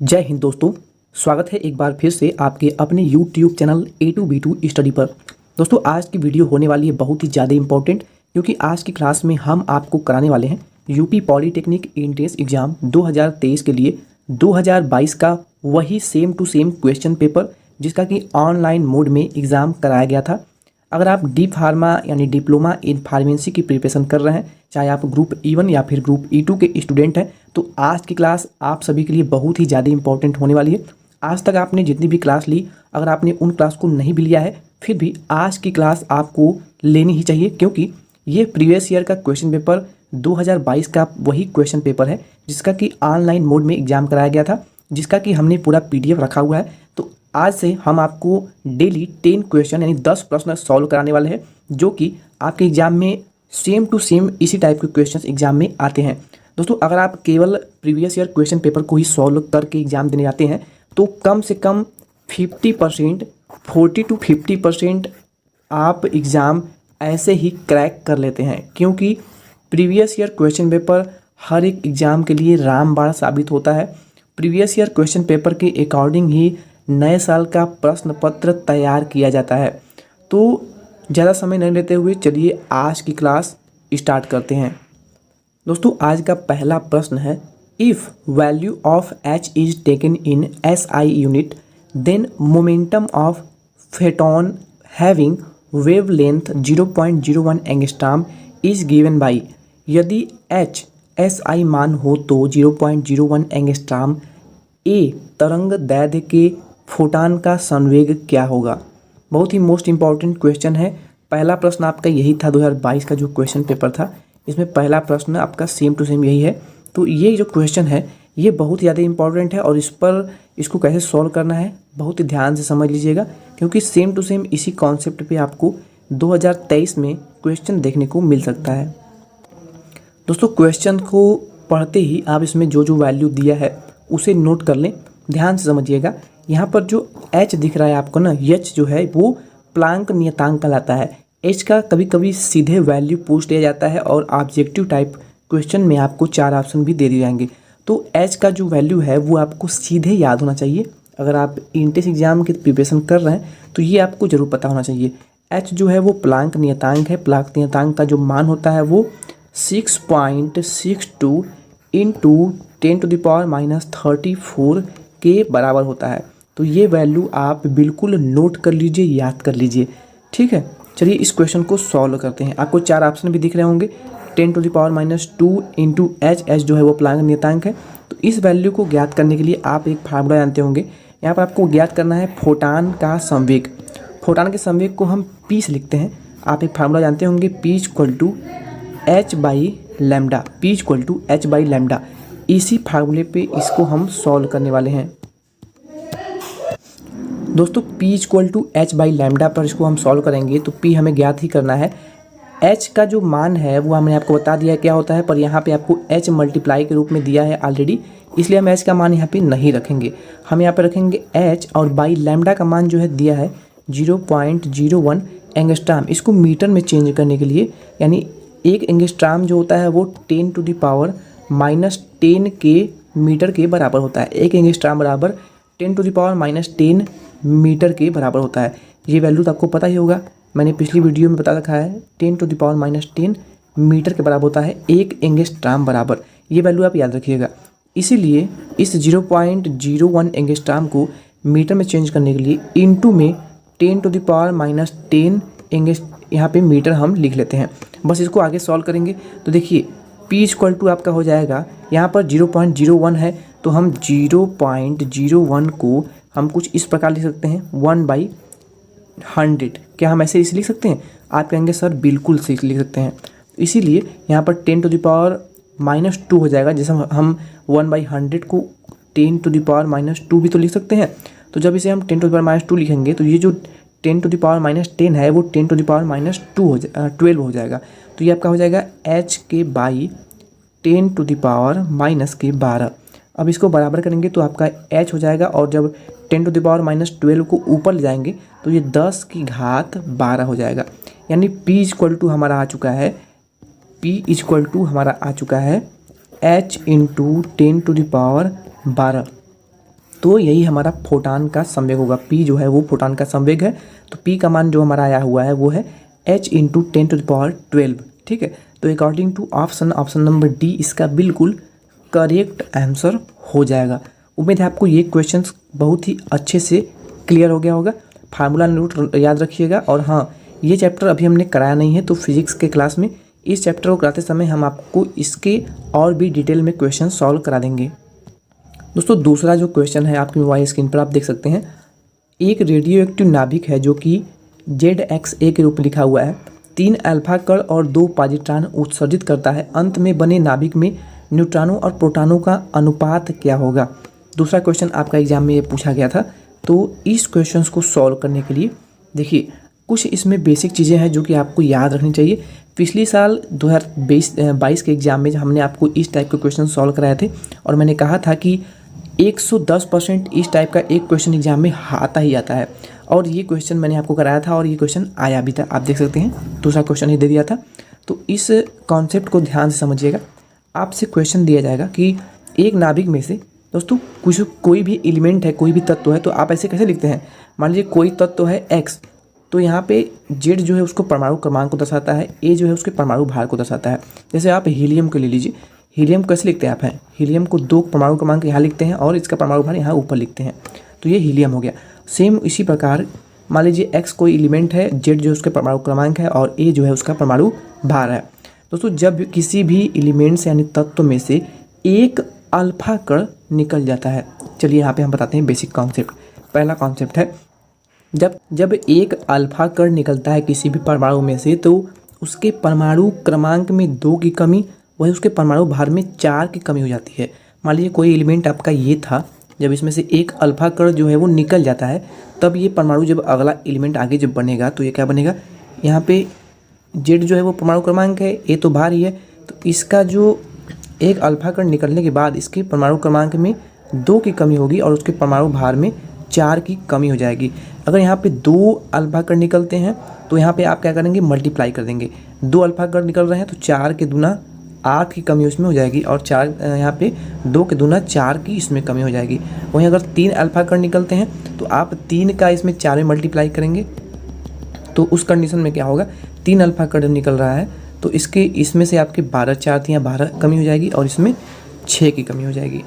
जय हिंद दोस्तों। स्वागत है एक बार फिर से आपके अपने YouTube चैनल A2B2 स्टडी पर। दोस्तों आज की वीडियो होने वाली है बहुत ही ज़्यादा इंपॉर्टेंट, क्योंकि आज की क्लास में हम आपको कराने वाले हैं यूपी पॉलीटेक्निक एंट्रेंस एग्ज़ाम 2023 के लिए 2022 का वही same to same question paper, जिसका कि ऑनलाइन मोड में एग्ज़ाम कराया गया था। अगर आप डी फार्मा यानी डिप्लोमा इन फार्मेसी की प्रिपरेशन कर रहे हैं, चाहे आप ग्रुप E1 या फिर ग्रुप E2 के स्टूडेंट हैं, तो आज की क्लास आप सभी के लिए बहुत ही ज़्यादा इंपॉर्टेंट होने वाली है। आज तक आपने जितनी भी क्लास ली, अगर आपने उन क्लास को नहीं भी लिया है, फिर भी आज की क्लास आपको लेनी ही चाहिए, क्योंकि ये प्रीवियस ईयर का क्वेश्चन पेपर 2022 का वही क्वेश्चन पेपर है जिसका कि ऑनलाइन मोड में एग्जाम कराया गया था, जिसका कि हमने पूरा PDF रखा हुआ है। तो आज से हम आपको डेली 10 क्वेश्चन यानी 10 प्रश्न सॉल्व कराने वाले हैं, जो कि आपके एग्जाम में सेम टू सेम इसी टाइप के क्वेश्चन एग्जाम में आते हैं। दोस्तों अगर आप केवल प्रीवियस ईयर क्वेश्चन पेपर को ही सॉल्व करके एग्जाम देने जाते हैं, तो कम से कम 50% 40 to 50% आप एग्ज़ाम ऐसे ही क्रैक कर लेते हैं, क्योंकि प्रीवियस ईयर क्वेश्चन पेपर हर एक एग्ज़ाम के लिए रामबाण साबित होता है। प्रीवियस ईयर क्वेश्चन पेपर के अकॉर्डिंग ही नए साल का प्रश्न पत्र तैयार किया जाता है। तो ज़्यादा समय नहीं लेते हुए चलिए आज की क्लास स्टार्ट करते हैं। दोस्तों आज का पहला प्रश्न है, if value of H is taken in SI unit, then momentum of photon having wavelength 0.01 angstrom is given by. यदि H SI मान हो तो 0.01 एंगस्ट्रॉम ए तरंग दैर्ध्य के फोटान का संवेग क्या होगा। बहुत ही मोस्ट इंपॉर्टेंट क्वेश्चन है। पहला प्रश्न आपका यही था 2022 का जो क्वेश्चन पेपर था, इसमें पहला प्रश्न आपका सेम टू सेम यही है। तो ये जो क्वेश्चन है ये बहुत ज़्यादा इंपॉर्टेंट है, और इसको कैसे सॉल्व करना है बहुत ही ध्यान से समझ लीजिएगा, क्योंकि सेम टू सेम इसी कॉन्सेप्ट पे आपको 2023 में क्वेश्चन देखने को मिल सकता है। दोस्तों क्वेश्चन को पढ़ते ही आप इसमें जो जो वैल्यू दिया है उसे नोट कर लें, ध्यान से समझिएगा। यहाँ पर जो H दिख रहा है आपको ना, H जो है वो प्लांक नियतांक कहलाता है। H का कभी कभी सीधे वैल्यू पूछ लिया जाता है, और ऑब्जेक्टिव टाइप क्वेश्चन में आपको 4 ऑप्शन भी दे दिए जाएंगे। तो H का जो वैल्यू है वो आपको सीधे याद होना चाहिए। अगर आप एंट्रेंस एग्जाम की प्रिपरेशन कर रहे हैं तो ये आपको ज़रूर पता होना चाहिए। H जो है वो प्लांक नियतांक है। प्लांक नियतांक का जो मान होता है वो 6.62 इंटू 10⁻⁻34 के बराबर होता है। तो ये वैल्यू आप बिल्कुल नोट कर लीजिए, याद कर लीजिए, ठीक है। चलिए इस क्वेश्चन को सॉल्व करते हैं। आपको 4 ऑप्शन भी दिख रहे होंगे। 10⁻² इंटू H जो है वो प्लांक नियतांक है। तो इस वैल्यू को ज्ञात करने के लिए आप एक फार्मूला जानते होंगे। यहाँ पर आपको ज्ञात करना है फोटान का संवेग। फोटान के संवेग को हम P से लिखते हैं। आप एक फार्मूला जानते होंगे, P = H/λ। P = H/λ। इसी फार्मूले पे इसको हम सॉल्व करने वाले हैं। दोस्तों P = H/λ पर इसको हम सॉल्व करेंगे तो P हमें ज्ञात ही करना है। H का जो मान है वो हमने आपको बता दिया है क्या होता है, पर यहाँ पे आपको H मल्टीप्लाई के रूप में दिया है ऑलरेडी, इसलिए हम H का मान यहाँ पे नहीं रखेंगे। हम यहाँ पे रखेंगे H, और बाई लैम्डा का मान जो है दिया है 0.01 एंगस्ट्रॉम। इसको मीटर में चेंज करने के लिए, यानी एक एंगस्ट्रॉम जो होता है वो 10⁻⁻10 के मीटर के बराबर होता है। एक एंगस्ट्रॉम बराबर 10⁻⁻10 मीटर के बराबर होता है। ये वैल्यू तो आपको पता ही होगा, मैंने पिछली वीडियो में बता रखा है। 10⁻⁻10 मीटर के बराबर होता है एक एंगस्ट्रॉम बराबर। ये वैल्यू आप याद रखिएगा। इसीलिए इस 0.01 एंगस्ट्रॉम को मीटर में चेंज करने के लिए इंटू में 10⁻⁻10 यहाँ पे मीटर हम लिख लेते हैं। बस इसको आगे सॉल्व करेंगे तो देखिए P = आपका हो जाएगा, यहाँ पर 0.01 है तो हम 0.01 को हम कुछ इस प्रकार लिख सकते हैं 1/100। क्या हम ऐसे इसे लिख सकते हैं? आप कहेंगे सर बिल्कुल सही लिख सकते हैं। इसीलिए यहाँ पर 10⁻² हो जाएगा। जैसे हम 1/100 को 10⁻² भी तो लिख सकते हैं। तो जब इसे हम 10⁻² लिखेंगे तो ये जो 10⁻10 है वो 10⁻² हो जाएगा। तो ये आपका हो जाएगा H/10⁻⁻12। अब इसको बराबर करेंगे तो आपका H हो जाएगा, और जब 10⁻12 को ऊपर ले जाएंगे तो ये 10⁻12 हो जाएगा। यानी P = हमारा आ चुका है, H × 10⁻12। तो यही हमारा फोटान का संवेग होगा। पी जो है वो फोटान का संवेग है। तो पी का मान जो हमारा आया हुआ है वो है h इंटू 10⁻12। ठीक है, तो according to option number D इसका बिल्कुल करेक्ट आंसर हो जाएगा। उम्मीद है आपको ये क्वेश्चंस बहुत ही अच्छे से क्लियर हो गया होगा। फार्मूला नोट याद रखिएगा। और हाँ, ये चैप्टर अभी हमने कराया नहीं है, तो फिजिक्स के क्लास में इस चैप्टर को कराते समय हम आपको इसके और भी डिटेल में क्वेश्चन सॉल्व करा देंगे। दोस्तों दूसरा जो क्वेश्चन है आपकी मोबाइल स्क्रीन पर आप देख सकते हैं। एक रेडियो एक्टिव नाभिक है जो कि ZXA के रूप में लिखा हुआ है। 3 अल्फा कण और 2 पॉजिट्रॉन उत्सर्जित करता है। अंत में बने नाभिक में न्यूट्रॉनों और प्रोटॉनों का अनुपात क्या होगा। दूसरा क्वेश्चन आपका एग्जाम में ये पूछा गया था। तो इस क्वेश्चन को सॉल्व करने के लिए देखिए कुछ इसमें बेसिक चीज़ें हैं जो कि आपको याद रखनी चाहिए। पिछले साल 2022 के एग्जाम में हमने आपको इस टाइप के क्वेश्चन सॉल्व कराए थे और मैंने कहा था कि 110% इस टाइप का एक क्वेश्चन एग्जाम में आता ही आता है। और ये क्वेश्चन मैंने आपको कराया था और ये क्वेश्चन आया भी था, आप देख सकते हैं। दूसरा क्वेश्चन ही दे दिया था। तो इस कॉन्सेप्ट को ध्यान से समझिएगा। आपसे क्वेश्चन दिया जाएगा कि एक नाभिक में से दोस्तों कोई भी एलिमेंट है, कोई भी तत्व है, तो आप ऐसे कैसे लिखते हैं। मान लीजिए कोई तत्व है x, तो यहाँ पे Z जो है उसको परमाणु क्रमांक को दर्शाता है, A जो है उसके परमाणु भार को दर्शाता है। जैसे आप हीलियम को ले लीजिए। हीलियम कैसे लिखते हैं आप हैं, हीलियम को 2 परमाणु क्रमांक यहाँ लिखते हैं और इसका परमाणु भार यहाँ ऊपर लिखते हैं, तो ये हीलियम हो गया। सेम इसी प्रकार मान लीजिए x कोई एलिमेंट है, Z जो उसके परमाणु क्रमांक है और A जो है उसका परमाणु भार है। दोस्तों जब किसी भी एलिमेंट से यानी तत्व में से एक अल्फा कण निकल जाता है, चलिए यहाँ पे हम बताते हैं बेसिक कॉन्सेप्ट। पहला कॉन्सेप्ट है जब एक अल्फा कण निकलता है किसी भी परमाणु में से, तो उसके परमाणु क्रमांक में 2 की कमी, वही उसके परमाणु भार में 4 की कमी हो जाती है। मान लीजिए कोई एलिमेंट आपका ये था, जब इसमें से एक अल्फा कण जो है वो निकल जाता है, तब ये परमाणु जब अगला एलिमेंट आगे जब बनेगा तो ये क्या बनेगा, यहाँ पे Z जो है वो परमाणु क्रमांक है, A तो भार ही है, तो इसका जो एक अल्फा कण निकलने के बाद इसके परमाणु क्रमांक में 2 की कमी होगी और उसके परमाणु भार में 4 की कमी हो जाएगी। अगर यहाँ पे 2 अल्फा कण निकलते हैं तो यहाँ पे आप क्या करेंगे, मल्टीप्लाई कर देंगे। 2 अल्फा कण निकल रहे हैं तो 4 के दूना 8 की कमी उसमें हो जाएगी और 4 यहाँ पे 2 के दूना 4 की इसमें कमी हो जाएगी। वहीं अगर 3 अल्फा कण निकलते हैं तो आप 3 का इसमें 4 में मल्टीप्लाई करेंगे, तो उस कंडीशन में क्या होगा, 3 अल्फा कण निकल रहा है तो इसमें से आपके 12 4 थी, 12 कमी हो जाएगी और इसमें 6 की कमी हो जाएगी।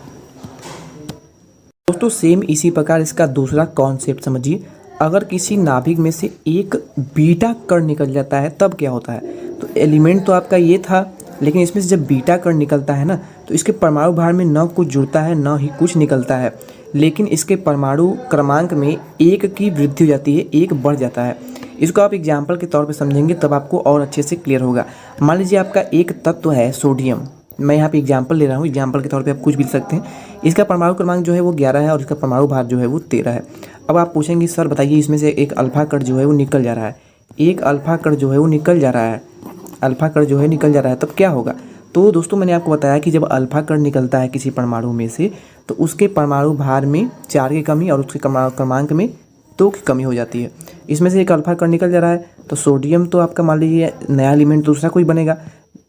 दोस्तों सेम इसी प्रकार इसका दूसरा कॉन्सेप्ट समझिए। अगर किसी नाभिक में से एक बीटा कण निकल जाता है तब क्या होता है। तो एलिमेंट तो आपका ये था, लेकिन इसमें से जब बीटा कण निकलता है ना, तो इसके परमाणु भार में न कुछ जुड़ता है न ही कुछ निकलता है, लेकिन इसके परमाणु क्रमांक में 1 की वृद्धि हो जाती है, 1 बढ़ जाता है। इसको आप एग्जाम्पल के तौर पे समझेंगे तब आपको और अच्छे से क्लियर होगा। मान लीजिए आपका एक तत्व है सोडियम, मैं यहाँ पे एग्जाम्पल ले रहा हूँ, एग्जाम्पल के तौर पे आप कुछ भी लिख सकते हैं। इसका परमाणु क्रमांक जो है वो 11 है और इसका परमाणु भार जो है वो 13 है। अब आप पूछेंगे सर बताइए इसमें से एक अल्फा कण जो है वो निकल जा रहा है, एक अल्फा कण जो है वो निकल जा रहा है, अल्फा कण जो है निकल जा रहा है, तब क्या होगा। तो दोस्तों मैंने आपको बताया कि जब अल्फा कण निकलता है किसी परमाणु में से, तो उसके परमाणु भार में 4 की कमी और उसके क्रमांक में 2 की कमी हो जाती है। इसमें से एक अल्फा कण निकल जा रहा है तो सोडियम तो आपका मान लीजिए नया एलिमेंट दूसरा कोई बनेगा।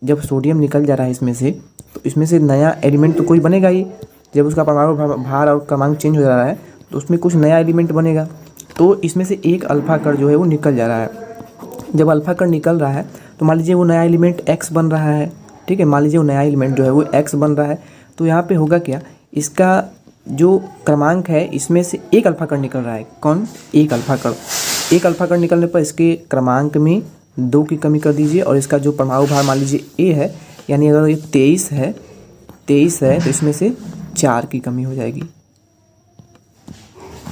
जब सोडियम निकल जा रहा है इसमें से, तो इसमें से नया एलिमेंट तो कोई बनेगा ही। जब उसका परमाणु भार और क्रमांक चेंज हो जा रहा है तो उसमें कुछ नया एलिमेंट बनेगा। तो इसमें से एक अल्फा कण जो है वो निकल जा रहा है। जब अल्फा कण निकल रहा है तो मान लीजिए वो नया एलिमेंट x बन रहा है, ठीक है, मान लीजिए वो नया एलिमेंट जो है वो x बन रहा है। तो यहाँ पे होगा क्या, इसका जो क्रमांक है इसमें से एक अल्फा कण निकल रहा है। कौन, एक अल्फा कण। एक अल्फा कण निकलने पर इसके क्रमांक में 2 की कमी कर दीजिए और इसका जो परमाणु भार मान लीजिए A है, यानी अगर ये 23 है तो इसमें से 4 की कमी हो जाएगी।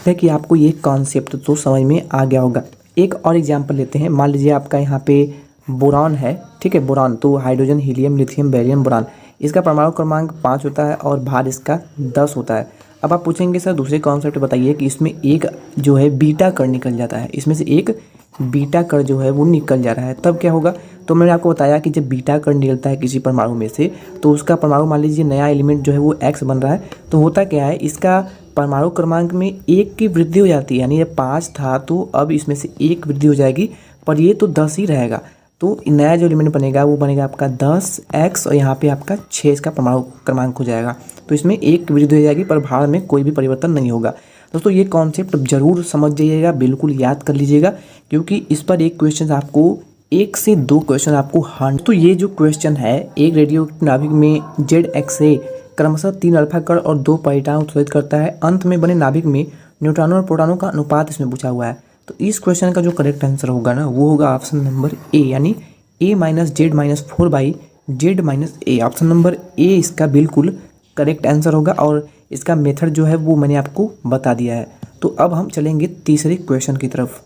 देखिए आपको ये कॉन्सेप्ट तो समझ में आ गया होगा। एक और एग्जांपल लेते हैं। मान लीजिए आपका यहाँ पे बोरॉन है, ठीक है, बोरॉन तो hydrogen, helium, lithium, barium, boron, इसका परमाणु क्रमांक 5 होता है और भार इसका 10 होता है। अब आप पूछेंगे सर दूसरे कॉन्सेप्ट बताइए कि इसमें एक जो है बीटा कण निकल जाता है, इसमें से एक बीटा कण जो है वो निकल जा रहा है, तब क्या होगा। तो मैंने आपको बताया कि जब बीटा कण निकलता है किसी परमाणु में से, तो उसका परमाणु मान लीजिए नया एलिमेंट जो है वो x बन रहा है, तो होता क्या है, इसका परमाणु क्रमांक में 1 की वृद्धि हो जाती है। यानी ये 5 था तो अब इसमें से 1 वृद्धि हो जाएगी, पर ये तो 10 ही रहेगा। तो नया जो एलिमेंट बनेगा वो बनेगा आपका 10x और यहाँ पे आपका 6 इसका परमाणु क्रमांक हो जाएगा। तो इसमें एक वृद्धि हो जाएगी पर भार में कोई भी परिवर्तन नहीं होगा। दोस्तों ये कॉन्सेप्ट जरूर समझ जाइएगा, बिल्कुल याद कर लीजिएगा, क्योंकि इस पर एक क्वेश्चन आपको 1 से 2 क्वेश्चन आपको हार्ड। तो ये जो क्वेश्चन है, एक रेडियो नाभिक में जेड एक्स ए क्रमशः 3 अल्फा कण और 2 पाइटान उत्सर्जित करता है, अंत में बने नाभिक में न्यूट्रॉनों और प्रोटॉनों का अनुपात इसमें पूछा हुआ है। तो इस क्वेश्चन का जो करेक्ट आंसर होगा ना, वो होगा ऑप्शन नंबर ए, यानी a minus z minus 4 by z minus a. Option number A इसका बिल्कुल करेक्ट आंसर होगा और इसका मेथड जो है वो मैंने आपको बता दिया है। तो अब हम चलेंगे तीसरे क्वेश्चन की तरफ।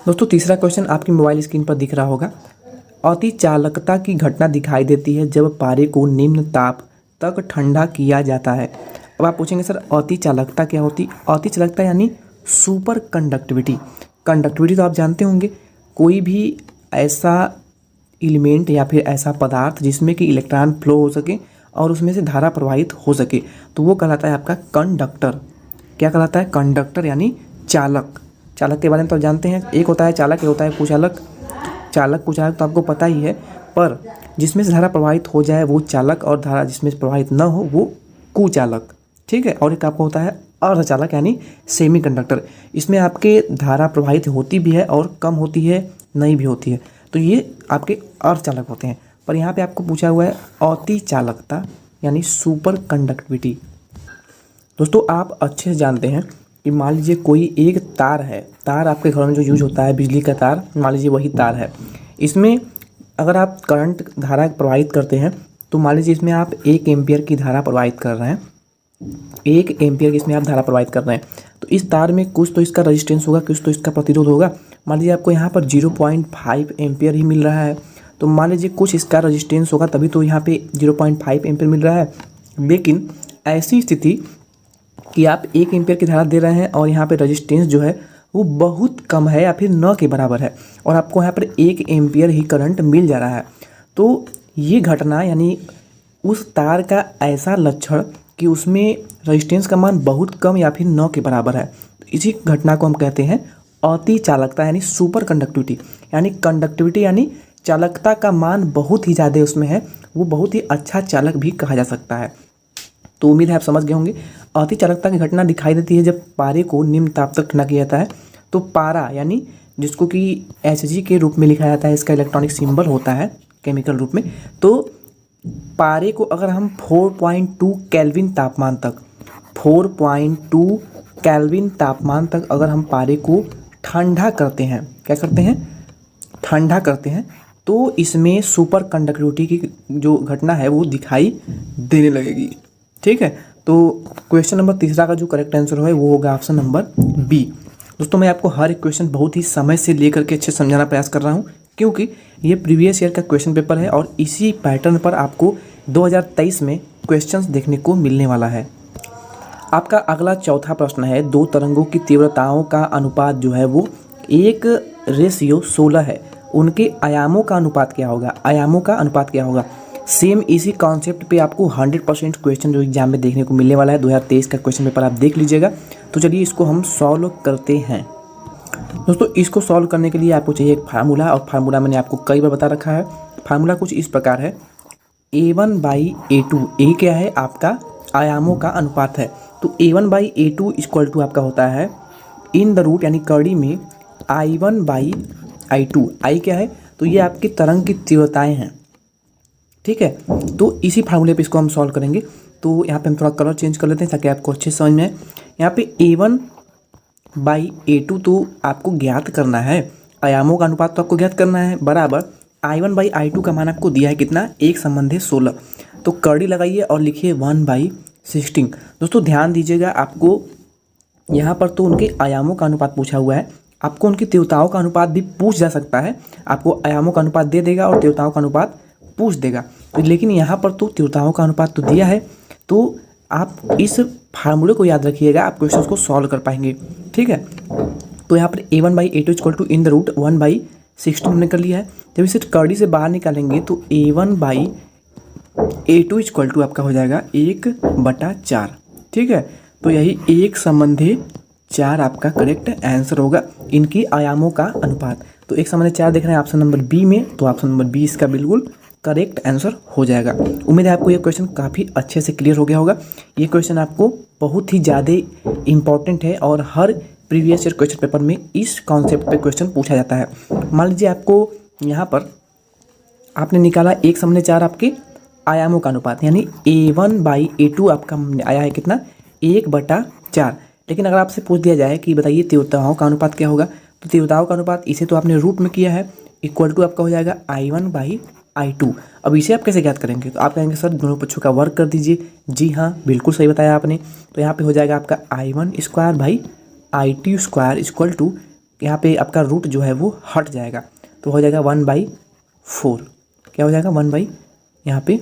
दोस्तों तीसरा क्वेश्चन आपकी मोबाइल स्क्रीन पर दिख रहा होगा। अति चालकता की घटना दिखाई देती है जब पारे को निम्न ताप तक ठंडा किया जाता है। अब आप पूछेंगे सर अति चालकता क्या होती? अति चालकता यानी सुपर कंडक्टिविटी। कंडक्टिविटी तो आप जानते होंगे, कोई भी ऐसा एलिमेंट या फिर ऐसा पदार्थ जिसमें कि इलेक्ट्रॉन फ्लो हो सके और उसमें से धारा प्रवाहित हो सके, तो वो कहलाता है आपका कंडक्टर। क्या कहलाता है? कंडक्टर यानी चालक। चालक के बारे में तो जानते हैं, एक होता है चालक, एक होता है कुचालक। चालक कुचालक तो आपको पता ही है, पर जिसमें से धारा प्रवाहित हो जाए वो चालक और धारा जिसमें से प्रवाहित न हो वो कुचालक। ठीक है। और एक आपको होता है अर्धचालक यानी सेमी कंडक्टर। इसमें आपके धारा प्रवाहित होती भी है और कम होती है, नहीं भी होती है, तो ये आपके अर्धचालक होते हैं। पर यहाँ पे आपको पूछा हुआ है अति चालकता यानी सुपर कंडक्टिविटी। दोस्तों आप अच्छे से जानते हैं कि मान लीजिए कोई एक तार है, तार आपके घर में जो यूज होता है बिजली का तार, मान लीजिए वही तार है। इसमें अगर आप करंट धारा प्रवाहित करते हैं तो मान लीजिए इसमें आप 1 एम्पियर की धारा प्रवाहित कर रहे हैं, 1 एम्पियर की इसमें आप धारा प्रवाहित कर रहे हैं, तो इस तार में कुछ तो इसका रेजिस्टेंस होगा, कुछ तो इसका प्रतिरोध होगा। मान लीजिए आपको यहाँ पर 0.5 एम्पियर ही मिल रहा है, तो मान लीजिए कुछ इसका रेजिस्टेंस होगा, तभी तो यहाँ पे 0.5 एम्पियर मिल रहा है। लेकिन ऐसी स्थिति कि आप 1 एम्पियर की धारा दे रहे हैं और यहाँ पे रेजिस्टेंस जो है वो बहुत कम है या फिर न के बराबर है, और आपको यहाँ पर 1 एम्पियर ही करंट मिल जा रहा है, तो ये घटना यानी उस तार का ऐसा लक्षण कि उसमें रेजिस्टेंस का मान बहुत कम या फिर न के बराबर है, तो इसी घटना को हम कहते हैं अति चालकता यानी सुपर कंडक्टिविटी। यानी कंडक्टिविटी यानी चालकता का मान बहुत ही ज़्यादा उसमें है, वो बहुत ही अच्छा चालक भी कहा जा सकता है। तो उम्मीद है आप समझ गए होंगे। अति चालकता की घटना दिखाई देती है जब पारे को निम्न ताप तक ठंडा किया जाता है। तो पारा यानी जिसको कि Hg के रूप में लिखा जाता है, इसका इलेक्ट्रॉनिक सिंबल होता है केमिकल रूप में। तो पारे को अगर हम 4.2 केल्विन तापमान तक, 4.2 केल्विन तापमान तक अगर हम पारे को ठंडा करते हैं, क्या करते हैं? ठंडा करते हैं, तो इसमें सुपर कंडक्टिविटी की जो घटना है वो दिखाई देने लगेगी। ठीक है। तो क्वेश्चन नंबर तीसरा का जो करेक्ट आंसर है वो होगा ऑप्शन नंबर बी। दोस्तों मैं आपको हर एक क्वेश्चन बहुत ही समय से लेकर के अच्छे समझाना प्रयास कर रहा हूँ, क्योंकि ये प्रीवियस ईयर का क्वेश्चन पेपर है और इसी पैटर्न पर आपको 2023 में क्वेश्चंस देखने को मिलने वाला है। आपका अगला चौथा प्रश्न है, 2 तरंगों की तीव्रताओं का अनुपात जो है वो 1:16 है, उनके आयामों का अनुपात क्या होगा? आयामों का अनुपात क्या होगा? सेम इसी कॉन्सेप्ट पे आपको 100% क्वेश्चन जो एग्जाम में देखने को मिलने वाला है, 2023 का क्वेश्चन पेपर आप देख लीजिएगा। तो चलिए इसको हम सॉल्व करते हैं। दोस्तों इसको सॉल्व करने के लिए आपको चाहिए एक फार्मूला, और फार्मूला मैंने आपको कई बार बता रखा है। फार्मूला कुछ इस प्रकार है, A1/A2। ए क्या है? आपका आयामों का अनुपात है। तो A1/A2 इक्वल टू आपका होता है इन द रूट यानी कड़ी में I1/I2। आई क्या है? तो ये आपकी तरंग की तीव्रताएं हैं। ठीक है। तो इसी फार्मूले पे इसको हम सॉल्व करेंगे। तो यहाँ पे हम थोड़ा कलर चेंज कर लेते हैं ताकि आपको अच्छे समझ में आए। यहाँ पे A1/A2 तो आपको ज्ञात करना है, आयामों का अनुपात तो आपको ज्ञात करना है, बराबर I1/I2 का मान आपको दिया है कितना? 1/16। तो कड़ी लगाइए और लिखिए 1/16। दोस्तों ध्यान दीजिएगा, आपको यहाँ पर तो उनके आयामों का अनुपात पूछा हुआ है, आपको उनकी तीव्रताओं का अनुपात भी पूछ जा सकता है। आपको आयामों का अनुपात दे देगा और तीव्रताओं का अनुपात पूछ देगा, तो लेकिन यहाँ पर तो तीव्रताओं का अनुपात तो दिया है, तो आप इस फार्मूले को याद रखिएगा, आप क्वेश्चन को सॉल्व कर पाएंगे। ठीक है। तो यहाँ पर A1/A2 equal to in the root 1/16 हमने कर लिया है। जब इसे कड़ी से बाहर निकालेंगे तो A1/A2 इक्वल टू आपका हो जाएगा 1/4। ठीक है। तो यही 1/4 आपका करेक्ट आंसर होगा, इनकी आयामों का अनुपात। तो 1/4 देख रहे हैं ऑप्शन नंबर बी में, तो ऑप्शन नंबर बी इसका बिल्कुल करेक्ट आंसर हो जाएगा। उम्मीद है आपको ये क्वेश्चन काफ़ी अच्छे से क्लियर हो गया होगा। ये क्वेश्चन आपको बहुत ही ज़्यादा इम्पॉर्टेंट है और हर प्रीवियस ईयर क्वेश्चन पेपर में इस कॉन्सेप्ट पे क्वेश्चन पूछा जाता है। मान लीजिए आपको यहाँ पर आपने निकाला 1/4 आपके आयामों का अनुपात, यानी A1/A2 आपका आया है कितना, 1/4। लेकिन अगर आपसे पूछ दिया जाए कि बताइए तीव्रताओं का अनुपात क्या होगा, तो तीव्रताओं का अनुपात इसे तो आपने रूट में किया है, इक्वल टू आपका हो जाएगा I1/I2। अब इसे आप कैसे ज्ञात करेंगे, तो आप कहेंगे सर दोनों पक्षों का वर्ग कर दीजिए। जी हाँ, बिल्कुल सही बताया आपने। तो यहाँ पे हो जाएगा आपका I1² इक्वल टू, यहाँ पे आपका रूट जो है वो हट जाएगा, तो हो जाएगा 1/4। क्या हो जाएगा, 1 यहाँ पे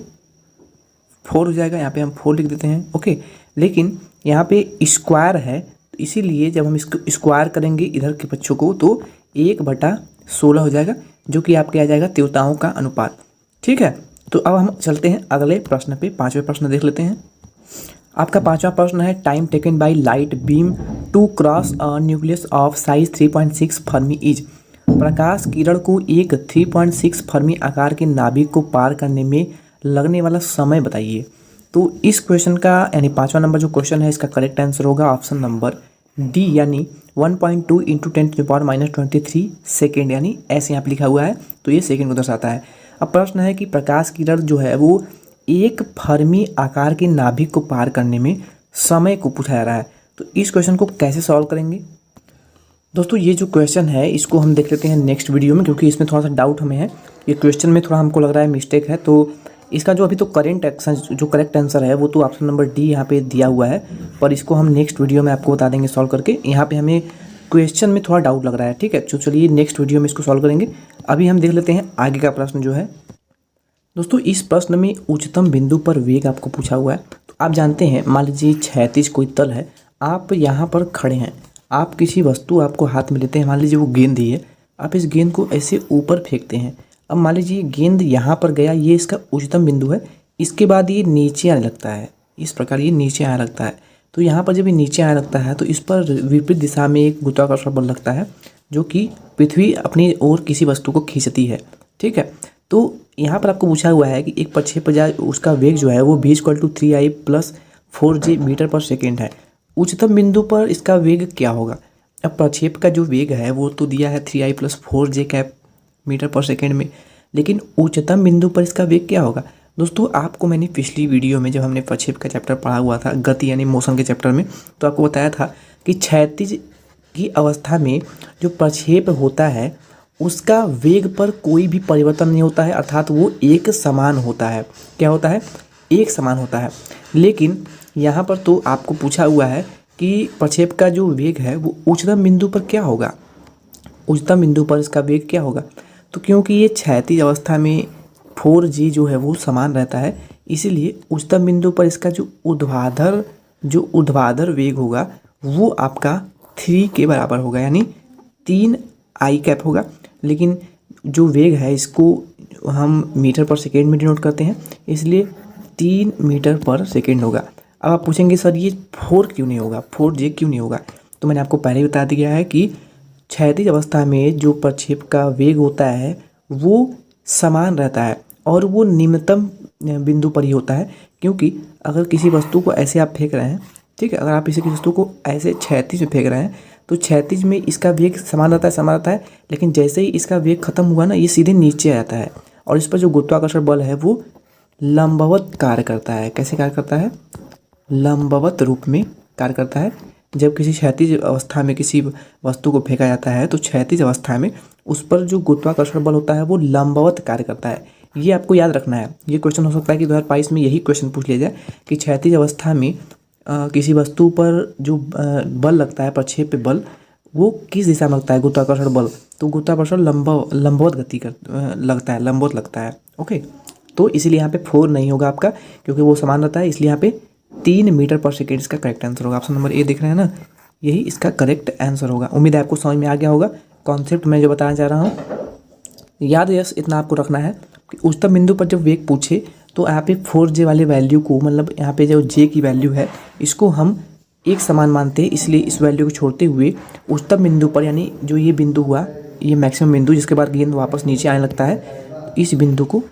4 हो जाएगा। यहाँ पे हम 4 लिख देते हैं, ओके। लेकिन यहाँ पे स्क्वायर है, तो इसीलिए जब हम इसको स्क्वायर करेंगे इधर के पक्षों को, तो 1/16 हो जाएगा, जो कि आपके आ जाएगा तीव्रताओं का अनुपात। ठीक है, तो अब हम चलते हैं अगले प्रश्न पे। 5वें प्रश्न देख लेते हैं। आपका 5वां प्रश्न है, time taken by light beam to cross a nucleus of size 3.6 fermi is. प्रकाश किरण को एक 3.6 फर्मी आकार के नाभिक को पार करने में लगने वाला समय बताइए। तो इस क्वेश्चन का यानी 5वां नंबर जो क्वेश्चन है, इसका करेक्ट आंसर होगा ऑप्शन नंबर डी, यानी 1.2 × 10⁻23 सेकेंड, यानी ऐसे यहाँ पे लिखा हुआ है, तो ये सेकेंड को दर्शाता है। अब प्रश्न है कि प्रकाश किरण जो है वो एक फर्मी आकार के नाभिक को पार करने में समय को पूछा जा रहा है। तो इस क्वेश्चन को कैसे सॉल्व करेंगे दोस्तों, ये जो क्वेश्चन है इसको हम देख लेते हैं नेक्स्ट वीडियो में, क्योंकि इसमें थोड़ा सा डाउट हमें है, ये क्वेश्चन में थोड़ा हमको लग रहा है मिस्टेक है। तो इसका जो अभी तो करेक्ट आंसर है वो तो ऑप्शन नंबर डी यहाँ पे दिया हुआ है, पर इसको हम नेक्स्ट वीडियो में आपको बता देंगे सॉल्व करके। यहाँ पे हमें क्वेश्चन में थोड़ा डाउट लग रहा है, ठीक है। तो चलिए नेक्स्ट वीडियो में इसको सॉल्व करेंगे। अभी हम देख लेते हैं आगे का प्रश्न जो है। दोस्तों, इस प्रश्न में उच्चतम बिंदु पर वेग आपको पूछा हुआ है। तो आप जानते हैं, मान लीजिए क्षैतिज कोई तल है, आप यहाँ पर खड़े हैं, आप किसी वस्तु आपको हाथ में लेते हैं, मान लीजिए वो गेंद ही है, आप इस गेंद को ऐसे ऊपर फेंकते हैं। अब मान लीजिए गेंद यहाँ पर गया, ये इसका उच्चतम बिंदु है, इसके बाद ये नीचे आने लगता है, इस प्रकार ये नीचे आने लगता है। तो यहाँ पर जब ये नीचे आने लगता है तो इस पर विपरीत दिशा में एक गुरुत्वाकर्षण बल लगता है, जो कि पृथ्वी अपनी ओर किसी वस्तु को खींचती है, ठीक है। तो यहाँ पर आपको पूछा हुआ है कि एक प्रक्षेप पर उसका वेग जो है वो v = 3i + 4j मीटर/सेकेंड है। उच्चतम बिंदु पर इसका वेग क्या होगा। अब प्रक्षेप का जो वेग है वो तो दिया है 3i + 4j कैप मीटर/सेकेंड में, लेकिन उच्चतम बिंदु पर इसका वेग क्या होगा। दोस्तों, आपको मैंने पिछली वीडियो में जब हमने प्रक्षेप का चैप्टर पढ़ा हुआ था, गति यानी मोशन के चैप्टर में, तो आपको बताया था कि क्षैतिज की अवस्था में जो प्रक्षेप होता है उसका वेग पर कोई भी परिवर्तन नहीं होता है, अर्थात वो एक समान होता है। क्या होता है, एक समान होता है। लेकिन यहाँ पर तो आपको पूछा हुआ है कि प्रक्षेप का जो वेग है वो उच्चतम बिंदु पर क्या होगा, उच्चतम बिंदु पर इसका वेग क्या होगा। तो क्योंकि ये क्षैतिज अवस्था में 4g जो है वो समान रहता है, इसीलिए उच्चतम बिंदु पर इसका जो ऊर्ध्वाधर वेग होगा वो आपका 3 के बराबर होगा, यानी 3i कैप होगा। लेकिन जो वेग है इसको हम मीटर/सेकेंड में डिनोट करते हैं, इसलिए 3 मीटर/सेकेंड होगा। अब आप पूछेंगे सर ये 4 क्यों नहीं होगा, 4j क्यों नहीं होगा। तो मैंने आपको पहले ही बता दिया है कि क्षैतिज अवस्था में जो प्रक्षेप का वेग होता है वो समान रहता है और वो निम्नतम बिंदु पर ही होता है। क्योंकि अगर किसी वस्तु को ऐसे आप फेंक रहे हैं, ठीक है, अगर आप किसी वस्तु को ऐसे क्षैतिज में फेंक रहे हैं तो क्षैतिज में इसका वेग समान रहता है, लेकिन जैसे ही इसका वेग खत्म हुआ ना, ये सीधे नीचे आ जाता है और इस पर जो गुरुत्वाकर्षण बल है वो लंबवत कार्य करता है। कैसे कार्य करता है, लंबवत रूप में कार्य करता है। जब किसी क्षैतिज अवस्था में किसी वस्तु को फेंका जाता है तो क्षैतिज अवस्था में उस पर जो गुरुत्वाकर्षण बल होता है वो लंबवत कार्य करता है। ये आपको याद रखना है। ये क्वेश्चन हो सकता है कि 2022 में यही क्वेश्चन पूछ लिया जाए कि क्षैतिज अवस्था में किसी वस्तु पर जो बल लगता है, प्रक्षेप पे बल, वो किस दिशा में लगता है, गुरुत्वाकर्षण बल। तो गुरुत्वाकर्षण लंबवत गति लगता है, ओके। तो इसीलिए यहाँ पे 4 नहीं होगा आपका, क्योंकि वो समान रहता है, इसलिए यहाँ पे 3 मीटर/सेकेंड इसका करेक्ट आंसर होगा। ऑप्शन नंबर ए दिख रहे हैं ना, यही इसका करेक्ट आंसर होगा। उम्मीद है आपको समझ में आ गया होगा कॉन्सेप्ट मैं जो बताना चाह रहा हूँ। याद यस इतना आपको रखना है कि उच्चतम बिंदु पर जब वेग पूछे तो यहाँ पे 4j वाले वैल्यू को, मतलब यहाँ पे जो j की वैल्यू है इसको हम एक समान मानते हैं, इसलिए इस वैल्यू को छोड़ते हुए उच्चतम बिंदु पर, यानी जो ये बिंदु हुआ, ये मैक्सिमम बिंदु जिसके बाद गेंद वापस नीचे आने लगता है, इस बिंदु को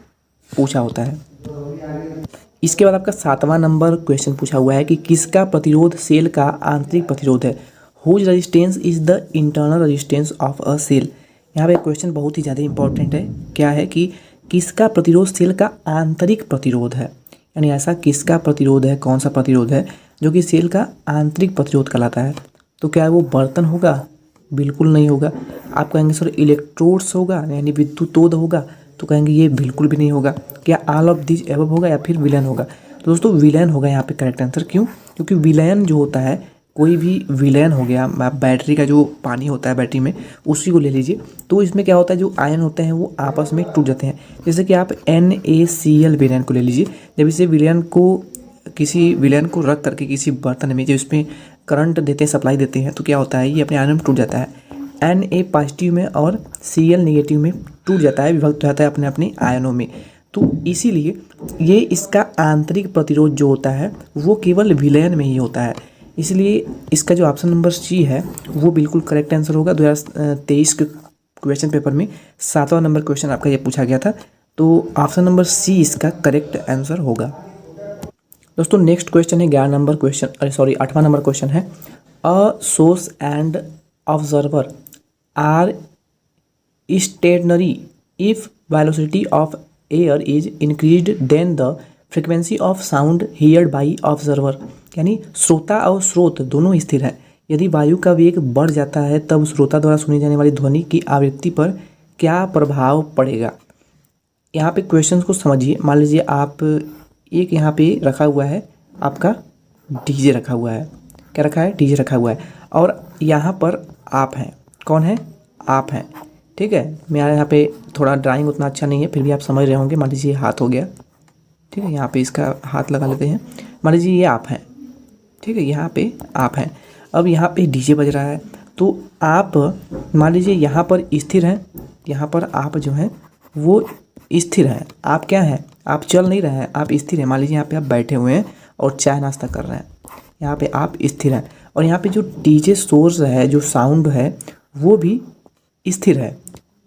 पूछा होता है। इसके बाद आपका 7वां नंबर क्वेश्चन पूछा हुआ है कि किसका प्रतिरोध सेल का आंतरिक प्रतिरोध है। Whose resistance is the internal resistance of a cell. यहाँ पे क्वेश्चन बहुत ही ज़्यादा इंपॉर्टेंट है। क्या है कि किसका प्रतिरोध सेल का आंतरिक प्रतिरोध है, यानी ऐसा किसका प्रतिरोध है, कौन सा प्रतिरोध है जो कि सेल का आंतरिक प्रतिरोध कहलाता है। तो क्या वो बर्तन होगा? बिल्कुल नहीं होगा। आप कहेंगे सर इलेक्ट्रोड्स होगा यानी विद्युतोद होगा, तो कहेंगे ये बिल्कुल भी नहीं होगा। क्या ऑल ऑफ दिस एबव होगा या फिर विलयन होगा? तो दोस्तों विलयन होगा यहाँ पे करेक्ट आंसर। क्यों? क्योंकि विलयन जो होता है, कोई भी विलयन हो गया, बैटरी का जो पानी होता है बैटरी में उसी को ले लीजिए, तो इसमें क्या होता है जो आयन होते हैं वो आपस में टूट जाते हैं। जैसे कि आप NaCl विलयन को ले लीजिए। जब इसे विलयन को किसी विलयन को रख करके किसी बर्तन में जब इसमें करंट देते हैं, सप्लाई देते हैं, तो क्या होता है ये अपने आयन में टूट जाता है। Na पॉजिटिव में और Cl नेगेटिव में टूट जाता है, विभक्त हो जाता है अपने अपने आयनों में। तो इसीलिए ये इसका आंतरिक प्रतिरोध जो होता है वो केवल विलयन में ही होता है। इसलिए इसका जो ऑप्शन नंबर सी है वो बिल्कुल करेक्ट आंसर होगा। 2023 के क्वेश्चन पेपर में 7वां नंबर क्वेश्चन आपका ये पूछा गया था, तो ऑप्शन नंबर सी इसका करेक्ट आंसर होगा। दोस्तों नेक्स्ट क्वेश्चन है 11 नंबर क्वेश्चन, 8वां नंबर क्वेश्चन है। A source and observer are stationary if velocity of air is increased then the frequency of sound heard by observer. यानी श्रोता और स्रोत दोनों स्थिर है। यदि वायु का वेग बढ़ जाता है तब श्रोता द्वारा सुनी जाने वाली ध्वनि की आवृत्ति पर क्या प्रभाव पड़ेगा। यहाँ पे क्वेश्चन को समझिए। मान लीजिए आप एक यहाँ पे रखा हुआ है आपका डीजे रखा हुआ है। क्या रखा है? डीजे रखा हुआ है। और यहाँ पर आप हैं। कौन है? आप हैं। ठीक है, मेरा यहाँ पे थोड़ा ड्राइंग उतना अच्छा नहीं है, फिर भी आप समझ रहे होंगे। मान लीजिए हाथ हो गया, ठीक है, यहाँ पे इसका हाथ लगा लेते हैं। मान लीजिए ये आप हैं, ठीक है, यहाँ पे आप हैं। अब यहाँ पे डीजे बज रहा है, तो आप मान लीजिए यहाँ पर स्थिर हैं, यहाँ पर आप जो हैं वो स्थिर हैं। आप क्या हैं? आप चल नहीं रहे हैं, आप स्थिर हैं। मान लीजिए यहाँ पे आप बैठे हुए हैं और चाय नाश्ता कर रहे हैं, यहाँ पे आप स्थिर हैं। और यहाँ पे जो डीजे सोर्स है, जो साउंड है, वो भी स्थिर है।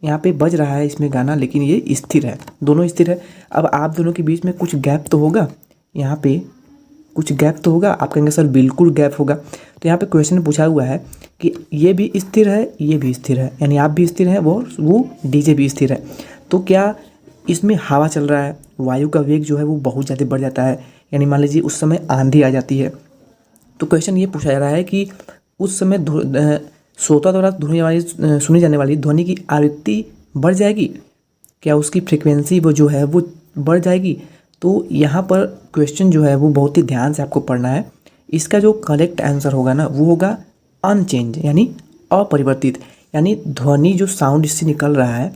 यहाँ पे बज रहा है इसमें गाना, लेकिन ये स्थिर है, दोनों स्थिर है। अब आप दोनों के बीच में कुछ गैप तो होगा, यहाँ पे कुछ गैप तो होगा। आप कहेंगे सर बिल्कुल गैप होगा। तो यहाँ पे क्वेश्चन पूछा हुआ है कि ये भी स्थिर है, ये भी स्थिर है, यानी आप भी स्थिर हैं, वो डीजे भी स्थिर है। तो क्या इसमें हवा चल रहा है, वायु का वेग जो है वो बहुत ज़्यादा बढ़ जाता है, यानी मान लीजिए उस समय आंधी आ जाती है। तो क्वेश्चन ये पूछा जा रहा है कि उस समय श्रोता द्वारा सुनी जाने वाली ध्वनि की आवृत्ति बढ़ जाएगी, क्या उसकी फ्रिक्वेंसी वो जो है वो बढ़ जाएगी। तो यहाँ पर क्वेश्चन जो है वो बहुत ही ध्यान से आपको पढ़ना है। इसका जो करेक्ट आंसर होगा ना वो होगा अनचेंज, यानी अपरिवर्तित। यानी ध्वनि जो साउंड इससे निकल रहा है,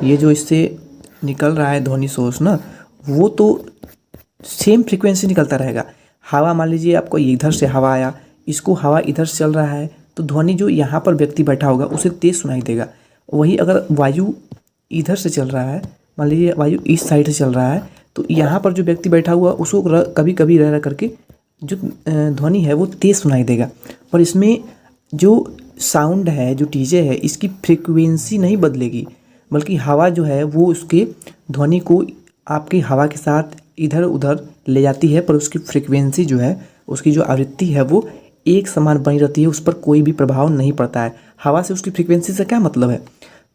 ये जो इससे निकल रहा है ध्वनि सोर्स ना, वो तो सेम फ्रीक्वेंसी निकलता रहेगा। हवा मान लीजिए आपको इधर से हवा आया, इसको हवा इधर से चल रहा है, तो ध्वनि जो यहाँ पर व्यक्ति बैठा होगा उसे तेज सुनाई देगा। वही अगर वायु इधर से चल रहा है, मान लीजिए वायु इस साइड से चल रहा है, तो यहाँ पर जो व्यक्ति बैठा हुआ उसको कभी कभी रह करके जो ध्वनि है वो तेज सुनाई देगा। और इसमें जो साउंड है, जो डीजे है, इसकी फ्रीक्वेंसी नहीं बदलेगी, बल्कि हवा जो है वो उसके ध्वनि को आपकी हवा के साथ इधर उधर ले जाती है, पर उसकी फ्रीक्वेंसी जो है, उसकी जो आवृत्ति है वो एक समान बनी रहती है, उस पर कोई भी प्रभाव नहीं पड़ता है। हवा से उसकी फ्रीक्वेंसी से क्या मतलब है।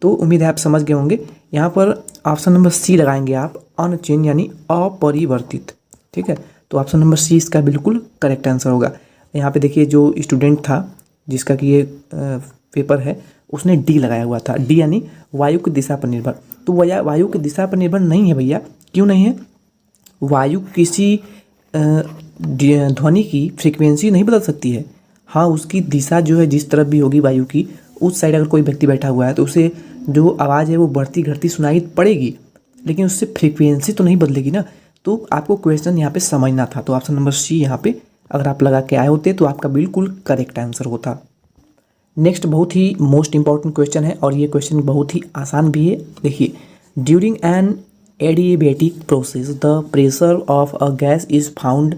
तो उम्मीद है आप समझ गए होंगे। यहाँ पर ऑप्शन नंबर सी लगाएंगे आप, अनचेंज यानी अपरिवर्तित। ठीक है, तो ऑप्शन नंबर सी इसका बिल्कुल करेक्ट आंसर होगा। यहाँ पे देखिए जो स्टूडेंट था जिसका कि ये पेपर है, उसने डी लगाया हुआ था। डी यानी वायु की दिशा पर निर्भर। तो वायु की दिशा पर निर्भर नहीं है भैया। क्यों नहीं है? वायु किसी ध्वनि की फ्रीक्वेंसी नहीं बदल सकती है। हाँ, उसकी दिशा जो है जिस तरफ भी होगी वायु की, उस साइड अगर कोई व्यक्ति बैठा हुआ है तो उसे जो आवाज़ है वो बढ़ती घटती सुनाई पड़ेगी, लेकिन उससे फ्रीक्वेंसी तो नहीं बदलेगी ना। तो आपको क्वेश्चन यहाँ पे समझना था। तो ऑप्शन नंबर सी यहाँ पे अगर आप लगा के आए होते तो आपका बिल्कुल करेक्ट आंसर होता। नेक्स्ट बहुत ही मोस्ट इंपॉर्टेंट क्वेश्चन है और ये क्वेश्चन बहुत ही आसान भी है। देखिए, during an adiabatic process the pressure of a gas is found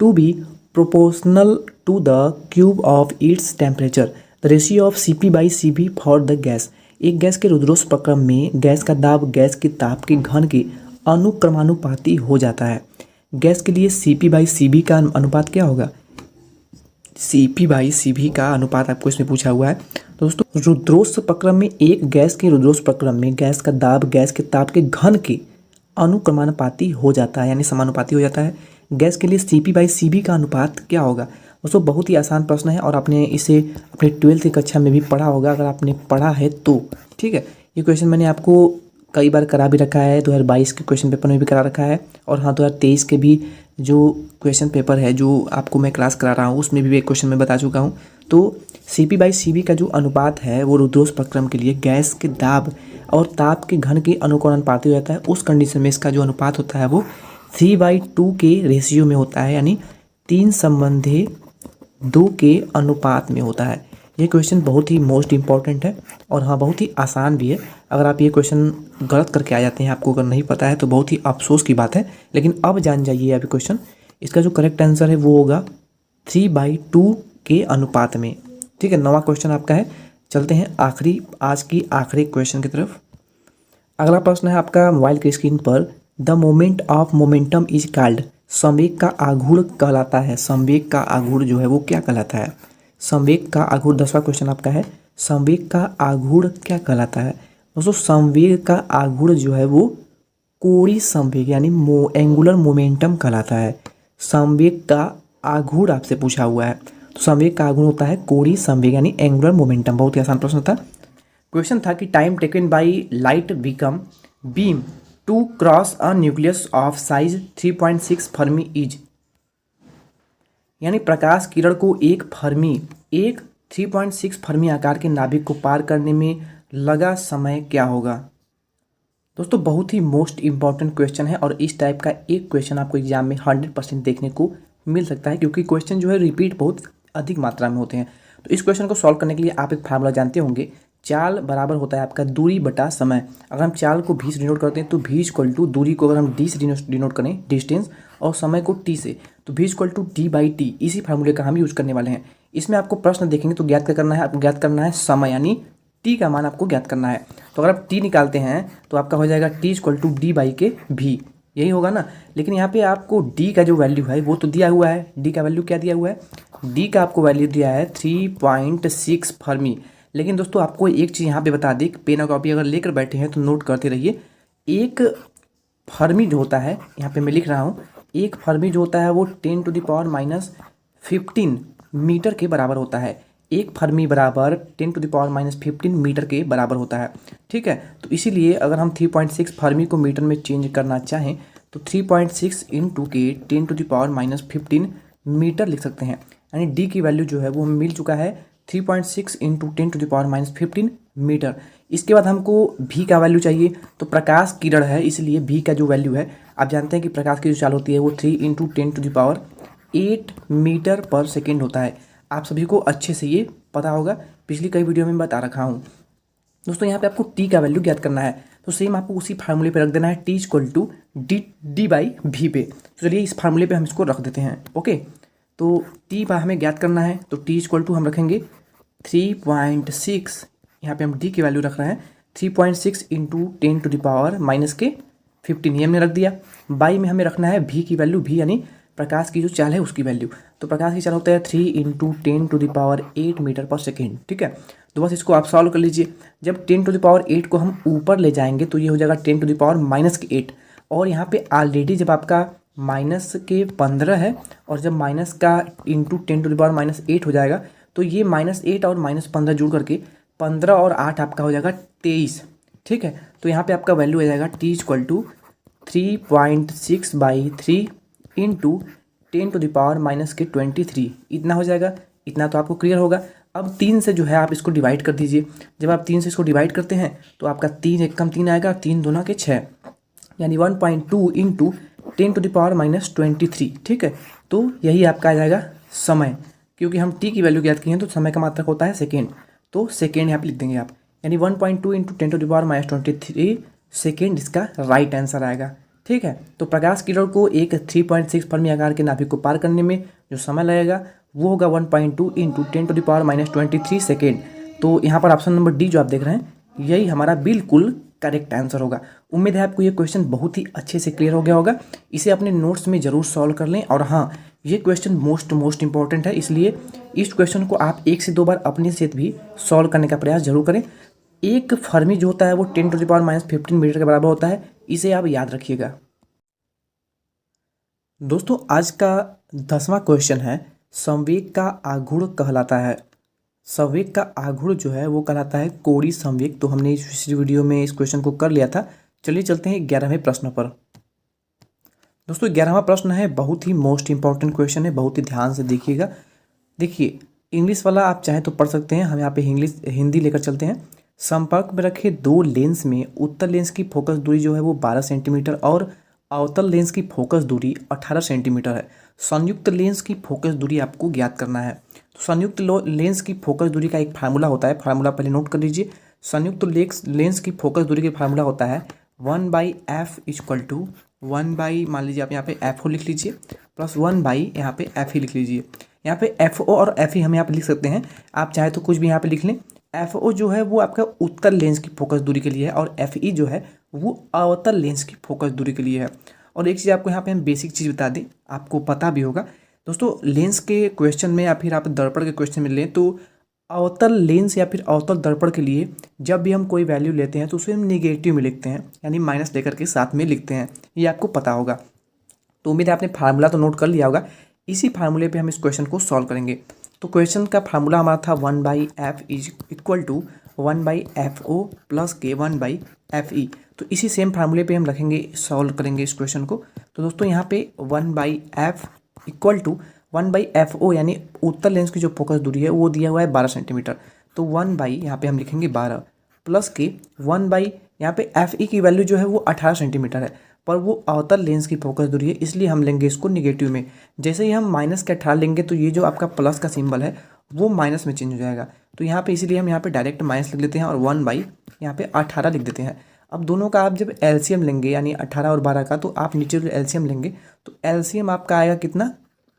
to be proportional to the cube of its temperature. The ratio of Cp by Cv for the gas. एक gas के रुद्रोष्म प्रक्रम में gas का दाब gas के ताप के घन के अनुक्रमानुपाती हो जाता है। गैस के लिए CP/CV का अनुपात क्या होगा? CP/CV का अनुपात आपको इसमें पूछा हुआ है। तो दोस्तों रुद्रोष्ष प्रक्रम में एक गैस के रुद्रोष्ष प्रक्रम में गैस का दाब गैस के ताप के घन के अनुक्रमानुपाती हो जाता है, यानी समानुपाती हो जाता है। गैस के लिए CP/CV का अनुपात क्या होगा? दोस्तों बहुत ही आसान प्रश्न है और आपने इसे अपने 12वीं की कक्षा में भी पढ़ा होगा, अगर आपने पढ़ा है तो। ठीक है, ये क्वेश्चन मैंने आपको कई बार करा भी रखा है, 2022 के क्वेश्चन पेपर में भी करा रखा है, और हाँ 2023 के भी जो क्वेश्चन पेपर है जो आपको मैं क्लास करा रहा हूँ उसमें भी एक क्वेश्चन मैं बता चुका हूँ। तो CP/CV का जो अनुपात है वो रुद्रोष्ष प्रक्रम के लिए गैस के दाब और ताप के घन के अनुक्रमानुपाती हो जाता है। उस कंडीशन में इसका जो अनुपात होता है वो 3/2 के रेशियो में होता है, यानी 3/2 के अनुपात में होता है। ये क्वेश्चन बहुत ही मोस्ट इंपॉर्टेंट है और हाँ बहुत ही आसान भी है। अगर आप ये क्वेश्चन गलत करके आ जाते हैं, आपको अगर नहीं पता है तो बहुत ही अफसोस की बात है, लेकिन अब जान जाइए अभी क्वेश्चन। इसका जो करेक्ट आंसर है वो होगा 3/2 के अनुपात में। ठीक है, 9वां क्वेश्चन आपका है। चलते हैं आज की आखिरी क्वेश्चन की तरफ। अगला प्रश्न है आपका मोबाइल की स्क्रीन पर, the moment of momentum is called. संवेग का आघूर्ण कहलाता है। संवेग का आघूर्ण जो है वो क्या कहलाता है? संवेग का आघूर्ण 10वां क्वेश्चन आपका है। संवेग का आघूर्ण क्या कहलाता है? दोस्तों संवेग का आघूर्ण जो है वो कोणीय संवेग यानी एंगुलर मोमेंटम कहलाता है। संवेग का आघूर्ण आपसे पूछा हुआ है, तो संवेग का आघूर्ण होता है कोणीय संवेग यानी एंगुलर मोमेंटम। बहुत ही आसान प्रश्न था। क्वेश्चन था कि time taken by light become beam to cross a nucleus of size 3.6 fermi is, यानी प्रकाश किरण को एक 3.6 फर्मी आकार के नाभिक को पार करने में लगा समय क्या होगा? दोस्तों बहुत ही मोस्ट इंपॉर्टेंट क्वेश्चन है और इस टाइप का एक क्वेश्चन आपको एग्जाम में 100% देखने को मिल सकता है, क्योंकि क्वेश्चन जो है रिपीट बहुत अधिक मात्रा में होते हैं। तो इस क्वेश्चन को सॉल्व करने के लिए आप एक फार्मूला जानते होंगे, चाल बराबर होता है आपका दूरी बटा समय। अगर हम चाल को v से डिनोट करते हैं तो v इक्वल टू दूरी को अगर हम d से डिनोट करें डिस्टेंस, और समय को t से, तो v इक्वल टू d/t। इसी फार्मूले का हम यूज करने वाले हैं। इसमें आपको प्रश्न देखेंगे तो ज्ञात क्या करना है? आपको ज्ञात करना है समय, यानी t का मान आपको ज्ञात करना है। तो अगर आप t निकालते हैं तो आपका हो जाएगा t इक्वल टू d/v, यही होगा ना। लेकिन यहाँ पे आपको d का जो वैल्यू है वो तो दिया हुआ है। d का वैल्यू क्या दिया हुआ है? d का आपको वैल्यू दिया है 3.6 फर्मी। लेकिन दोस्तों आपको एक चीज़ यहाँ पे बता दें, पेन और कॉपी अगर लेकर बैठे हैं तो नोट करते रहिए। एक फर्मी जो होता है, यहाँ पे मैं लिख रहा हूँ, एक फर्मी जो होता है वो 10⁻⁻15 मीटर के बराबर होता है। एक फर्मी बराबर 10⁻⁻15 मीटर के बराबर होता है। ठीक है, तो इसीलिए अगर हम 3.6 फर्मी को मीटर में चेंज करना चाहें तो 3.6 इंटू के 10⁻⁻15 मीटर लिख सकते हैं। यानी डी की वैल्यू जो है वो हमें मिल चुका है 3.6 इंटू 10⁻⁻15 मीटर। इसके बाद हमको v का वैल्यू चाहिए, तो प्रकाश किरण है इसलिए v का जो वैल्यू है, आप जानते हैं कि प्रकाश की जो चाल होती है वो 3 इंटू 10⁸ मीटर पर सेकेंड होता है। आप सभी को अच्छे से ये पता होगा, पिछली कई वीडियो में बता रखा हूँ। दोस्तों यहाँ पे आपको t का वैल्यू ज्ञात करना है, तो सेम आपको उसी फार्मूले पे रख देना है, t इक्वल टू d/v पे। तो चलिए इस फार्मूले पे हम इसको रख देते हैं। ओके, तो t पर हमें ज्ञात करना है, तो t इक्वल टू हम रखेंगे 3.6, यहाँ पे हम d की वैल्यू रख रहे हैं 3.6 इंटू 10⁻⁻15, ये हमने रख दिया। बाई में हमें रखना है v की वैल्यू, v यानी प्रकाश की जो चाल है उसकी वैल्यू। तो प्रकाश की चाल होता है 3 इंटू 10⁸ मीटर पर सेकेंड। ठीक है, तो बस इसको आप सॉल्व कर लीजिए। जब 10⁸ को हम ऊपर ले जाएंगे तो ये हो जाएगा 10⁻⁻8, और यहाँ पे ऑलरेडी जब आपका -15 है और जब माइनस का इंटू 10⁻⁻8 हो जाएगा तो ये -8 और -15 जुड़ करके 15 और 8 आपका हो जाएगा 23। ठीक है, तो यहाँ पे आपका वैल्यू आ जाएगा t इक्वल टू 3.6/3 इंटू 10⁻⁻23, इतना हो जाएगा। इतना तो आपको क्लियर होगा। अब 3 से जो है आप इसको डिवाइड कर दीजिए। जब आप 3 से इसको डिवाइड करते हैं तो आपका 3 एक कम 3 आएगा, 3 दूना के 6, यानी 1.2 इंटू 10⁻⁻23। ठीक है, तो यही आपका आ जाएगा समय, क्योंकि हम t की वैल्यू ज्ञात की है तो समय का मात्रक होता है सेकेंड, तो सेकेंड यहाँ पे लिख देंगे आप, यानी 1.2 इंटू 10⁻⁻23 सेकेंड इसका राइट आंसर आएगा। ठीक है, तो प्रकाश किरण को एक 3.6 फर्मी आकार के नाभिक को पार करने में जो समय लगेगा वो होगा 1.2 इंटू 10⁻⁻23 सेकेंड। तो यहाँ पर ऑप्शन नंबर डी जो आप देख रहे हैं यही हमारा बिल्कुल करेक्ट आंसर होगा। उम्मीद है आपको ये क्वेश्चन बहुत ही अच्छे से क्लियर हो गया होगा। इसे अपने नोट्स में ज़रूर सॉल्व कर लें। और हाँ, ये क्वेश्चन मोस्ट इंपॉर्टेंट है, इसलिए इस क्वेश्चन को आप 1 से 2 बार अपने से भी सॉल्व करने का प्रयास जरूर करें। एक फर्मी जो होता है वो 10⁻⁻15 मीटर के बराबर होता है, इसे आप याद रखिएगा। दोस्तों आज का 10वां क्वेश्चन है, संवेग का आघूर्ण कहलाता है। संवेग का आघूर्ण जो है वो कहलाता है कोणीय संवेग। तो हमने इस वीडियो में इस क्वेश्चन को कर लिया था। चलिए चलते हैं 11वें प्रश्न पर। दोस्तों 11वां प्रश्न है, बहुत ही मोस्ट इंपॉर्टेंट क्वेश्चन है, बहुत ही ध्यान से देखिएगा। देखिए इंग्लिश वाला आप चाहे तो पढ़ सकते हैं, हम यहाँ पे हिंदी लेकर चलते हैं। संपर्क में रखे दो लेंस में उत्तल लेंस की फोकस दूरी जो है वो 12 सेंटीमीटर और अवतल लेंस की फोकस दूरी 18 सेंटीमीटर है। संयुक्त लेंस की फोकस दूरी आपको ज्ञात करना है। तो संयुक्त लेंस की फोकस दूरी का एक फार्मूला होता है, फार्मूला पहले नोट कर लीजिए। संयुक्त लेंस की फोकस दूरी का फार्मूला होता है 1/f इक्वल टू 1/, मान लीजिए आप यहाँ पे FO लिख लीजिए, प्लस 1/, यहाँ पे FE लिख लीजिए। यहाँ पे FO और FE हम यहाँ पे लिख सकते हैं, आप चाहे तो कुछ भी यहाँ पे लिख लें। FO जो है वो आपका उत्तल लेंस की फोकस दूरी के लिए है और FE जो है वो अवतल लेंस की फोकस दूरी के लिए है। और एक चीज़ आपको यहाँ पे हम बेसिक चीज़ बता दें, आपको पता भी होगा दोस्तों, लेंस के क्वेश्चन में या फिर आप दर्पण के क्वेश्चन में लें तो अवतल लेंस या फिर अवतल दर्पण के लिए जब भी हम कोई वैल्यू लेते हैं तो उसे हम नेगेटिव में लिखते हैं, यानी माइनस लेकर के साथ में लिखते हैं, ये आपको पता होगा। तो उम्मीद है आपने फार्मूला तो नोट कर लिया होगा। इसी फार्मूले पे हम इस क्वेश्चन को सॉल्व करेंगे। तो क्वेश्चन का फार्मूला हमारा था 1/f is equal to 1/FO plus के 1/FE। तो इसी सेम फार्मूले पे हम रखेंगे, सॉल्व करेंगे इस क्वेश्चन को। तो दोस्तों यहाँ पे 1/f इक्वल टू 1/FO यानी उत्तल लेंस की जो फोकस दूरी है वो दिया हुआ है 12 सेंटीमीटर। तो 1/, यहाँ पे हम लिखेंगे 12 प्लस के 1/, यहाँ पे FE की वैल्यू जो है वो 18 सेंटीमीटर है, पर वो अवतल लेंस की फोकस दूरी है, इसलिए हम लेंगे इसको निगेटिव में। जैसे ही हम माइनस के 18 लेंगे तो ये जो आपका प्लस का सिंबल है वो माइनस में चेंज हो जाएगा। तो यहाँ पे इसीलिए हम यहाँ पे डायरेक्ट माइनस लिख लेते हैं और 1/, यहाँ पे 18 लिख देते हैं। अब दोनों का आप जब एलसीएम लेंगे यानी 18 और 12 का, तो आप नीचे जो एलसीएम लेंगे तो एलसीएम आपका आएगा कितना,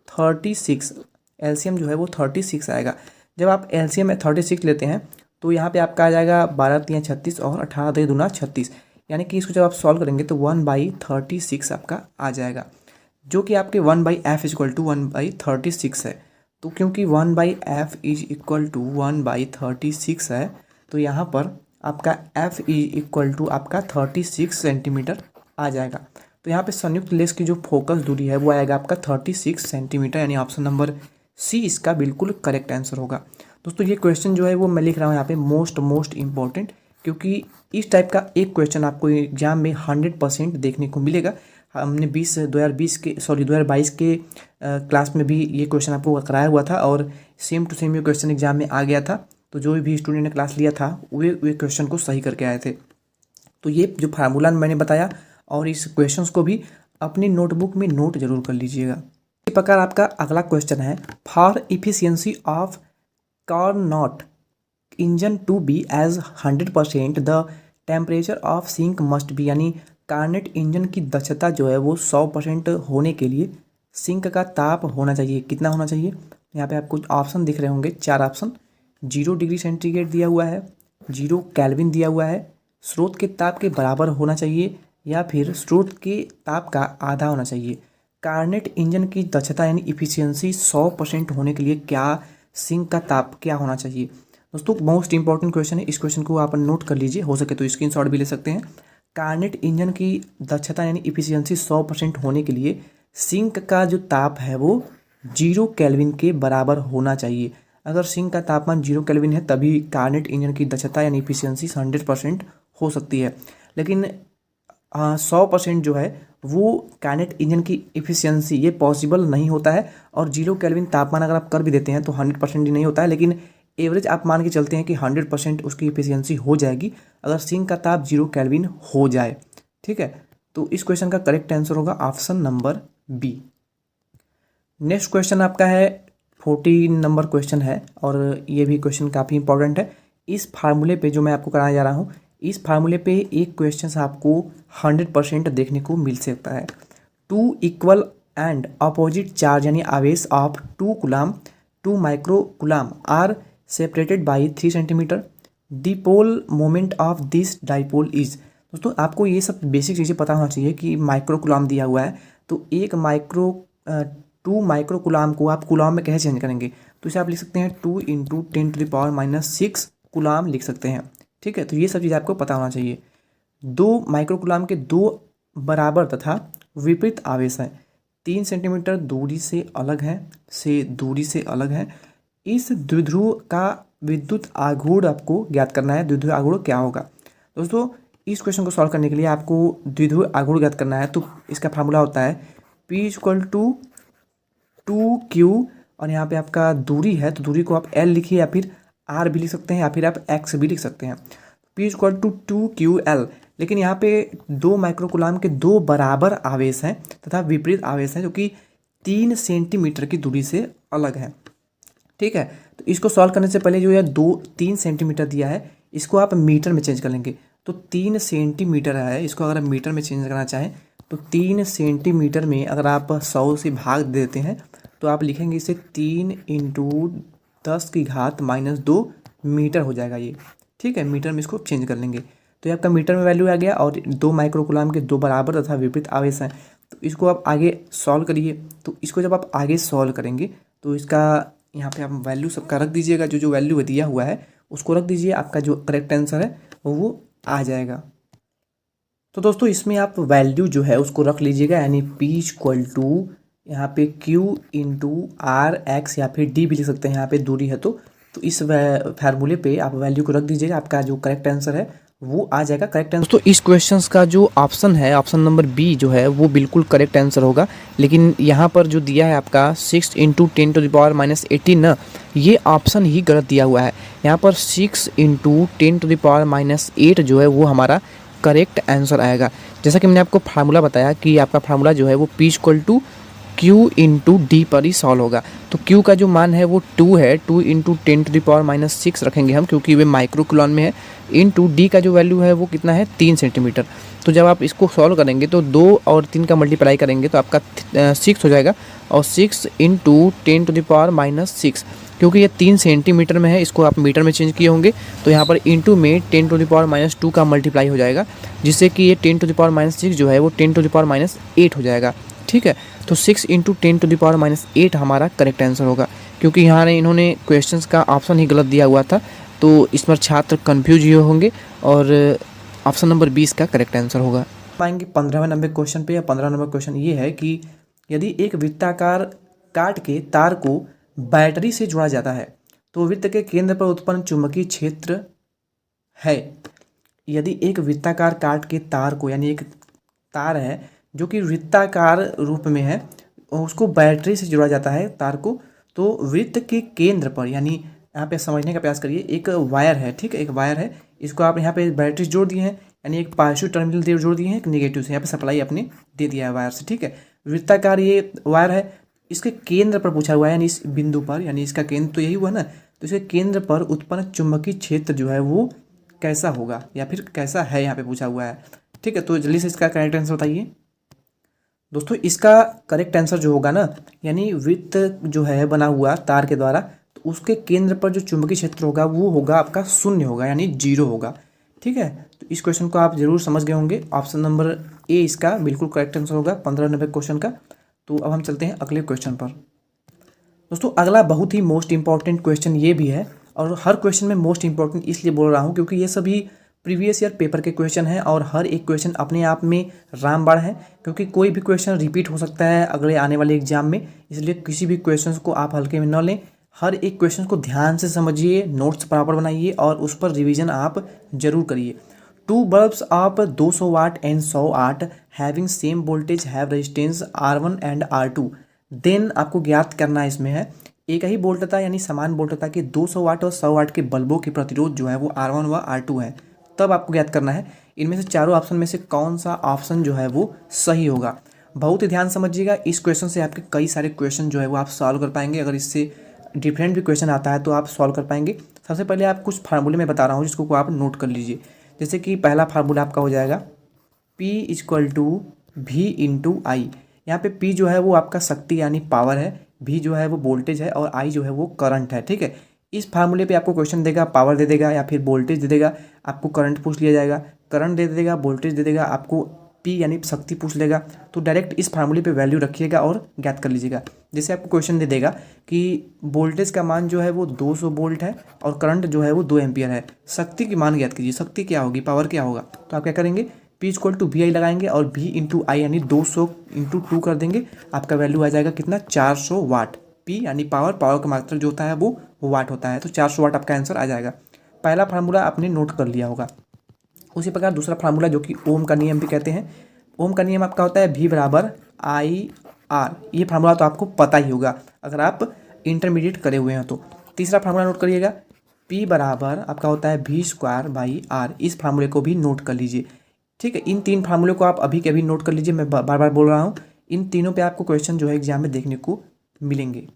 36। एलसीएम जो है वो 36 आएगा। जब आप एलसीएम में 36 लेते हैं तो यहाँ पे आपका आ जाएगा 12×3 36 और 18×2 36, यानी कि इसको जब आप सॉल्व करेंगे तो 1/36 आपका आ जाएगा, जो कि आपके 1/f इज इक्वल टू 1/36 है। तो क्योंकि 1/f इज इक्वल टू 1/36 है तो यहाँ पर आपका f इज इक्वल टू आपका 36 सेंटीमीटर आ जाएगा। तो यहाँ पे संयुक्त लेंस की जो फोकस दूरी है वो आएगा आपका 36 सेंटीमीटर, यानी ऑप्शन नंबर सी इसका बिल्कुल करेक्ट आंसर होगा। दोस्तों ये क्वेश्चन जो है वो मैं लिख रहा हूँ यहाँ पे मोस्ट इंपॉर्टेंट, क्योंकि इस टाइप का एक क्वेश्चन आपको एग्जाम में 100% देखने को मिलेगा। हमने 2022 के क्लास में भी ये क्वेश्चन आपको कराया हुआ था और सेम टू सेम ये क्वेश्चन एग्जाम में आ गया था। तो जो भी स्टूडेंट ने क्लास लिया था वे क्वेश्चन को सही करके आए थे। तो ये जो फार्मूला मैंने बताया और इस क्वेश्चंस को भी अपनी नोटबुक में नोट जरूर कर लीजिएगा। इस प्रकार आपका अगला क्वेश्चन है, for efficiency of Carnot engine to be as 100% the temperature of sink must be, यानी कार्नेट इंजन की दक्षता जो है वो 100% होने के लिए सिंक का ताप होना चाहिए, कितना होना चाहिए। यहाँ पे आपको ऑप्शन दिख रहे होंगे, 4 ऑप्शन। 0 डिग्री सेंटीग्रेड दिया हुआ है, 0 केल्विन दिया हुआ है, स्रोत के ताप के बराबर होना चाहिए या फिर स्रोत के ताप का आधा होना चाहिए। कार्नेट इंजन की दक्षता यानी इफिशियंसी 100% होने के लिए क्या सिंक का ताप क्या होना चाहिए। दोस्तों मोस्ट इंपॉर्टेंट क्वेश्चन है, इस क्वेश्चन को आप नोट कर लीजिए, हो सके तो स्क्रीनशॉट भी ले सकते हैं। कार्नेट इंजन की दक्षता यानी इफिशियंसी 100% होने के लिए सिंक का जो ताप है वो 0 केल्विन के बराबर होना चाहिए। अगर सिंक का तापमान 0 केल्विन है तभी कार्नेट इंजन की दक्षता यानी इफिशियंसी 100% हो सकती है। लेकिन 100% जो है वो कार्नेट इंजन की इफिशियंसी ये पॉसिबल नहीं होता है। और 0 केल्विन तापमान अगर आप कर भी देते हैं तो 100% ही नहीं होता है, लेकिन एवरेज आप मान के चलते हैं कि 100% उसकी इफिशियंसी हो जाएगी अगर सिंक का ताप 0 केल्विन हो जाए। ठीक है, तो इस क्वेश्चन का करेक्ट आंसर होगा option number B. Next question आपका है 14 नंबर क्वेश्चन है और ये भी क्वेश्चन काफ़ी इंपॉर्टेंट है। इस फार्मूले पे जो मैं आपको कराने जा रहा हूँ, इस फार्मूले पे एक क्वेश्चन आपको 100% देखने को मिल सकता है। 2 इक्वल एंड अपोजिट चार्ज यानी आवेश of 2 coulomb 2 micro coulomb are separated by 3 centimetre. Dipole moment of this dipole is. दोस्तों आपको ये सब बेसिक चीज़ें पता होना चाहिए कि माइक्रो कूलाम दिया हुआ है, तो एक 2 माइक्रो कूलाम को आप कूलाम में कैसे चेंज करेंगे, तो इसे आप लिख सकते हैं 2 इंटू 10⁻⁻6 कूलाम लिख सकते हैं। ठीक है, तो ये सब चीज़ आपको पता होना चाहिए। 2 माइक्रो कूलाम के 2 बराबर तथा विपरीत आवेश हैं, 3 सेंटीमीटर दूरी से अलग है। इस द्विध्रुव का विद्युत आघूर्ण आपको ज्ञात करना है। द्विध्रुव आघूर्ण क्या होगा दोस्तों, इस क्वेश्चन को सॉल्व करने के लिए आपको द्विध्रुव आघूर्ण ज्ञात करना है। तो इसका फार्मूला होता है P = 2Q, और यहाँ पे आपका दूरी है तो दूरी को आप L लिखिए, या फिर R भी लिख सकते हैं, या फिर आप X भी लिख सकते हैं। P = 2QL, लेकिन यहाँ पे 2 माइक्रोकूलाम के 2 बराबर आवेश हैं तथा विपरीत आवेश हैं जो कि 3 सेंटीमीटर की दूरी से अलग है। ठीक है, तो इसको सॉल्व करने से पहले जो है 3 सेंटीमीटर दिया है, इसको आप मीटर में चेंज कर लेंगे। तो 3 सेंटीमीटर है, इसको अगर आप मीटर में चेंज करना चाहें तो 3 सेंटीमीटर में अगर आप 100 से भाग देते हैं तो आप लिखेंगे इसे 3 × 10⁻⁻2 मीटर हो जाएगा ये। ठीक है, मीटर में इसको चेंज कर लेंगे तो ये आपका मीटर में वैल्यू आ गया। और 2 माइक्रोकूलाम के 2 बराबर तथा विपरीत आवेश हैं, तो इसको आप आगे सॉल्व करिए। तो इसको जब आप आगे सॉल्व करेंगे तो इसका यहाँ पे आप वैल्यू सबका रख दीजिएगा, जो वैल्यू दिया हुआ है उसको रख दीजिए, आपका जो करेक्ट आंसर है वो आ जाएगा। तो दोस्तों इसमें आप वैल्यू जो है उसको रख लीजिएगा, यानी P = यहाँ पे Q × RX, या फिर D भी लिख सकते हैं, यहाँ पे दूरी है तो इस फार्मूले पे आप वैल्यू को रख दीजिएगा, आपका जो करेक्ट आंसर है वो आ जाएगा करेक्ट आंसर। तो इस क्वेश्चंस का जो ऑप्शन है, ऑप्शन नंबर बी जो है वो बिल्कुल करेक्ट आंसर होगा। लेकिन यहाँ पर जो दिया है आपका 6 × 10⁻18 ना, ये ऑप्शन ही गलत दिया हुआ है। यहाँ पर 6 × 10⁻8 जो है वो हमारा करेक्ट आंसर आएगा। जैसा कि मैंने आपको फार्मूला बताया कि आपका फार्मूला जो है वो P = Q × D पर ही सॉल्व होगा। तो Q का जो मान है वो 2 है, 2 × 10⁻6 रखेंगे हम, क्योंकि वे माइक्रोकूलॉन में है। इंटू D का जो वैल्यू है वो कितना है, 3 सेंटीमीटर। तो जब आप इसको सॉल्व करेंगे तो 2 और 3 का मल्टीप्लाई करेंगे तो आपका 6 हो जाएगा, और 6 × 10⁻6, क्योंकि ये 3 सेंटीमीटर में है, इसको आप मीटर में चेंज किए होंगे तो यहाँ पर इंटू में 10⁻2 का मल्टीप्लाई हो जाएगा, जिससे कि ये 10⁻6 जो है वो 10⁻8 हो जाएगा। ठीक है, तो 6 × 10⁻8 हमारा करेक्ट आंसर होगा, क्योंकि यहाँ इन्होंने क्वेश्चंस का ऑप्शन ही गलत दिया हुआ था, तो इस पर छात्र कंफ्यूज ही होंगे, और ऑप्शन नंबर 20 का करेक्ट आंसर होगा। आएंगे 15वें नंबर क्वेश्चन पे। या 15 नंबर क्वेश्चन ये है कि यदि एक वृत्ताकार काट के तार को बैटरी से जोड़ा जाता है तो वृत्त के केंद्र पर उत्पन्न चुंबकीय क्षेत्र है। यदि एक वृत्ताकार काट के तार को, यानी एक तार है जो कि वृत्ताकार रूप में है, उसको बैटरी से जोड़ा जाता है तार को, तो वृत्त के केंद्र पर, यानी यहाँ पे समझने का प्रयास करिए, एक वायर है। ठीक है, एक वायर है, इसको आप यहाँ पे बैटरी जोड़ दिए हैं, यानी एक पॉजिटिव टर्मिनल जोड़ दिए हैं, एक नेगेटिव से यहाँ पे सप्लाई अपने दे दिया है वायर से। ठीक है, वृत्ताकार ये वायर है, इसके केंद्र पर पूछा हुआ है, यानी इस बिंदु पर, यानी इसका केंद्र तो यही हुआ ना, तो इसके केंद्र पर उत्पन्न चुंबकीय क्षेत्र जो है वो कैसा होगा, या फिर कैसा है, यहाँ पे पूछा हुआ है। ठीक है, तो जल्दी से इसका करेक्ट आंसर बताइए दोस्तों। इसका करेक्ट आंसर जो होगा ना, यानी वृत्त जो है बना हुआ तार के द्वारा, तो उसके केंद्र पर जो चुंबकीय क्षेत्र होगा वो होगा आपका 0 होगा, यानी 0 होगा। ठीक है, तो इस क्वेश्चन को आप जरूर समझ गए होंगे। ऑप्शन नंबर ए इसका बिल्कुल करेक्ट आंसर होगा 15 नंबर क्वेश्चन का। तो अब हम चलते हैं अगले क्वेश्चन पर। दोस्तों अगला बहुत ही मोस्ट इंपॉर्टेंट क्वेश्चन ये भी है, और हर क्वेश्चन में मोस्ट इंपॉर्टेंट इसलिए बोल रहा हूँ क्योंकि ये सभी प्रीवियस ईयर पेपर के क्वेश्चन हैं, और हर एक क्वेश्चन अपने आप में रामबाण है, क्योंकि कोई भी क्वेश्चन रिपीट हो सकता है अगले आने वाले एग्जाम में। इसलिए किसी भी क्वेश्चन को आप हल्के में न लें, हर एक क्वेश्चन को ध्यान से समझिए, नोट्स प्रॉपर बनाइए और उस पर रिवीजन आप जरूर करिए। 2 bulbs of 200 watt and 100 watt having same voltage have resistance R1 and R2, then आपको ज्ञात करना इसमें है एक ही वोल्टता, यानी समान वोल्टता के 200 वाट और 100 वाट के बल्बों के प्रतिरोध जो है वो R1 व R2 है। तब आपको ज्ञात करना है इनमें से चारों ऑप्शन में से कौन सा ऑप्शन जो है वो सही होगा। बहुत ही ध्यान समझिएगा, इस क्वेश्चन से आपके कई सारे क्वेश्चन जो है वो आप सॉल्व कर पाएंगे। अगर इससे डिफरेंट भी क्वेश्चन आता है तो आप सॉल्व कर पाएंगे। सबसे पहले आप कुछ फार्मूले में बता रहा हूँ जिसको आप नोट कर लीजिए। जैसे कि पहला फार्मूला आपका हो जाएगा P = V × I। यहाँ पे P जो है वो आपका शक्ति यानी पावर है, V जो है वो वोल्टेज है, और I जो है वो करंट है। ठीक है, इस फार्मूले पे आपको क्वेश्चन देगा, पावर दे देगा या फिर वोल्टेज दे देगा, आपको करंट पूछ लिया जाएगा, करंट दे देगा, वोल्टेज दे देगा, आपको पी यानी शक्ति पूछ लेगा। तो डायरेक्ट इस फार्मूले पे वैल्यू रखिएगा और ज्ञात कर लीजिएगा। जैसे आपको क्वेश्चन दे देगा कि वोल्टेज का मान जो है वो 200 वोल्ट है और करंट जो है वो 2 एम्पियर है, शक्ति की मान ज्ञात कीजिए, शक्ति क्या होगी, पावर क्या होगा। तो आप क्या करेंगे, P इक्वल टू वी आई लगाएंगे और V इंटू आई यानी 200 इंटू 2 कर देंगे, आपका वैल्यू आ जाएगा कितना, 400 वाट। P यानी पावर, पावर का मात्रक जो होता है वो वाट होता है, तो 400 वाट आपका आंसर आ जाएगा। पहला फार्मूला आपने नोट कर लिया होगा। उसी प्रकार दूसरा फार्मूला जो कि ओम का नियम भी कहते हैं, ओम का नियम आपका होता है V बराबर आई आर। ये फार्मूला तो आपको पता ही होगा अगर आप इंटरमीडिएट करे हुए हैं तो। तीसरा फार्मूला नोट करिएगा, P बराबर आपका होता है V स्क्वायर बाई आर। इस फार्मूले को भी नोट कर लीजिए। ठीक है, इन 3 फार्मूले को आप अभी के अभी नोट कर लीजिए। मैं बार बार बोल रहा हूँ, इन तीनों पे आपको क्वेश्चन जो है एग्जाम में देखने को मिलेंगे।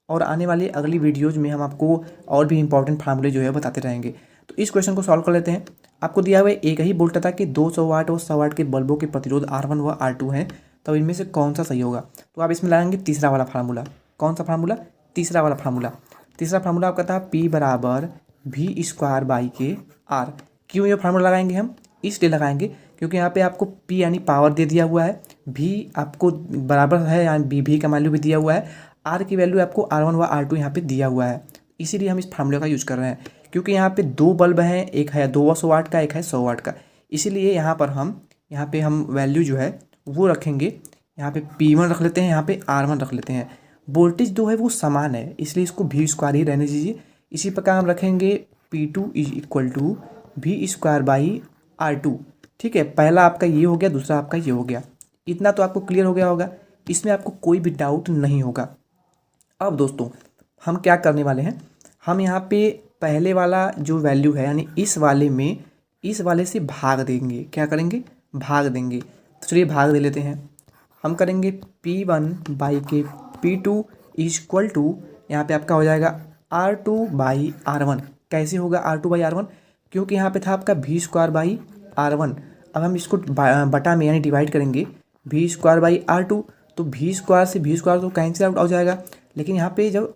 और आने वाली अगली वीडियोज में हम आपको और भी इंपॉर्टेंट फार्मूले जो है बताते रहेंगे। तो इस क्वेश्चन को सॉल्व कर लेते हैं। आपको दिया हुआ एक ही वोल्ट था कि 200 वाट और 100 वाट के बल्बों के प्रतिरोध R1 व R2 हैं, तो इनमें से कौन सा सही होगा। तो आप इसमें लगाएंगे तीसरा वाला फार्मूला। कौन सा फार्मूला, तीसरा वाला फार्मूला। तीसरा फार्मूला आपका था P बराबर V स्क्वायर बाई के आर। क्यों ये फार्मूला लगाएंगे हम, इसलिए लगाएंगे क्योंकि यहाँ पे आपको P यानी पावर दे दिया हुआ है, V आपको बराबर है यानी V का वैल्यू भी दिया हुआ है, R की वैल्यू आपको R1 व R2 यहाँ पे दिया हुआ है। इसीलिए हम इस फार्मूले का यूज कर रहे हैं, क्योंकि यहाँ पे 2 बल्ब हैं, एक है 200 वाट का, एक है 100 वाट का। इसीलिए यहाँ पे हम वैल्यू जो है वो रखेंगे। यहाँ पे P1 रख लेते हैं, यहाँ पे R1 रख लेते हैं। वोल्टेज जो है वो समान है, इसलिए इसको V स्क्वायर ही रहने दीजिए। इसी प्रकार हम रखेंगे P2 is equal to V square by R2। ठीक है, पहला आपका ये हो गया, दूसरा आपका ये हो गया। इतना तो आपको क्लियर हो गया होगा, इसमें आपको कोई भी डाउट नहीं होगा। अब दोस्तों हम क्या करने वाले हैं, हम यहाँ पे पहले वाला जो वैल्यू है यानी इस वाले से भाग देंगे। क्या करेंगे, भाग देंगे। तो चलिए भाग दे लेते हैं। हम करेंगे P1 बाई के P2 इक्वल टू, यहाँ पे आपका हो जाएगा R2 बाई R1। कैसे होगा R2 बाई R1, क्योंकि यहाँ पे था आपका V स्क्वायर बाई R1। अब हम इसको बटा में यानी डिवाइड करेंगे, V स्क्वायर बाई R2, तो V स्क्वायर से V स्क्वायर तो कैंसिल आउट हो जाएगा। लेकिन यहाँ पे जब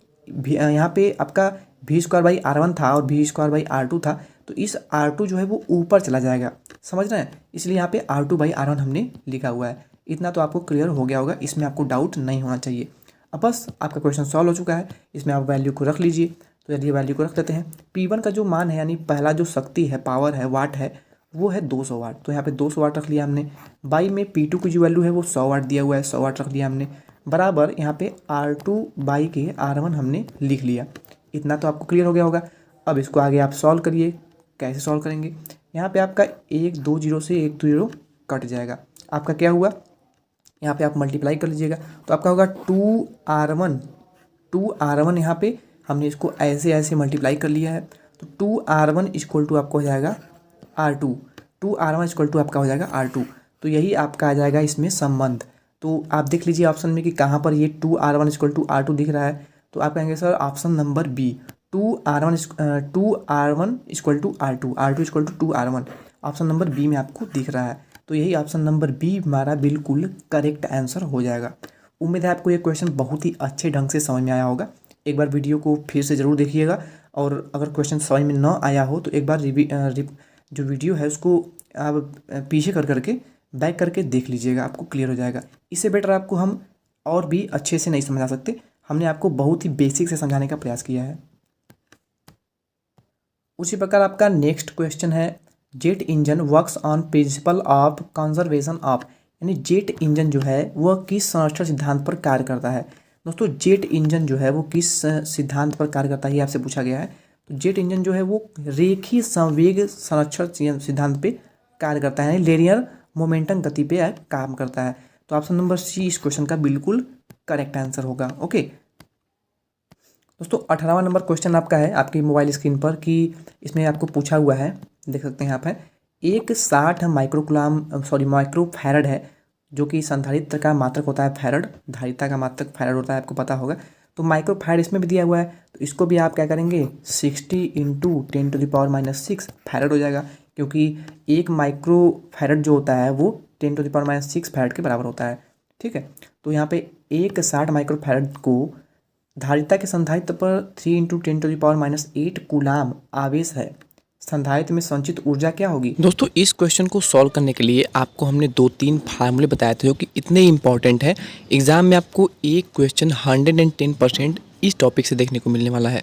यहाँ पे आपका V स्क्वायर बाई R1 था और V स्क्वायर बाई R2 था, तो इस R2 जो है वो ऊपर चला जाएगा, समझ रहे हैं। इसलिए यहाँ पे R2 बाई R1 हमने लिखा हुआ है। इतना तो आपको क्लियर हो गया होगा, इसमें आपको डाउट नहीं होना चाहिए। अब बस आपका क्वेश्चन सॉल्व हो चुका है। इसमें आप वैल्यू को रख लीजिए। तो यदि वैल्यू को रख देते हैं, P1 का जो मान है यानी पहला जो शक्ति है, पावर है, वाट है, वो है 200 वाट। तो यहाँ पे 200 वाट रख लिया हमने। बाई में P2 की जो वैल्यू है वो 100 वाट दिया हुआ है, 100 वाट रख लिया हमने। बराबर यहाँ पे R2 बाई के R1 हमने लिख लिया। इतना तो आपको क्लियर हो गया होगा। अब इसको आगे आप सॉल्व करिए। कैसे सॉल्व करेंगे, यहाँ पे आपका 1 2 0 से 1 2 0 कट जाएगा। आपका क्या हुआ, यहाँ पे आप मल्टीप्लाई कर लीजिएगा, तो आपका होगा 2R1 यहाँ पे हमने इसको ऐसे ऐसे मल्टीप्लाई कर लिया है। तो 2R1 इक्वल टू आपको हो जाएगा R2, 2R1 इक्वल टू आपका हो जाएगा R2। तो यही आपका आ जाएगा इसमें संबंध। तो आप देख लीजिए ऑप्शन में कि कहाँ पर ये 2R1 इक्वल टू R2 दिख रहा है। तो आप कहेंगे sir option number B, 2R1 equal to R2, R2 equal to 2R1, option number B में आपको दिख रहा है। तो यही ऑप्शन नंबर बी हमारा बिल्कुल करेक्ट आंसर हो जाएगा। उम्मीद है आपको ये क्वेश्चन बहुत ही अच्छे ढंग से समझ में आया होगा। एक बार वीडियो को फिर से ज़रूर देखिएगा, और अगर क्वेश्चन समझ में न आया हो तो एक बार जो वीडियो है उसको आप पीछे कर करके बैक करके देख लीजिएगा, आपको क्लियर हो जाएगा। इससे बेटर आपको हम और भी अच्छे से नहीं समझा सकते, हमने आपको बहुत ही बेसिक से समझाने का प्रयास किया है। उसी प्रकार आपका नेक्स्ट क्वेश्चन है, jet engine works on principle of conservation of, यानी जेट इंजन जो है वह किस संरक्षण सिद्धांत पर कार्य करता है। दोस्तों जेट इंजन जो है वो किस सिद्धांत पर कार्य करता है, ये आपसे पूछा गया है। तो जेट इंजन जो है वो रेखीय संवेग संरक्षण सिद्धांत पे कार्य करता है, यानी लीनियर मोमेंटम गति पे काम करता है। तो ऑप्शन नंबर सी इस क्वेश्चन का बिल्कुल करेक्ट आंसर होगा। ओके दोस्तों, 18वां नंबर क्वेश्चन आपका है आपकी मोबाइल स्क्रीन पर, कि इसमें आपको पूछा हुआ है, देख सकते हैं यहाँ पर, एक 60 माइक्रो फैरड है, जो कि संधारित्र का मात्रक होता है फैरड, धारिता का मात्रक फैरड होता है, आपको पता होगा। तो माइक्रो फैरड इसमें भी दिया हुआ है, तो इसको भी आप क्या करेंगे 60 इंटू 10⁻⁻6 फैरड हो जाएगा, क्योंकि एक माइक्रो फैरड जो होता है वो 10⁻⁻6 फैरड के बराबर होता है। ठीक है, तो यहाँ पे एक 60 माइक्रो फैरड को धारिता के संधारित्र पर 3 × 10⁻⁸ कूलाम आवेश है। संधारित्र में संचित ऊर्जा क्या होगी? दोस्तों इस क्वेश्चन को सॉल्व करने के लिए आपको हमने 2-3 फार्मूले बताए थे जो कि इतने इंपॉर्टेंट है। एग्जाम में आपको एक क्वेश्चन 110% इस टॉपिक से देखने को मिलने वाला है।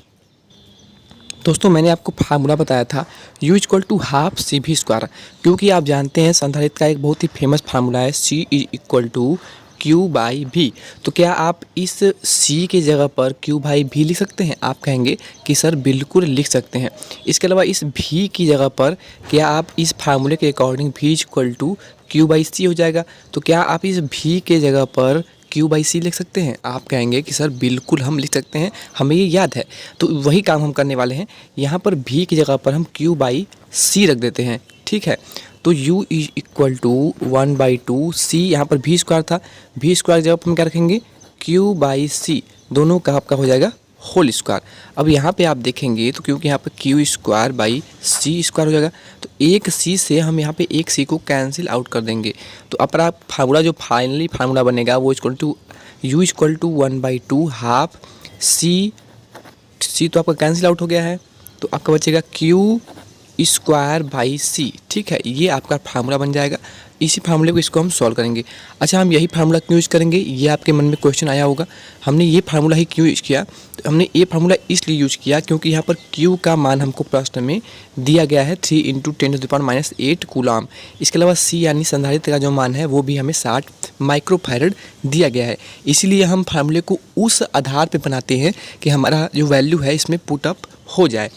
दोस्तों मैंने आपको फार्मूला बताया था U = ½ क्योंकि आप जानते हैं संधारित्र का एक बहुत ही फेमस फार्मूला है C = Q/V। तो क्या आप इस C के जगह पर Q/V लिख सकते हैं? आप कहेंगे कि सर बिल्कुल लिख सकते हैं। इसके अलावा इस V की जगह पर क्या आप इस फार्मूले के अकॉर्डिंग V = Q/C हो जाएगा। तो क्या आप इस V के जगह पर Q/C लिख सकते हैं? आप कहेंगे कि सर बिल्कुल हम लिख सकते हैं, हमें ये याद है। तो वही काम हम करने वाले हैं। यहाँ पर V की जगह पर हम Q/C रख देते हैं, ठीक है। तो U = 1/2 C, यहाँ पर V² था, V² की जगह पर हम क्या रखेंगे? Q/C, दोनों का आपका हो जाएगा होल स्क्वायर। अब यहाँ पे आप देखेंगे तो क्योंकि यहाँ पर Q²/C² हो जाएगा तो एक C से हम यहाँ पे एक C को कैंसिल आउट कर देंगे। तो अपना फार्मूला जो फाइनली फार्मूला बनेगा वो U = 1/2 हाफ C तो आपका कैंसिल आउट हो गया है। तो आपका बचेगा Q²/C, ठीक है। ये आपका फार्मूला बन जाएगा। इसी फार्मूले को इसको हम सॉल्व करेंगे। अच्छा, हम यही फार्मूला क्यों यूज़ करेंगे? ये आपके मन में क्वेश्चन आया होगा, हमने ये फार्मूला ही क्यों यूज़ किया? तो हमने ये फार्मूला इसलिए यूज़ किया क्योंकि यहाँ पर Q का मान हमको प्रश्न में दिया गया है 3 × 10⁻⁸ कूलाम। इसके अलावा C यानी संधारित्र का जो मान है वो भी हमें 60 माइक्रोफैरड दिया गया है। इसीलिए हम फार्मूले को उस आधार पर बनाते हैं कि हमारा जो वैल्यू है इसमें पुट अप हो जाए।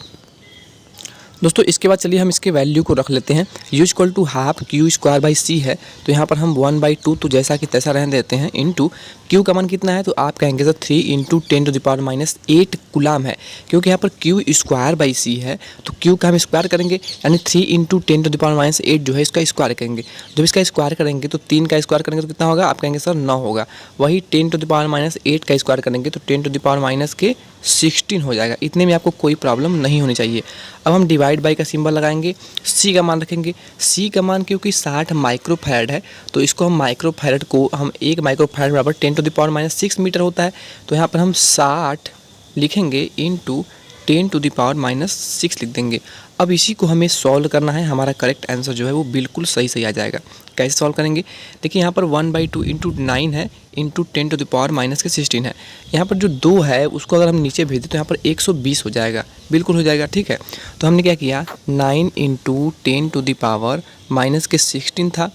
दोस्तों इसके बाद चलिए हम इसके वैल्यू को रख लेते हैं। U = ½ Q²/C है तो यहाँ पर हम 1/2 तो जैसा कि तैसा रहने देते हैं इंटू Q का मान कितना है तो आप कहेंगे सर 3 × 10⁻⁸ कूलाम है। क्योंकि यहाँ पर Q²/C है तो Q का हम स्क्वायर करेंगे यानी 3 × 10⁻⁸ जो है इसका स्क्वायर करेंगे। जब इसका स्क्वायर करेंगे तो 3 का स्क्वायर करेंगे तो कितना होगा? आप कहेंगे सर 9 होगा। वही 10 × 10⁻⁸ का स्क्वायर करेंगे तो 10 × 16 हो जाएगा। इतने में आपको कोई प्रॉब्लम नहीं होनी चाहिए। अब हम डिवाइड बाई का सिंबल लगाएंगे, C का मान रखेंगे। C का मान क्योंकि 60 माइक्रोफैरड है तो इसको हम माइक्रोफैरड को हम 1 माइक्रोफैरड बराबर 10⁻⁶ मीटर होता है। तो यहाँ पर हम 60 लिखेंगे इंटू 10⁻⁶ लिख देंगे। अब इसी को हमें सॉल्व करना है। हमारा करेक्ट आंसर जो है वो बिल्कुल सही आ जाएगा। कैसे सॉल्व करेंगे? देखिए यहाँ पर 1/2 इंटू 9 है इंटू 10⁻⁻16 है। यहाँ पर जो 2 है उसको अगर हम नीचे भेज दें तो यहाँ पर 120 हो जाएगा, बिल्कुल हो जाएगा, ठीक है। तो हमने क्या किया 9 × 10⁻⁻16 था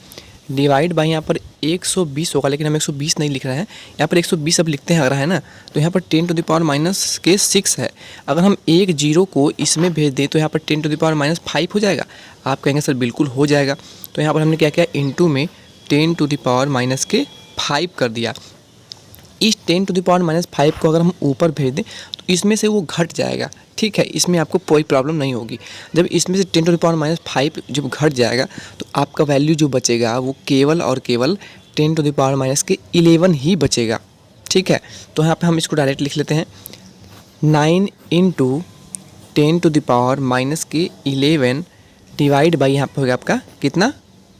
डिवाइड बाई यहाँ पर 120 होगा, लेकिन हम 120 नहीं लिख रहे हैं, यहाँ पर 120 अब लिखते हैं अगर है ना। तो यहाँ पर 10⁻⁻6 है। अगर हम एक जीरो को इसमें भेज दें तो यहाँ पर 10⁻⁵ हो जाएगा। आप कहेंगे सर बिल्कुल हो जाएगा। तो यहाँ पर हमने क्या किया इंटू में 10⁻⁵ कर दिया। इस 10⁻⁵ को अगर हम ऊपर भेज दें तो इसमें से वो घट जाएगा, ठीक है। इसमें आपको कोई प्रॉब्लम नहीं होगी। जब इसमें से 10⁻⁵ जब घट जाएगा तो आपका वैल्यू जो बचेगा वो केवल और केवल 10⁻⁻11 ही बचेगा, ठीक है। तो यहाँ पे हम इसको डायरेक्ट लिख लेते हैं 9 × 10⁻⁻11 डिवाइड बाई यहाँ पे होगा आपका कितना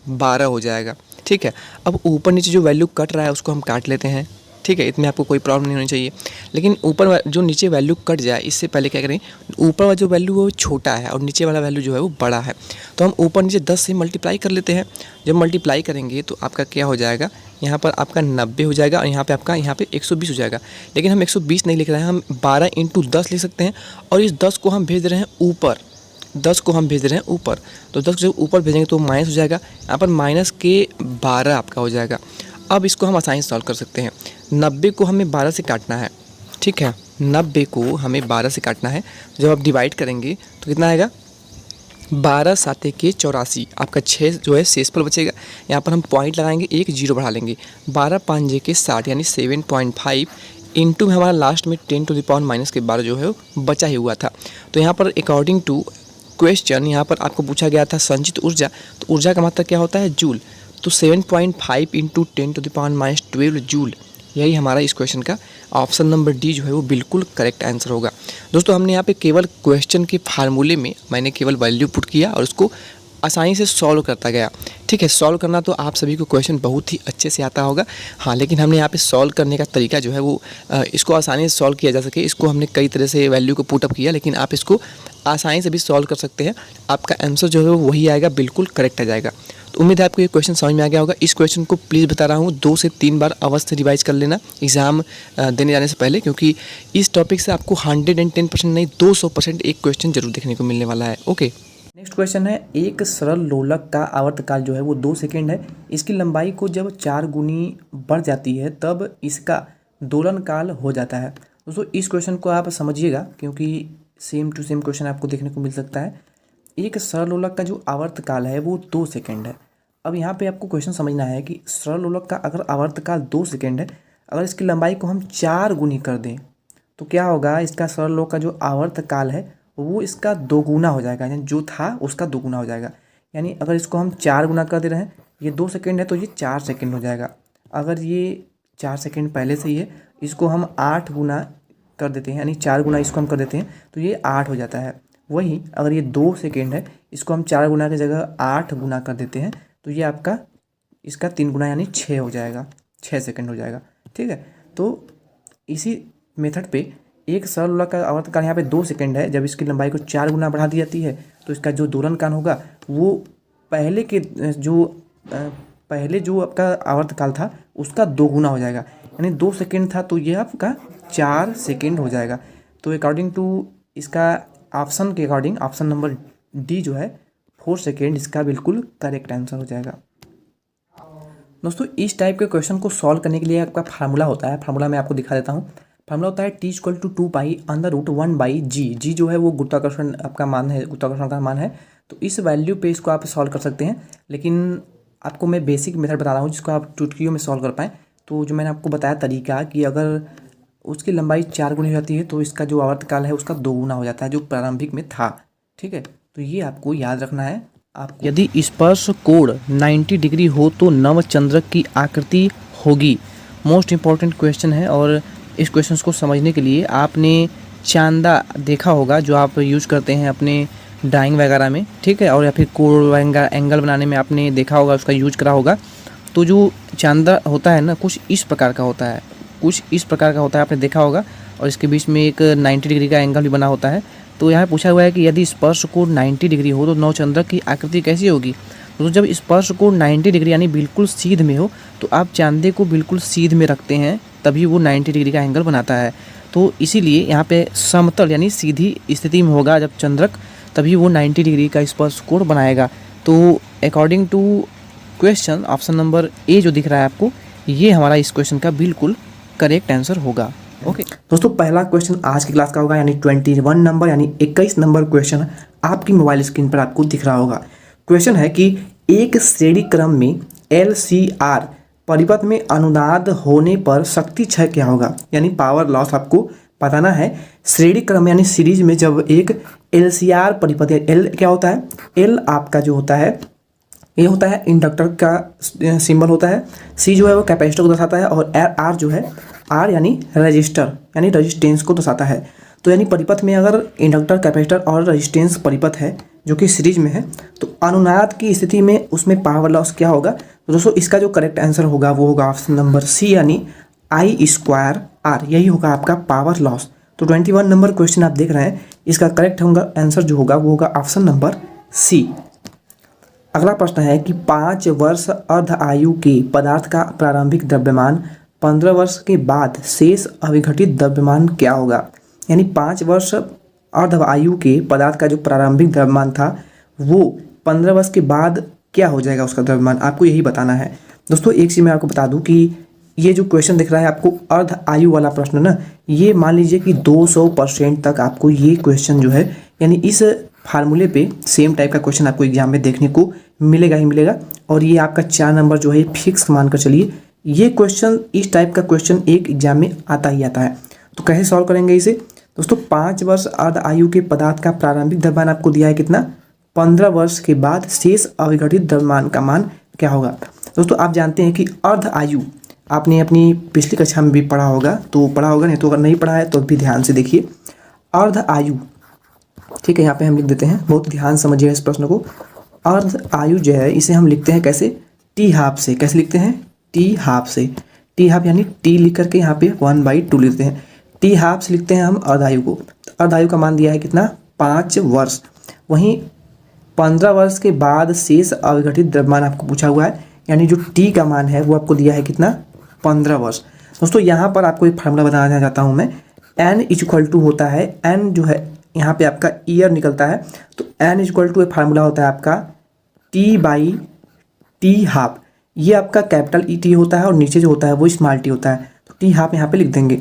12 हो जाएगा, ठीक है। अब ऊपर नीचे जो वैल्यू कट रहा है उसको हम काट लेते हैं, ठीक है। इसमें आपको कोई प्रॉब्लम नहीं होनी चाहिए। लेकिन ऊपर जो नीचे वैल्यू कट जाए इससे पहले क्या करें, ऊपर वाला जो वैल्यू वो छोटा है और नीचे वाला वैल्यू जो है वो बड़ा है। तो हम ऊपर नीचे 10 से मल्टीप्लाई कर लेते हैं। जब मल्टीप्लाई करेंगे तो आपका क्या हो जाएगा, यहाँ पर आपका 90 हो जाएगा और यहाँ पे आपका 120 हो जाएगा। लेकिन हम 120 नहीं लिख रहे हैं, हम 12 × 10 लिख सकते हैं। और इस 10 को हम भेज रहे हैं ऊपर, 10 को हम भेज रहे हैं ऊपर। तो 10 जब ऊपर भेजेंगे तो माइनस हो जाएगा, यहाँ पर -12 आपका हो जाएगा। अब इसको हम आसानी से सॉल्व कर सकते हैं। 90 को हमें 12 से काटना है, ठीक है। 90 को हमें 12 से काटना है। जब आप डिवाइड करेंगे तो कितना आएगा 12 × 7 = 84। आपका 6 जो है शेषफल बचेगा। यहाँ पर हम पॉइंट लगाएंगे, एक जीरो बढ़ा लेंगे। 12 × 5 = 60 यानी 7.5 इंटू में हमारा लास्ट में 10⁻⁻12 जो है वो बचा ही हुआ था। तो यहाँ पर अकॉर्डिंग टू क्वेश्चन यहाँ पर आपको पूछा गया था संचित ऊर्जा, तो ऊर्जा का मात्रा क्या होता है जूल। तो 7.5 × 10⁻12 जूल, यही हमारा इस क्वेश्चन का ऑप्शन नंबर डी जो है वो बिल्कुल करेक्ट आंसर होगा। दोस्तों हमने यहाँ पे केवल क्वेश्चन के फार्मूले में मैंने केवल वैल्यू पुट किया और उसको आसानी से सॉल्व करता गया। ठीक है, सॉल्व करना तो आप सभी को क्वेश्चन बहुत ही अच्छे से आता होगा। हाँ, लेकिन हमने यहाँ पे सॉल्व करने का तरीका जो है वो इसको आसानी से सॉल्व किया जा सके, इसको हमने कई तरह से वैल्यू को पुटअप किया, लेकिन आप इसको आसानी से भी सॉल्व कर सकते हैं। आपका आंसर जो है वो वही आएगा, बिल्कुल करेक्ट आ जाएगा। तो उम्मीद है आपको ये क्वेश्चन समझ में आ गया होगा। इस क्वेश्चन को प्लीज़ बता रहा हूँ 2 से 3 बार अवश्य रिवाइज कर लेना एग्ज़ाम देने जाने से पहले, क्योंकि इस टॉपिक से आपको 110% नहीं 200% एक क्वेश्चन जरूर देखने को मिलने वाला है। ओके, नेक्स्ट क्वेश्चन है, एक सरल लोलक का आवर्तकाल जो है वो 2 सेकेंड है। इसकी लंबाई को जब 4 गुनी बढ़ जाती है तब इसका दोलन काल हो जाता है। दोस्तों इस क्वेश्चन को आप समझिएगा, क्योंकि सेम टू सेम क्वेश्चन आपको देखने को मिल सकता है। एक सरल लोलक का जो आवर्तकाल है वो 2 सेकेंड है। अब यहाँ पे आपको क्वेश्चन समझना है कि सरल लोलक का अगर आवर्तकाल 2 सेकेंड है, अगर इसकी लंबाई को हम 4 गुनी कर दें तो क्या होगा, इसका सरल लोलक का जो आवर्तकाल है वो इसका 2 गुना हो जाएगा, यानी जो था उसका 2 गुना हो जाएगा। यानी अगर इसको हम 4 गुना कर दे रहे हैं, ये 2 सेकेंड है तो ये 4 सेकेंड हो जाएगा। अगर ये 4 सेकेंड पहले से ही है, इसको हम 8 गुना कर देते हैं, यानी 4 गुना इसको हम कर देते हैं तो ये 8 हो जाता है। वहीं अगर ये 2 सेकेंड है, इसको हम 4 गुना की जगह 8 गुना कर देते हैं तो ये आपका इसका 3 गुना यानी 6 हो जाएगा, 6 सेकेंड हो जाएगा। ठीक है, तो इसी मेथड पे एक सरल लोलक का आवर्तकाल यहाँ पे 2 सेकेंड है। जब इसकी लंबाई को 4 गुना बढ़ा दी जाती है तो इसका जो दोलन काल होगा वो पहले जो आपका आवर्तकाल था उसका 2 गुना हो जाएगा, यानी 2 सेकेंड था तो ये आपका 4 सेकेंड हो जाएगा। तो अकॉर्डिंग टू इसका ऑप्शन के अकॉर्डिंग ऑप्शन नंबर डी जो है 4 सेकेंड इसका बिल्कुल करेक्ट आंसर हो जाएगा। दोस्तों इस टाइप के क्वेश्चन को सॉल्व करने के लिए आपका फार्मूला होता है। फार्मूला मैं आपको दिखा देता हूँ। फार्मूला होता है T=2π√1/g। जी जो है वो गुरुत्वाकर्षण आपका मान है, गुरुत्वाकर्षण का मान है। तो इस वैल्यू पे इसको आप सॉल्व कर सकते हैं, लेकिन आपको मैं बेसिक मेथड बता रहा हूँ जिसको आप चुटकियों में सॉल्व कर पाएँ। तो जो मैंने आपको बताया तरीका कि अगर उसकी लंबाई 4 गुनी हो जाती है तो इसका जो आवर्तकाल है उसका 2 गुना हो जाता है जो प्रारंभिक में था। ठीक है, तो ये आपको याद रखना है। आप यदि स्पर्श कोण 90 डिग्री हो तो नवचंद्रक की आकृति होगी। मोस्ट इम्पॉर्टेंट क्वेश्चन है, और इस क्वेश्चन को समझने के लिए आपने चांदा देखा होगा जो आप यूज़ करते हैं अपने ड्राइंग वगैरह में। ठीक है, और या फिर कोण एंगल बनाने में आपने देखा होगा, उसका यूज करा होगा। तो जो चांदा होता है ना, कुछ इस प्रकार का होता है, आपने देखा होगा, और इसके बीच में एक 90 डिग्री का एंगल भी बना होता है। तो यहाँ पूछा हुआ है कि यदि स्पर्श कोण 90 डिग्री हो तो नवचंद्रक की आकृति कैसी होगी। तो जब स्पर्श कोण 90 डिग्री यानी बिल्कुल सीध में हो तो आप चांदे को बिल्कुल सीध में रखते हैं, तभी वो 90 डिग्री का एंगल बनाता है। तो इसीलिए यहाँ पे समतल यानी सीधी स्थिति में होगा जब चंद्रक, तभी वो 90 डिग्री का स्पर्श कोण बनाएगा। तो according to question option number A जो दिख रहा है आपको, ये हमारा इस क्वेश्चन का बिल्कुल करेक्ट आंसर होगा। ओके दोस्तों, पहला क्वेश्चन आज की क्लास का होगा, यानी 21 नंबर यानी 21 नंबर क्वेश्चन आपकी मोबाइल स्क्रीन पर आपको दिख रहा होगा। क्वेश्चन है कि एक श्रेणी क्रम में LCR परिपथ में अनुनाद होने पर शक्ति क्षय क्या होगा, यानी पावर लॉस आपको बताना है। श्रेणी क्रम यानी सीरीज में जब एक LCR परिपथ, L क्या होता है, L आपका जो होता है ये होता है इंडक्टर का सिंबल होता है, C जो है वो कैपेसिटर को दर्शाता है, और R जो है R यानी रजिस्टर यानी रजिस्टेंस को दर्शाता है। तो यानी परिपथ में अगर इंडक्टर, कैपेसिटर और रजिस्टेंस परिपथ है जो कि सीरीज में है, तो अनुनाद की स्थिति में उसमें पावर लॉस क्या होगा। तो दोस्तों इसका जो करेक्ट आंसर होगा वो होगा ऑप्शन नंबर सी, यानी I²R, यही होगा आपका पावर लॉस। तो 21 नंबर क्वेश्चन आप देख रहे हैं, इसका करेक्ट होगा आंसर जो होगा वो होगा ऑप्शन नंबर सी। अगला प्रश्न है कि 5 वर्ष अर्ध आयु के पदार्थ का प्रारंभिक द्रव्यमान 15 वर्ष के बाद शेष अविघटित द्रव्यमान क्या होगा। यानी 5 वर्ष अर्ध आयु के पदार्थ का जो प्रारंभिक द्रव्यमान था वो 15 वर्ष के बाद क्या हो जाएगा उसका द्रव्यमान, आपको यही बताना है। दोस्तों एक चीज़ मैं आपको बता दूं कि ये जो क्वेश्चन दिख रहा है आपको अर्ध आयु वाला प्रश्न ना, ये मान लीजिए कि 200% तक आपको ये क्वेश्चन जो है, यानी इस फार्मूले पे सेम टाइप का क्वेश्चन आपको एग्जाम में देखने को मिलेगा ही मिलेगा। और ये आपका 4 नंबर जो है फिक्स मानकर चलिए, ये क्वेश्चन, इस टाइप का क्वेश्चन एक एग्जाम में आता ही आता है। तो कैसे सॉल्व करेंगे इसे। दोस्तों 5 वर्ष अर्ध आयु के पदार्थ का प्रारंभिक द्रव्यमान आपको दिया है कितना, 15 वर्ष के बाद शेष अविघटित द्रव्यमान का मान क्या होगा। दोस्तों आप जानते हैं कि अर्ध आयु आपने अपनी पिछली कक्षा में भी पढ़ा होगा, तो पढ़ा होगा, नहीं तो अगर नहीं पढ़ा है तो भी ध्यान से देखिए। अर्ध आयु, ठीक है, यहाँ पे हम लिख देते हैं, बहुत ध्यान समझिए इस प्रश्न को। अर्ध आयु जो है इसे हम लिखते हैं कैसे, टी हाफ से। कैसे लिखते हैं, टी हाफ से। टी हाफ यानी टी लिख करके यहाँ पे 1/2 लिखते हैं। टी हाफ से लिखते हैं हम अर्धायु को। अर्धायु का मान दिया है कितना, 5 वर्ष। वहीं 15 वर्ष के बाद शेष अविघटित द्रव्यमान आपको पूछा हुआ है, यानी जो टी का मान है वो आपको दिया है कितना, 15 वर्ष। दोस्तों यहाँ पर आपको एक फार्मूला बताना चाहता हूँ मैं। n इक्वल टू होता है, n जो है यहाँ पे आपका ईयर निकलता है, तो n इक्वल टू एक फार्मूला होता है आपका t/t हाफ। ये आपका कैपिटल टी होता है और नीचे जो होता है वो स्मॉल टी होता है, तो टी हाफ यहाँ पे लिख देंगे।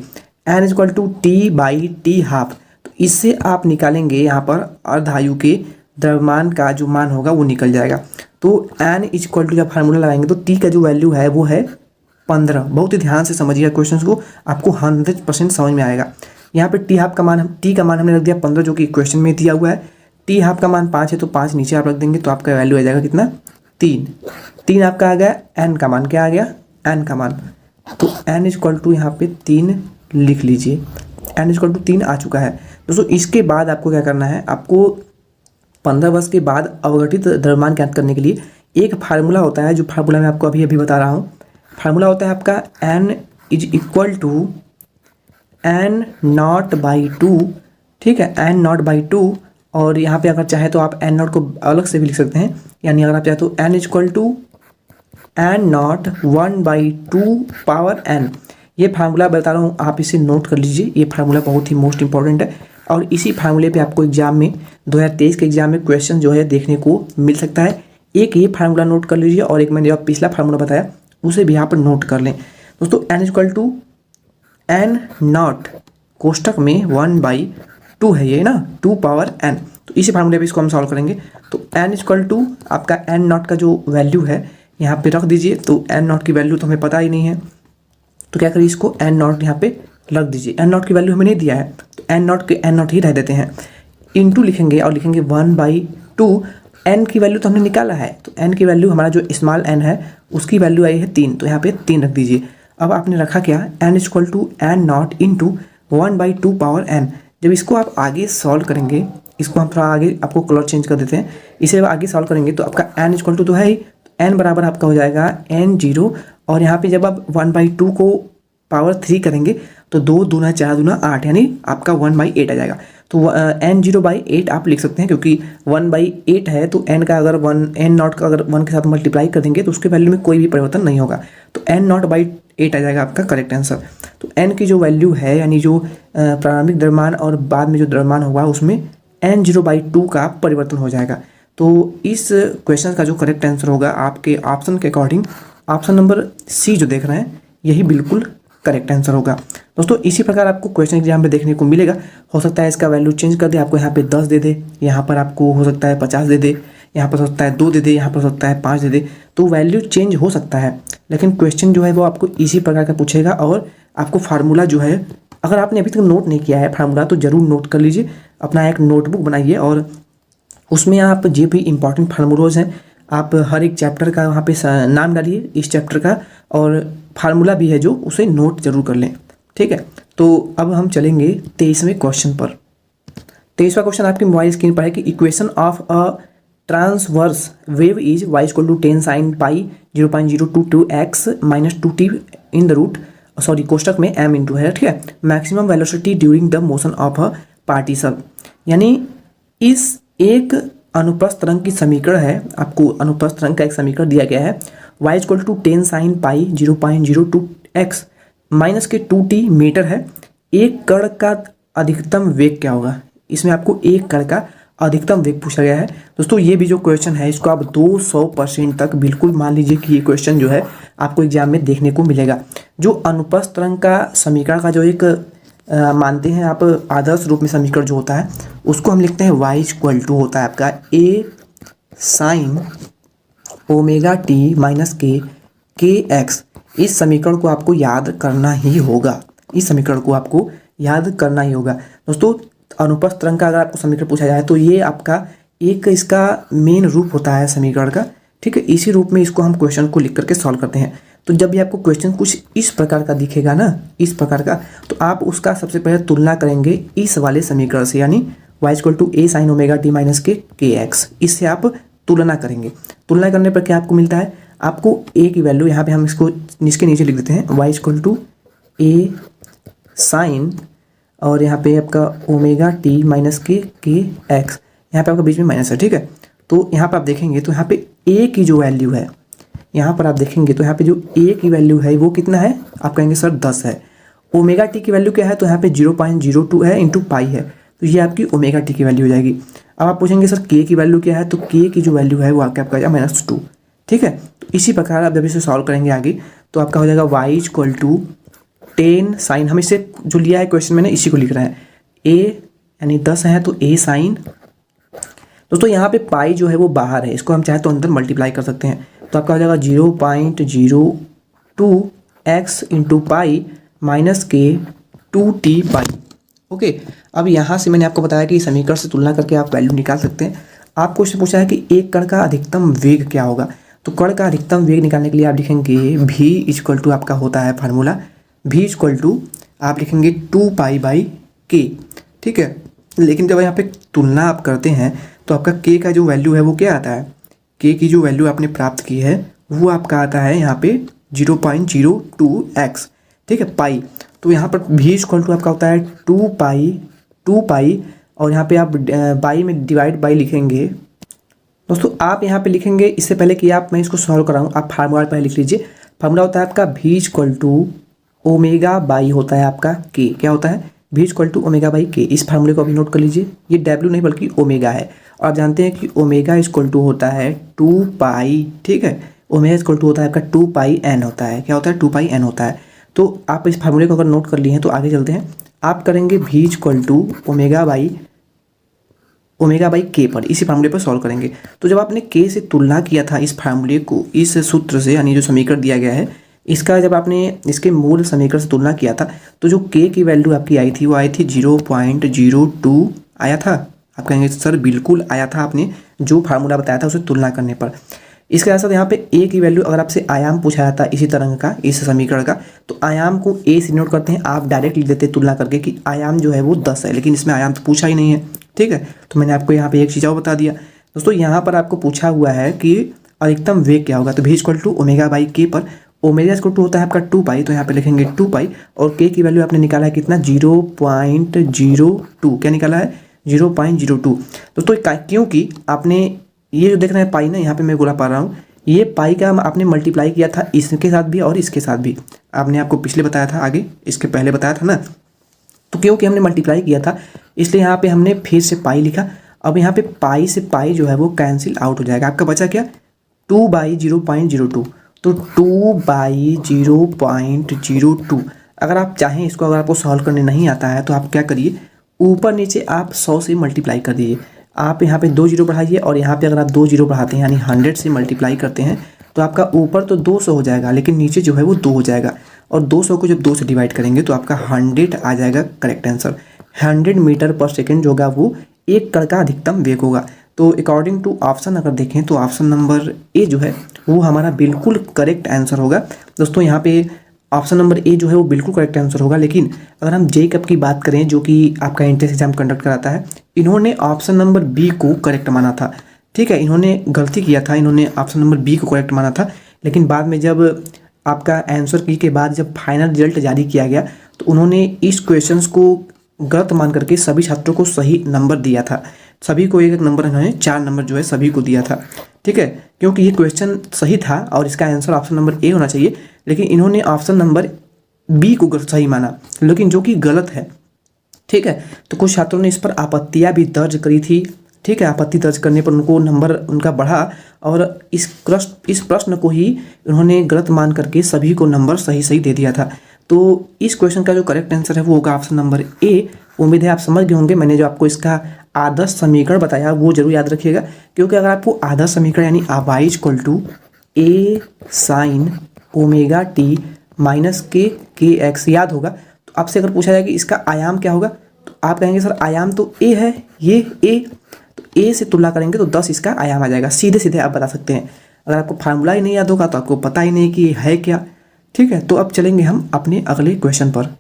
n equal to t/t half. तो इससे आप निकालेंगे यहाँ पर अर्धायु के द्रव्यमान का जो मान होगा वो निकल जाएगा। तो n इक्वल टू जब फार्मूला लगाएंगे तो t का जो वैल्यू है वो है 15। बहुत ही ध्यान से समझिएगा क्वेश्चन को, आपको 100% समझ में आएगा। यहाँ पे टी हाफ का मान, टी का मान हमने रख दिया 15 जो कि क्वेश्चन में दिया हुआ है। टी हाफ का मान 5 है तो 5 नीचे आप रख देंगे तो आपका वैल्यू आ जाएगा कितना, 3। 3 आपका आ गया। एन का मान क्या आ गया, एन का मान, तो एन इक्वल टू यहाँ पे 3 लिख लीजिए। एन इक्वल टू 3 आ चुका है। दोस्तों इसके बाद आपको क्या करना है, आपको 15 वर्ष के बाद अवघटित द्रव्यमान ज्ञात करने के लिए एक फार्मूला होता है, जो फार्मूला मैं आपको अभी बता रहा हूँ। फार्मूला होता है आपका n is equal to n0/2। ठीक है, n0/2। और यहाँ पे अगर चाहे तो आप n0 को अलग से भी लिख सकते हैं, यानी अगर आप चाहे तो n equal to n0 1/2 power n। ये फार्मूला बता रहा हूँ, आप इसे नोट कर लीजिए। ये फार्मूला बहुत ही मोस्ट इंपॉर्टेंट है और इसी फार्मूले पे आपको एग्जाम में 2023 के एग्जाम में क्वेश्चन जो है देखने को मिल सकता है। एक ये फार्मूला नोट कर लीजिए और एक मैंने जो पिछला फार्मूला बताया उसे भी यहाँ पर नोट कर लें। दोस्तों n इक्वल टू n0 कोष्टक में 1/2 है ये ना, 2 पावर n। तो इसी फार्मूले पे इसको हम सॉल्व करेंगे। तो n इक्वल टू आपका n0 का जो वैल्यू है यहाँ पे रख दीजिए। तो n0 की वैल्यू तो हमें पता ही नहीं है, तो क्या करिए, इसको n0 यहाँ पे रख दीजिए। n0 की वैल्यू हमें नहीं दिया है तो n0 के n0 ही रह देते हैं। इंटू लिखेंगे और लिखेंगे 1/2। n की वैल्यू तो हमने निकाला है, तो n की वैल्यू हमारा जो स्मॉल n है उसकी वैल्यू आई है 3, तो यहाँ पे 3 रख दीजिए। अब आपने रखा क्या, n इक्वल टू n0 इंटू 1/2 पावर n। जब इसको आप आगे सॉल्व करेंगे, इसको हम थोड़ा आगे आपको कलर चेंज कर देते हैं, इसे आगे सॉल्व करेंगे तो आपका n इक्वल टू तो है ही, n बराबर आपका हो जाएगा n0। और यहाँ पे जब आप 1/2 को पावर 3 करेंगे तो 2 दूना 4 दूना 8, यानी आपका 1/8 आ जाएगा। तो n0/8 आप लिख सकते हैं, क्योंकि 1/8 है तो n का अगर n0 का अगर 1 के साथ मल्टीप्लाई कर देंगे तो उसके वैल्यू में कोई भी परिवर्तन नहीं होगा, तो n0/8 आ जाएगा आपका करेक्ट आंसर। तो n की जो वैल्यू है, यानी जो प्रारंभिक द्रव्यमान और बाद में जो द्रव्यमान होगा उसमें n0/2 का परिवर्तन हो जाएगा। तो इस क्वेश्चन का जो करेक्ट आंसर होगा आपके ऑप्शन के अकॉर्डिंग ऑप्शन नंबर सी जो देख रहे हैं यही बिल्कुल करेक्ट आंसर होगा। दोस्तों इसी प्रकार आपको क्वेश्चन एग्जाम में देखने को मिलेगा। हो सकता है इसका वैल्यू चेंज कर दे, आपको यहाँ पे 10 दे दे, यहाँ पर आपको हो सकता है 50 दे दे, यहाँ पर हो सकता है 2 दे दे, यहाँ पर हो सकता है 5 दे दे, तो वैल्यू चेंज हो सकता है। लेकिन क्वेश्चन जो है वो आपको इसी प्रकार का पूछेगा और आपको फार्मूला जो है, अगर आपने अभी तक नोट नहीं किया है फार्मूला तो ज़रूर नोट कर लीजिए। अपना एक नोटबुक बनाइए और उसमें आप जो भी इंपॉर्टेंट फार्मूलाज हैं आप हर एक चैप्टर का वहाँ पे नाम डालिए इस चैप्टर का, और फार्मूला भी है जो उसे नोट जरूर कर लें। ठीक है, तो अब हम चलेंगे 23वें क्वेश्चन पर। 23वां क्वेश्चन आपकी मोबाइल स्क्रीन पर है कि equation of a transverse wave is y equal to 10 sin pi 0.022x minus 2t in the root कोष्टक में m इंटू है। ठीक है, maximum velocity during the motion of a particle, यानी इस एक अनुप्रस्थ तरंग की समीकरण है, आपको अनुप्रस्थ तरंग का एक समीकरण दिया गया है y equal to 10 sin pi 0.02x minus K 2t metre है। एक कण का अधिकतम वेग क्या होगा, इसमें आपको एक कण का अधिकतम वेग पूछा गया है। दोस्तों ये भी जो क्वेश्चन है इसको आप 200% तक बिल्कुल मान लीजिए कि ये क्वेश्चन जो है आपको एग्जाम में देखने को मिलेगा। जो अनुप्रस्थ तरंग का समीकरण का जो एक मानते हैं आप आदर्श रूप में समीकरण जो होता है उसको हम लिखते हैं y इक्वल टू होता है आपका a sine omega T minus K x. इस समीकरण को आपको याद करना ही होगा, इस समीकरण को आपको याद करना ही होगा। दोस्तों अनुप्रस्थ तरंग का अगर आपको समीकरण पूछा जाए तो ये आपका एक इसका मेन रूप होता है समीकरण का। ठीक है, इसी रूप में इसको हम क्वेश्चन को लिख करके सॉल्व करते हैं। तो जब भी आपको क्वेश्चन कुछ इस प्रकार का दिखेगा ना, इस प्रकार का, तो आप उसका सबसे पहले तुलना करेंगे इस वाले समीकरण से, यानी y equal to a sine omega T minus K X. इससे आप तुलना करेंगे। तुलना करने पर क्या आपको मिलता है, आपको ए की वैल्यू यहाँ पे हम इसको इसके नीचे लिख देते हैं, Y equal to A sine और यहाँ पे आपका omega T minus K X, यहाँ पे आपका बीच में माइनस है, ठीक है। तो यहाँ पर आप देखेंगे तो यहाँ पे ए की जो वैल्यू है, यहाँ पर आप देखेंगे तो यहाँ पे जो ए की वैल्यू है वो कितना है, आप कहेंगे सर 10 है। ओमेगा टी की वैल्यू क्या है, तो यहाँ पे 0.02 है इंटू पाई है, तो ये आपकी ओमेगा टी की वैल्यू हो जाएगी। अब आप पूछेंगे सर के की वैल्यू क्या है, तो के की जो वैल्यू है वो आपका -2, ठीक है। तो इसी प्रकार आप जब इसे सॉल्व करेंगे आगे तो आपका हो जाएगा वाई इक्वल टू 10 साइन, हम इसे जो लिया है क्वेश्चन में ना इसी को लिख रहे हैं, ए यानी 10 है तो ए साइन। दोस्तों यहाँ पे पाई जो है वो बाहर है, इसको हम चाहे तो अंदर मल्टीप्लाई कर सकते हैं, तो आपका हो जाएगा 0.02 x into pi minus K 2t पाई। ओके, अब यहाँ से मैंने आपको बताया कि समीकरण से तुलना करके आप वैल्यू निकाल सकते हैं। आपको इससे पूछा है कि एक कण का अधिकतम वेग क्या होगा, तो कण का अधिकतम वेग निकालने के लिए आप लिखेंगे v इक्वल टू आपका होता है फार्मूला v इक्वल टू आप लिखेंगे 2 पाई बाई के, ठीक है। लेकिन जब यहाँ पे तुलना आप करते हैं तो आपका k का जो वैल्यू है वो क्या आता है, k की जो वैल्यू आपने प्राप्त की है वो आपका आता है यहाँ पे 0.02 x, ठीक है, पाई। तो यहाँ पर v इक्वल टू आपका होता है 2 पाई और यहाँ पे आप बाई में डिवाइड बाई लिखेंगे। दोस्तों आप यहाँ पे लिखेंगे, इससे पहले कि मैं इसको सॉल्व कराऊँ आप फार्मूला पहले लिख लीजिए। फार्मूला होता है आपका v equal to omega by होता है आपका k, क्या होता है v equal to omega by k। इस फार्मूले को अभी नोट कर लीजिए, ये w नहीं बल्कि ओमेगा है, और आप जानते हैं कि ओमेगा इक्वल टू होता है 2 पाई, ठीक है। ओमेगा इक्वल टू होता है आपका 2 पाई n होता है, क्या होता है 2 पाई n होता है। तो आप इस फार्मूले को अगर नोट कर लिए हैं तो आगे चलते हैं। आप करेंगे v equal to omega by K पर, इसी फार्मूले पर सॉल्व करेंगे। तो जब आपने k से तुलना किया था इस फार्मूले को इस सूत्र से, यानी जो समीकरण दिया गया है इसका, जब आपने इसके मूल समीकरण से तुलना किया था तो जो k की वैल्यू आपकी आई थी वो आई थी 0.02 आया था। आप कहेंगे सर बिल्कुल आया था, आपने जो फार्मूला बताया था उसे तुलना करने पर। इसके साथ यहाँ पे a की वैल्यू अगर आपसे आयाम पूछा जाता है इसी तरंग का, इस समीकरण का, तो आयाम को a से नोट करते हैं, आप डायरेक्ट लिख देते तुलना करके कि आयाम जो है वो 10 है, लेकिन इसमें आयाम तो पूछा ही नहीं है, ठीक है। तो मैंने आपको यहाँ पे एक चीज़ और बता दिया। दोस्तों यहाँ पर आपको पूछा हुआ है कि अधिकतम वेग क्या होगा, तो v equal to omega by K पर ओमेगा इक्वल टू होता है आपका 2 पाई, तो यहाँ पे लिखेंगे 2 पाई और k की वैल्यू आपने निकाला है कितना 0.02, क्या निकाला है 0.02। दोस्तों क्योंकि आपने ये जो देख रहे हैं पाई ना, यहाँ पे मैं बोला पा रहा हूँ, ये पाई का आपने मल्टीप्लाई किया था इसके साथ भी और इसके साथ भी, आपने आपको पिछले बताया था, आगे इसके पहले बताया था ना। तो क्योंकि हमने मल्टीप्लाई किया था इसलिए यहाँ पे हमने फिर से पाई लिखा। अब यहाँ पे पाई से पाई जो है वो कैंसिल आउट हो जाएगा, आपका बचा क्या 2 बाई 0.02, तो 2 बाई 0.02। अगर आप चाहें इसको, अगर आपको सॉल्व करने नहीं आता है तो आप क्या करिए, ऊपर नीचे आप 100 से मल्टीप्लाई कर दीजिए। आप यहाँ पे 2 जीरो बढ़ाइए और यहाँ पे अगर आप 2 जीरो बढ़ाते हैं यानी 100 से मल्टीप्लाई करते हैं तो आपका ऊपर तो 200 हो जाएगा, लेकिन नीचे जो है वो 2 हो जाएगा, और 200 को जब 2 से डिवाइड करेंगे तो आपका 100 आ जाएगा करेक्ट आंसर। 100 मीटर पर सेकेंड जो होगा वो एक कण का अधिकतम वेग होगा। तो अकॉर्डिंग टू ऑप्शन अगर देखें तो ऑप्शन नंबर ए जो है वो हमारा बिल्कुल करेक्ट आंसर होगा। दोस्तों यहाँ पे ऑप्शन नंबर ए जो है वो बिल्कुल करेक्ट आंसर होगा। लेकिन अगर हम जे कप की बात करें जो कि आपका एंट्रेंस एग्जाम कंडक्ट कराता है, इन्होंने ऑप्शन नंबर बी को करेक्ट माना था, ठीक है, इन्होंने गलती किया था, इन्होंने ऑप्शन नंबर बी को करेक्ट माना था। लेकिन बाद में जब आपका आंसर की के बाद जब फाइनल रिजल्ट जारी किया गया तो उन्होंने इस क्वेश्चंस को गलत मान करके सभी छात्रों को सही नंबर दिया था। सभी को एक नंबर, इन्होंने 4 नंबर जो है सभी को दिया था, ठीक है, क्योंकि ये क्वेश्चन सही था और इसका आंसर ऑप्शन नंबर ए होना चाहिए। लेकिन इन्होंने ऑप्शन नंबर बी को सही माना, लेकिन जो कि गलत है, ठीक है। तो कुछ छात्रों ने इस पर आपत्तियां भी दर्ज करी थी, ठीक है। आपत्ति दर्ज करने पर उनको नंबर उनका बढ़ा और इस प्रश्न को ही उन्होंने गलत मान करके सभी को नंबर सही दे दिया था। तो इस क्वेश्चन का जो करेक्ट आंसर है वो होगा ऑप्शन नंबर ए। उम्मीद है आप समझ गए होंगे, मैंने जो आपको इसका आदर्श समीकरण बताया वो जरूर याद रखिएगा, क्योंकि अगर आपको आदर्श समीकरण यानी y equal to A sine omega T minus K X याद होगा तो आपसे अगर पूछा जाए कि इसका आयाम क्या होगा तो आप कहेंगे सर आयाम तो ए है, ये ए, तो ए से तुलना करेंगे तो 10 इसका आयाम आ जाएगा। सीधे आप बता सकते हैं। अगर आपको फार्मूला ही नहीं याद होगा तो आपको पता ही नहीं कि है क्या, ठीक है। तो अब चलेंगे हम अपने अगले क्वेश्चन पर।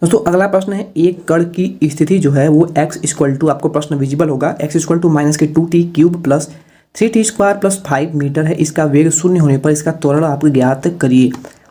दोस्तों अगला प्रश्न है, एक कण की स्थिति जो है वो x इक्वल टू, आपको प्रश्न विजिबल होगा, x equal to minus K 2t cube plus 3t² + 5 metre है, इसका वेग शून्य होने पर इसका त्वरण आप ज्ञात करिए।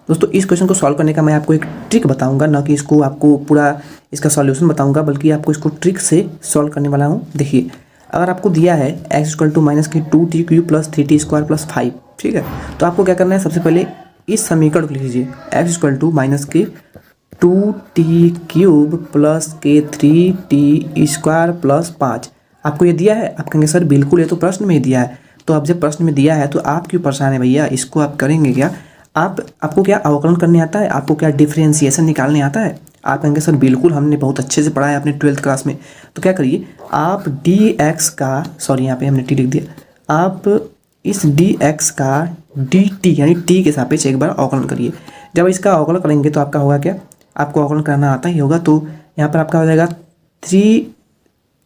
दोस्तों इस क्वेश्चन को सॉल्व करने का मैं आपको एक ट्रिक बताऊंगा, ना कि इसको आपको पूरा इसका सॉल्यूशन बताऊंगा, बल्कि आपको इसको ट्रिक से सॉल्व करने वाला हूँ। देखिए, अगर आपको दिया है x = -2t³ + 3t² + 5, ठीक है, तो आपको क्या करना है, सबसे पहले इस समीकरण को लिख लीजिए, x = -2t³ + k3t² + 5। आपको ये दिया है, आप कहेंगे सर बिल्कुल ये तो प्रश्न में ही दिया है। तो अब जब प्रश्न में दिया है तो आप क्यों परेशान है भैया, इसको आप करेंगे क्या, आपको क्या अवकलन करने आता है, आपको क्या डिफरेंशिएशन निकालने आता है। आप कहेंगे सर बिल्कुल हमने बहुत अच्छे से पढ़ा है अपने 12th क्लास में। तो क्या करिए, आप dx का, सॉरी यहाँ पे हमने t लिख दिया, आप इस dx का dt यानी t के सापेक्ष एक बार अवकलन करिए। जब इसका अवकलन करेंगे तो आपका होगा क्या, आपको अवकलन करना आता ही होगा। तो यहाँ पर आपका हो जाएगा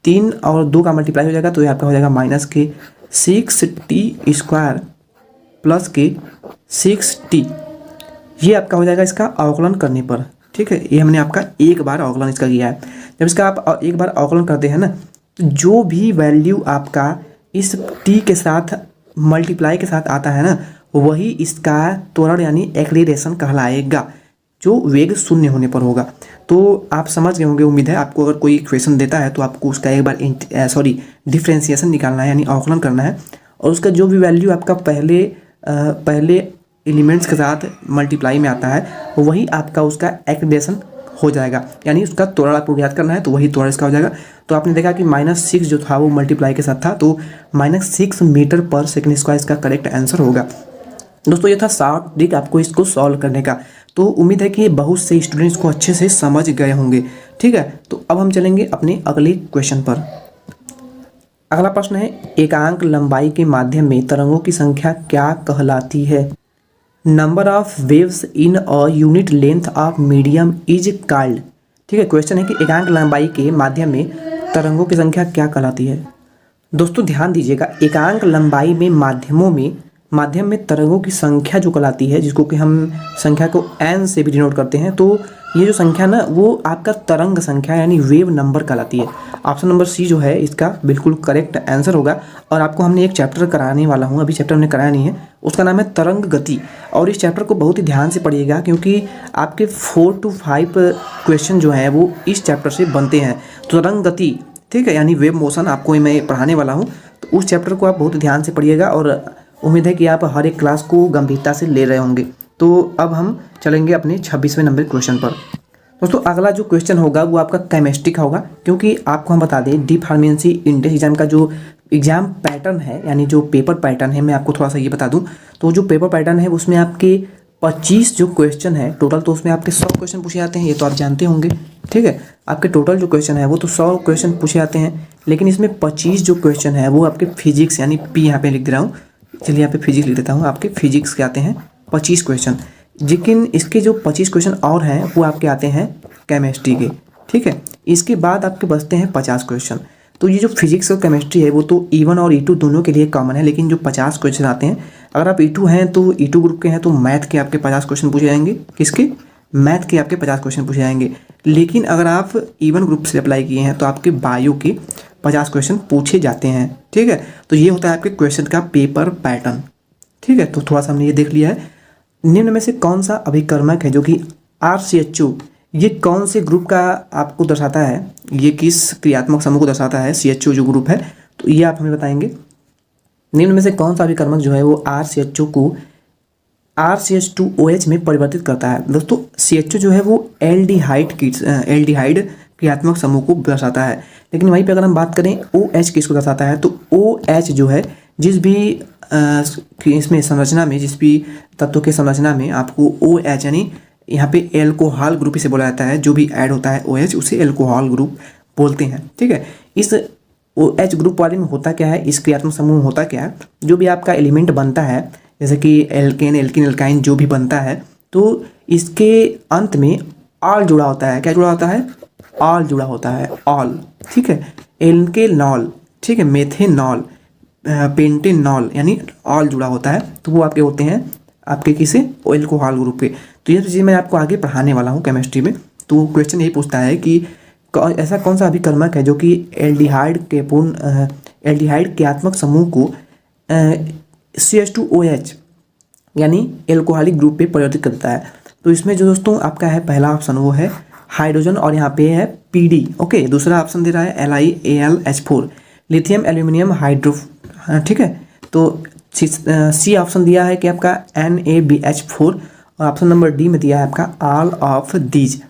3 और 2 का मल्टीप्लाई हो जाएगा, तो ये आपका हो जाएगा -6t² + k6t। ये आपका हो जाएगा इसका अवकलन करने पर, ठीक है। ये हमने आपका एक बार अवकलन इसका किया है। जब इसका आप एक बार अवकलन करते हैं ना, तो जो भी वैल्यू आपका इस t के साथ मल्टीप्लाई के साथ आता है ना, वही इसका त्वरण यानी एक्सीलरेशन कहलाएगा, जो वेग शून्य होने पर होगा। तो आप समझ गए होंगे, उम्मीद है। आपको अगर कोई क्वेश्चन देता है तो आपको उसका एक बार डिफरेंशिएशन निकालना है यानी अवकलन करना है, और उसका जो भी वैल्यू आपका पहले एलिमेंट्स के साथ मल्टीप्लाई में आता है, वही आपका उसका एक्सीलरेशन हो जाएगा, यानी उसका त्वरण आपको ज्ञात करना है, तो वही त्वरण इसका हो जाएगा। तो आपने देखा कि -6 जो था वो मल्टीप्लाई के साथ था, तो -6 मीटर/सेकंड² इसका करेक्ट आंसर होगा। दोस्तों ये था शॉर्ट ट्रिक आपको इसको सॉल्व करने का। तो उम्मीद है कि बहुत से स्टूडेंट्स को अच्छे से समझ गए होंगे, ठीक है। तो अब हम चलेंगे अपने अगले क्वेश्चन पर। अगला प्रश्न है, एकांक लंबाई के माध्यम में तरंगों की संख्या क्या कहलाती है। Number of waves in a unit length of medium is called, ठीक है। क्वेश्चन है कि एकांक लंबाई के माध्यम में तरंगों की संख्या क्या कहलाती है। दोस्तों ध्यान दीजिएगा, एकांक लंबाई में माध्यम में तरंगों की संख्या जो कहलाती है, जिसको कि हम संख्या को n से भी डिनोट करते हैं, तो ये जो संख्या ना वो आपका तरंग संख्या यानी वेव नंबर कहलाती है। ऑप्शन नंबर सी जो है इसका बिल्कुल करेक्ट आंसर होगा। और आपको हमने एक चैप्टर कराने वाला हूँ, अभी चैप्टर हमने कराया नहीं है, उसका नाम है तरंग गति। और इस चैप्टर को बहुत ही ध्यान से पढ़िएगा, क्योंकि आपके 4 to 5 क्वेश्चन जो हैं वो इस चैप्टर से बनते हैं। तो तरंग गति, ठीक है, यानी वेव मोशन आपको मैं पढ़ाने वाला हूँ, तो उस चैप्टर को आप बहुत ध्यान से पढ़िएगा, और उम्मीद है कि आप हर एक क्लास को गंभीरता से ले रहे होंगे। तो अब हम चलेंगे अपने 26वें नंबर क्वेश्चन पर। दोस्तों अगला जो क्वेश्चन होगा वो आपका केमिस्ट्री का होगा, क्योंकि आपको हम बता दें डिफॉर्मेंसी इंडेक्स एग्जाम का जो एग्जाम पैटर्न है, यानी जो पेपर पैटर्न है, मैं आपको थोड़ा सा ये बता दूं। तो जो पेपर पैटर्न है उसमें आपके 25 जो क्वेश्चन है टोटल, तो उसमें आपके 100 क्वेश्चन पूछे जाते हैं, ये तो आप जानते होंगे, ठीक है। आपके टोटल जो क्वेश्चन है वो तो 100 क्वेश्चन पूछे जाते हैं, लेकिन इसमें 25 जो क्वेश्चन है वो आपके फिजिक्स यानी पी यहाँ पे लिख दे रहा हूँ, चलिए यहाँ पे फिजिक्स लिख देता हूँ, आपके फिजिक्स के आते हैं 25 क्वेश्चन। लेकिन इसके जो 25 क्वेश्चन और हैं वो आपके आते हैं केमिस्ट्री के, ठीक है। इसके बाद आपके बचते हैं 50 क्वेश्चन। तो ये जो फिजिक्स और केमिस्ट्री है वो तो E1 और E2 दोनों के लिए कॉमन है, लेकिन जो 50 क्वेश्चन आते हैं, अगर आप E2 हैं तो E2 ग्रुप के हैं तो मैथ के आपके 50 क्वेश्चन पूछे जाएंगे। किसके? मैथ के आपके 50 क्वेश्चन पूछे जाएंगे। लेकिन अगर आप E1 ग्रुप से अप्लाई किए हैं तो आपके बायो के 50 क्वेश्चन पूछे जाते हैं, ठीक है। तो ये होता है आपके क्वेश्चन का पेपर पैटर्न, ठीक है। तो थोड़ा सा हमने ये देख लिया है। निम्न में से कौन सा अभिकर्मक है जो कि RCHO, ये कौन से ग्रुप का आपको दर्शाता है, ये किस क्रियात्मक समूह को दर्शाता है, CHO जो ग्रुप है, तो ये आप हमें बताएंगे। निम्न में से कौन सा अभिकर्मक जो है वो RCHO को RCH2OH में परिवर्तित करता है। दोस्तों CHO जो है वो एल्डिहाइड क्रियात्मक समूह को दर्शाता है, लेकिन वहीं पे अगर हम बात करें OH किसको दर्शाता है, तो OH जो है जिस भी इसमें संरचना में, जिस भी तत्व के संरचना में आपको OH यानी यहाँ पे एल्कोहल ग्रुप इसे बोला जाता है, जो भी ऐड होता है OH उसे एल्कोहल ग्रुप बोलते हैं, ठीक है। इस OH ग्रुप वाले में होता क्या है, इस क्रियात्मक समूह में होता क्या है, जो भी आपका एलिमेंट बनता है, जैसे कि एल्केन, एल्किन, एल्काइन जो भी बनता है, तो इसके अंत में ऑल जुड़ा होता है। क्या जुड़ा होता है? ऑल जुड़ा होता है, ऑल, ठीक है। एल्केनॉल, ठीक है, मेथेनॉल, पेंटेनॉल, यानी ऑल जुड़ा होता है, तो वो आपके होते हैं आपके किसे, एल्कोहल ग्रुप के। तो ये चीज़ मैं आपको आगे पढ़ाने वाला हूँ केमिस्ट्री में। तो क्वेश्चन यही पूछता है कि ऐसा कौन सा अभिकर्मक है जो कि एल्डिहाइड क्रियात्मक समूह को CH2OH यानी एल्कोहलिक ग्रुप पे परिवर्तित करता है। तो इसमें जो दोस्तों आपका है पहला ऑप्शन वो है हाइड्रोजन और यहाँ पे है PD। ओके, दूसरा ऑप्शन दे रहा है LiAlH4 लिथियम एल्यूमिनियम हाइड्रो, ठीक है। तो सी ऑप्शन दिया है कि आपका NaBH4 और ऑप्शन नंबर डी में दिया है आपका ऑल ऑफ दीज।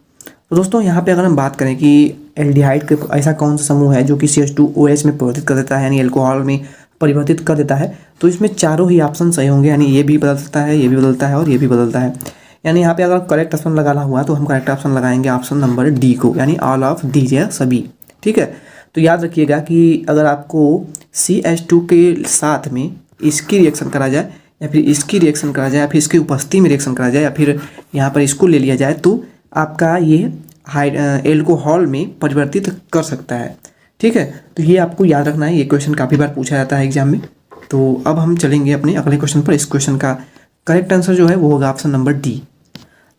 तो दोस्तों यहाँ पे अगर हम बात करें कि एल्डिहाइड के ऐसा कौन सा समूह है जो कि CH2OH में परिवर्तित कर देता है यानी एल्कोहल में परिवर्तित कर देता है, तो इसमें चारों ही ऑप्शन सही होंगे, यानी ये भी बदलता है, ये भी बदलता है और ये भी बदलता है। यानी यहाँ पे अगर करेक्ट ऑप्शन लगाना हुआ तो हम करेक्ट ऑप्शन लगाएंगे ऑप्शन नंबर डी को, यानी ऑल ऑफ दीज है सभी, ठीक है। तो याद रखिएगा कि अगर आपको CH2 के साथ में इसकी रिएक्शन करा जाए या फिर इसकी रिएक्शन करा जाए या फिर इसकी उपस्थिति में रिएक्शन करा जाए या फिर यहाँ पर इसको ले लिया जाए तो आपका ये एल्कोहल में परिवर्तित कर सकता है, ठीक है। तो ये आपको याद रखना है, ये क्वेश्चन काफ़ी बार पूछा जाता है एग्जाम में। तो अब हम चलेंगे अपने अगले क्वेश्चन पर। इस क्वेश्चन का करेक्ट आंसर जो है वो होगा ऑप्शन नंबर डी।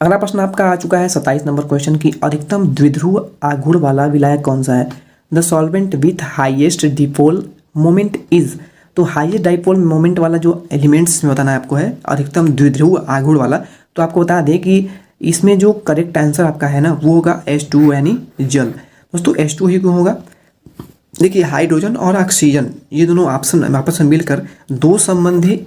अगला प्रश्न आपका आ चुका है 27 नंबर क्वेश्चन की अधिकतम द्विध्रुव आघूर्ण वाला विलायक कौन सा है? The solvent with highest dipole moment is. तो हाईएस्ट डाइपोल मोमेंट वाला जो एलिमेंट्स में बताना है आपको है अधिकतम द्विध्रुव आघूर्ण वाला। तो आपको बता दें कि इसमें जो करेक्ट आंसर आपका है ना वो होगा H2 यानी जल। दोस्तों H2 ही क्यों होगा? देखिए हाइड्रोजन और ऑक्सीजन ये दोनों ऑप्शन आपस में मिलकर दो संबंधी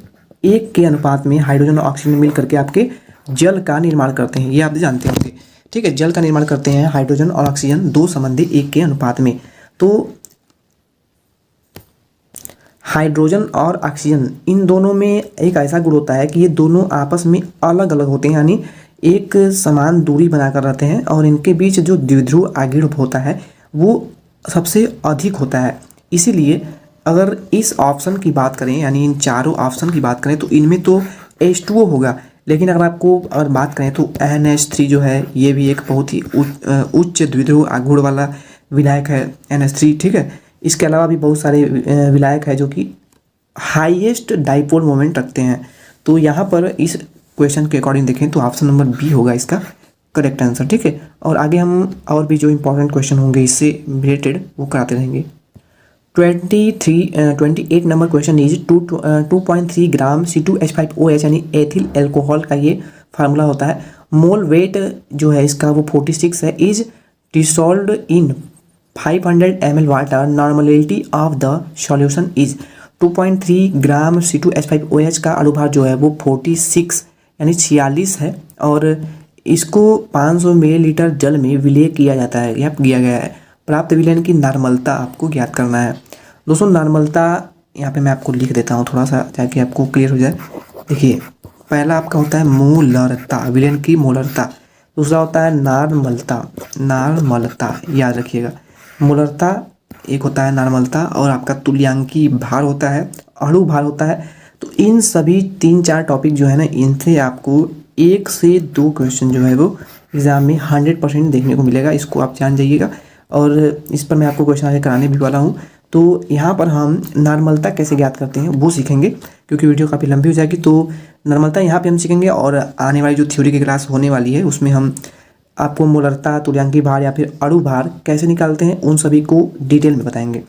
एक के अनुपात में हाइड्रोजन और ऑक्सीजन मिल करके आपके जल का निर्माण करते हैं, ये आप जानते होंगे, ठीक है। जल का निर्माण करते हैं हाइड्रोजन और ऑक्सीजन दो संबंधी एक के अनुपात में। तो हाइड्रोजन और ऑक्सीजन इन दोनों में एक ऐसा गुण होता है कि ये दोनों आपस में अलग अलग होते हैं, यानी एक समान दूरी बनाकर रहते हैं और इनके बीच जो द्विध्रुव आघूर्ण होता है वो सबसे अधिक होता है। इसीलिए अगर इस ऑप्शन की बात करें यानी इन चारों ऑप्शन की बात करें तो इनमें तो H2O होगा, लेकिन अगर आपको अगर बात करें तो NH3 जो है ये भी एक बहुत ही उच्च द्विध्रुव आघूर्ण वाला विलायक है NH3, ठीक है। इसके अलावा भी बहुत सारे विलायक है जो कि हाईएस्ट डाइपोल मोमेंट रखते हैं। तो यहाँ पर इस क्वेश्चन के अकॉर्डिंग देखें तो ऑप्शन नंबर बी होगा इसका करेक्ट आंसर, ठीक है। और आगे हम और भी जो इंपॉर्टेंट क्वेश्चन होंगे इससे रिलेटेड वो कराते रहेंगे। 28 number question is 2.3 gram C2H5OH यानी एथिल एल्कोहल का ये फार्मूला होता है। मोल वेट जो है इसका वो 46 है। Is dissolved in 500 ml water. Normality of the solution is 2.3 gram C2H5OH का अणुभार जो है वो 46 यानी 46 है और इसको 500 मिलीलीटर जल में विलय किया जाता है, यह किया गया है। प्राप्त विलयन की नॉर्मलता आपको ज्ञात करना है। दोस्तों नॉर्मलता यहाँ पे मैं आपको लिख देता हूँ थोड़ा सा ताकि आपको क्लियर हो जाए। देखिए पहला आपका होता है मोलरता, विलयन की मोलरता। दूसरा होता है नॉर्मलता, नॉर्मलता याद रखिएगा। मोलरता एक होता है नॉर्मलता और आपका तुल्यांकी भार होता है, अणु भार होता है। तो इन सभी 3-4 टॉपिक जो है ना इनसे आपको 1 से 2 क्वेश्चन जो है वो एग्ज़ाम में 100% देखने को मिलेगा, इसको आप जान जाइएगा। और इस पर मैं आपको क्वेश्चन आगे कराने भी वाला हूँ। तो यहाँ पर हम नॉर्मलता कैसे ज्ञात करते हैं वो सीखेंगे, क्योंकि वीडियो काफ़ी लंबी हो जाएगी। तो नॉर्मलता यहाँ पे हम सीखेंगे और आने वाली जो थ्योरी की क्लास होने वाली है उसमें हम आपको मोलरता, तुल्यांकी भार या फिर अणु भार कैसे निकालते हैं उन सभी को डिटेल में बताएंगे।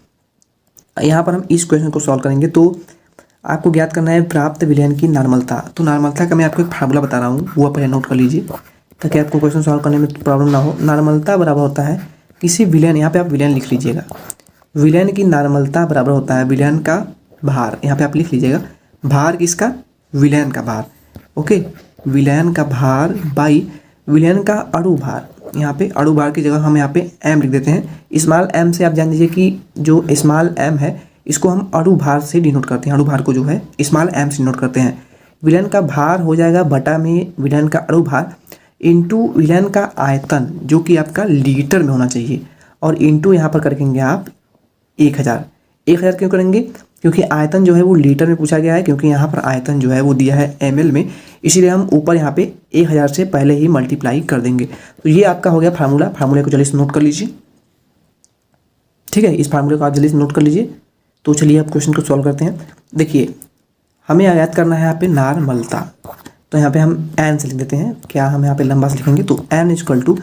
यहाँ पर हम इस क्वेश्चन को सॉल्व करेंगे। तो आपको ज्ञात करना है प्राप्त विलयन की नॉर्मलता। तो नॉर्मलता का मैं आपको एक फार्मूला बता रहा हूँ, वो आप नोट कर लीजिए ताकि आपको क्वेश्चन सॉल्व करने में प्रॉब्लम ना हो। नॉर्मलता बराबर होता है किसी विलयन, यहाँ पे आप विलयन लिख लीजिएगा, विलयन की नॉर्मलता बराबर होता है विलयन का भार, यहाँ पे आप लिख लीजिएगा भार किसका? विलयन का भार। ओके, विलयन का भार बाई विलयन का अणु भार। यहाँ पे अणु भार की जगह हम यहाँ पे m लिख देते हैं। स्मॉल m से आप जान लीजिए कि जो स्मॉल m है इसको हम अणु भार से डिनोट करते हैं, अणु भार को जो है स्मॉल m से डिनोट करते हैं। विलयन का भार हो जाएगा बटा में विलयन का अणु भार इंटू विलयन का आयतन जो कि आपका लीटर में होना चाहिए और इंटू यहाँ पर करेंगे आप 1000। 1000 क्यों करेंगे? क्योंकि आयतन जो है वो लीटर में पूछा गया है, क्योंकि यहाँ पर आयतन जो है वो दिया है ml में, इसीलिए हम ऊपर यहाँ पे 1000 से पहले ही मल्टीप्लाई कर देंगे। तो ये आपका हो गया फार्मूला। फार्मूले को जल्दी से नोट कर लीजिए, ठीक है। इस फार्मूले को आप जल्दी से नोट कर लीजिए। तो चलिए आप क्वेश्चन को सॉल्व करते हैं। देखिए हमें याद करना है यहाँ पे नॉर्मलता, तो यहाँ पे हम n से लिख देते हैं। क्या हम यहाँ पे लंबा से लिखेंगे तो n इक्वल टू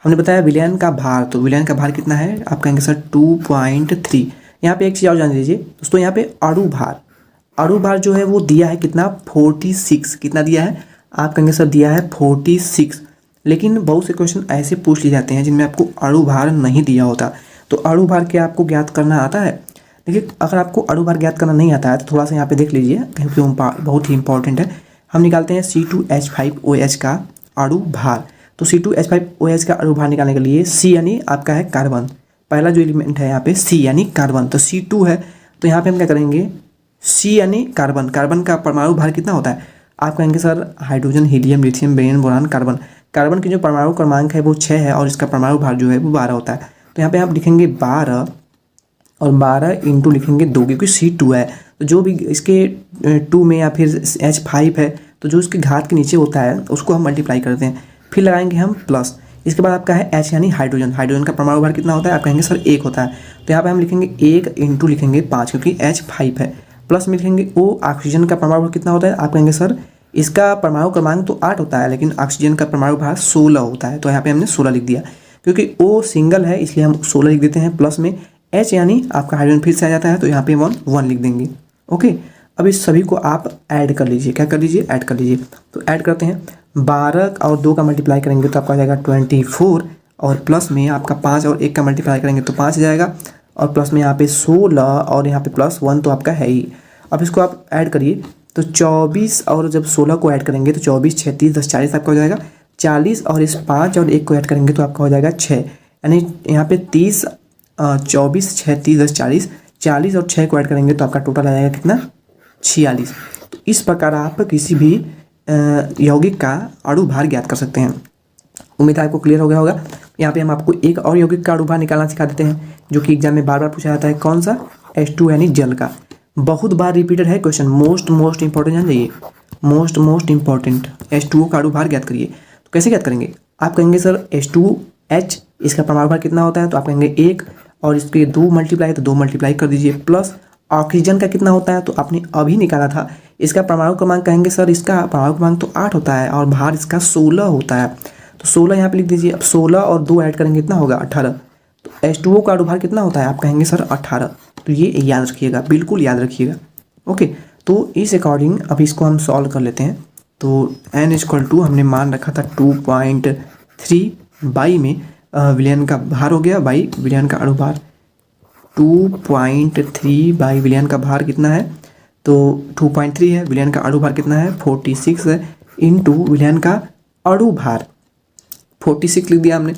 हमने बताया विलयन का भार, तो विलयन का भार कितना है आप कहेंगे सर 2.3। यहाँ पे एक चीज़ और जान लीजिए दोस्तों, यहाँ पे अणु भार, अणुभार जो है वो दिया है कितना, 46। कितना दिया है, आप कहेंगे सर दिया है 46। लेकिन बहुत से क्वेश्चन ऐसे पूछ लिए जाते हैं जिनमें आपको अणुभार नहीं दिया होता। तो अणुभार क्या आपको ज्ञात करना आता है? देखिए, अगर आपको अणुभार ज्ञात करना नहीं आता है तो थोड़ा सा यहाँ पे देख लीजिए, क्योंकि बहुत ही इंपॉर्टेंट है। हम निकालते हैं C2H5OH का अणुभार। तो C2H5OH का अणुभार निकालने के लिए C यानी आपका है कार्बन, पहला जो एलिमेंट है यहाँ पे C यानी कार्बन, तो C2 है। तो यहाँ पे हम क्या करेंगे, C यानी कार्बन, कार्बन का परमाणु भार कितना होता है? आप कहेंगे sir hydrogen, helium, lithium, barium, boron, carbon. Carbon की जो परमाणु क्रमांक है वो 6 है और इसका परमाणु भार जो है वो 12 होता है। तो यहाँ पे आप लिखेंगे 12 और 12 इंटू लिखेंगे 2, क्योंकि C2 है तो जो भी इसके 2 में या फिर H5 है तो जो इसके घात के नीचे होता है उसको हम मल्टीप्लाई करते हैं, फिर लगाएंगे हम प्लस। इसके बाद आपका है H यानी हाइड्रोजन, हाइड्रोजन का परमाणु भार कितना होता है? आप कहेंगे सर 1 होता है। तो यहाँ पे हम लिखेंगे 1 इंटू लिखेंगे 5, क्योंकि H5 है, प्लस में लिखेंगे O, ऑक्सीजन का परमाणु भार कितना होता है? आप कहेंगे सर इसका परमाणु क्रमांक तो 8 होता है, लेकिन ऑक्सीजन का परमाणु भार 16 होता है। तो यहाँ पे हमने 16 लिख दिया, क्योंकि O सिंगल है इसलिए हम 16 लिख देते हैं। प्लस में H यानी आपका हाइड्रोजन फिर से आ जाता है, तो यहाँ पे 1 लिख देंगे। ओके, अब इस सभी को आप ऐड कर लीजिए। क्या कर लीजिए? ऐड कर लीजिए। तो ऐड करते हैं, 12 और 2 का मल्टीप्लाई करेंगे तो आपका आ जाएगा 24, और प्लस में आपका 5 और 1 का मल्टीप्लाई करेंगे तो 5 आ जाएगा, और प्लस में यहाँ पे 16 और यहाँ पे प्लस 1 तो आपका है ही। अब इसको आप ऐड करिए तो 24 और जब 16 को ऐड करेंगे तो 24, 36, 10, 40 आपका हो जाएगा 40, और इस 5 और 1 को ऐड करेंगे तो आपका हो जाएगा 6, यानी यहाँ पे 30, 24, 36, 10, 40, 40 और 6 को ऐड करेंगे तो आपका टोटल आ जाएगा कितना? 46। तो इस प्रकार आप किसी भी यौगिक का अणुभार ज्ञात कर सकते हैं। उम्मीद है आपको क्लियर हो गया होगा। यहाँ पे हम आपको एक और यौगिक का अणुभार निकालना सिखा देते हैं, जो कि एग्जाम में बार बार पूछा जाता है। कौन सा? H2 यानी जल का। बहुत बार रिपीटेड है क्वेश्चन, मोस्ट इंपॉर्टेंट जान जाइए, मोस्ट इंपॉर्टेंट। H2O का अणुभार ज्ञात करिए। तो कैसे ज्ञात करेंगे? आप कहेंगे सर H2H, इसका परमाणु भार कितना होता है? तो आप कहेंगे 1, और इसके 2 मल्टीप्लाई तो 2 मल्टीप्लाई कर दीजिए, प्लस ऑक्सीजन का कितना होता है? तो आपने अभी निकाला था, इसका परमाणु क्रमांक कहेंगे सर इसका परमाणु क्रमांक तो 8 होता है और भार इसका 16 होता है, तो 16 यहाँ पे लिख दीजिए। अब 16 और 2 ऐड करेंगे कितना होगा? 18। तो H2O का अणुभार कितना होता है? आप कहेंगे सर 18। तो ये याद रखिएगा, बिल्कुल याद रखिएगा। ओके, तो इस अकॉर्डिंग अब इसको हम सॉल्व कर लेते हैं। तो n हमने मान रखा था 2.3 बाई में विलयन का भार हो गया, बाई विलयन का अणुभार 2.3 बाई विलयन का भार कितना है? तो 2.3 है, विलयन का अणुभार कितना है? 46 है, इंटू विलयन का अणुभार 46 लिख दिया हमने।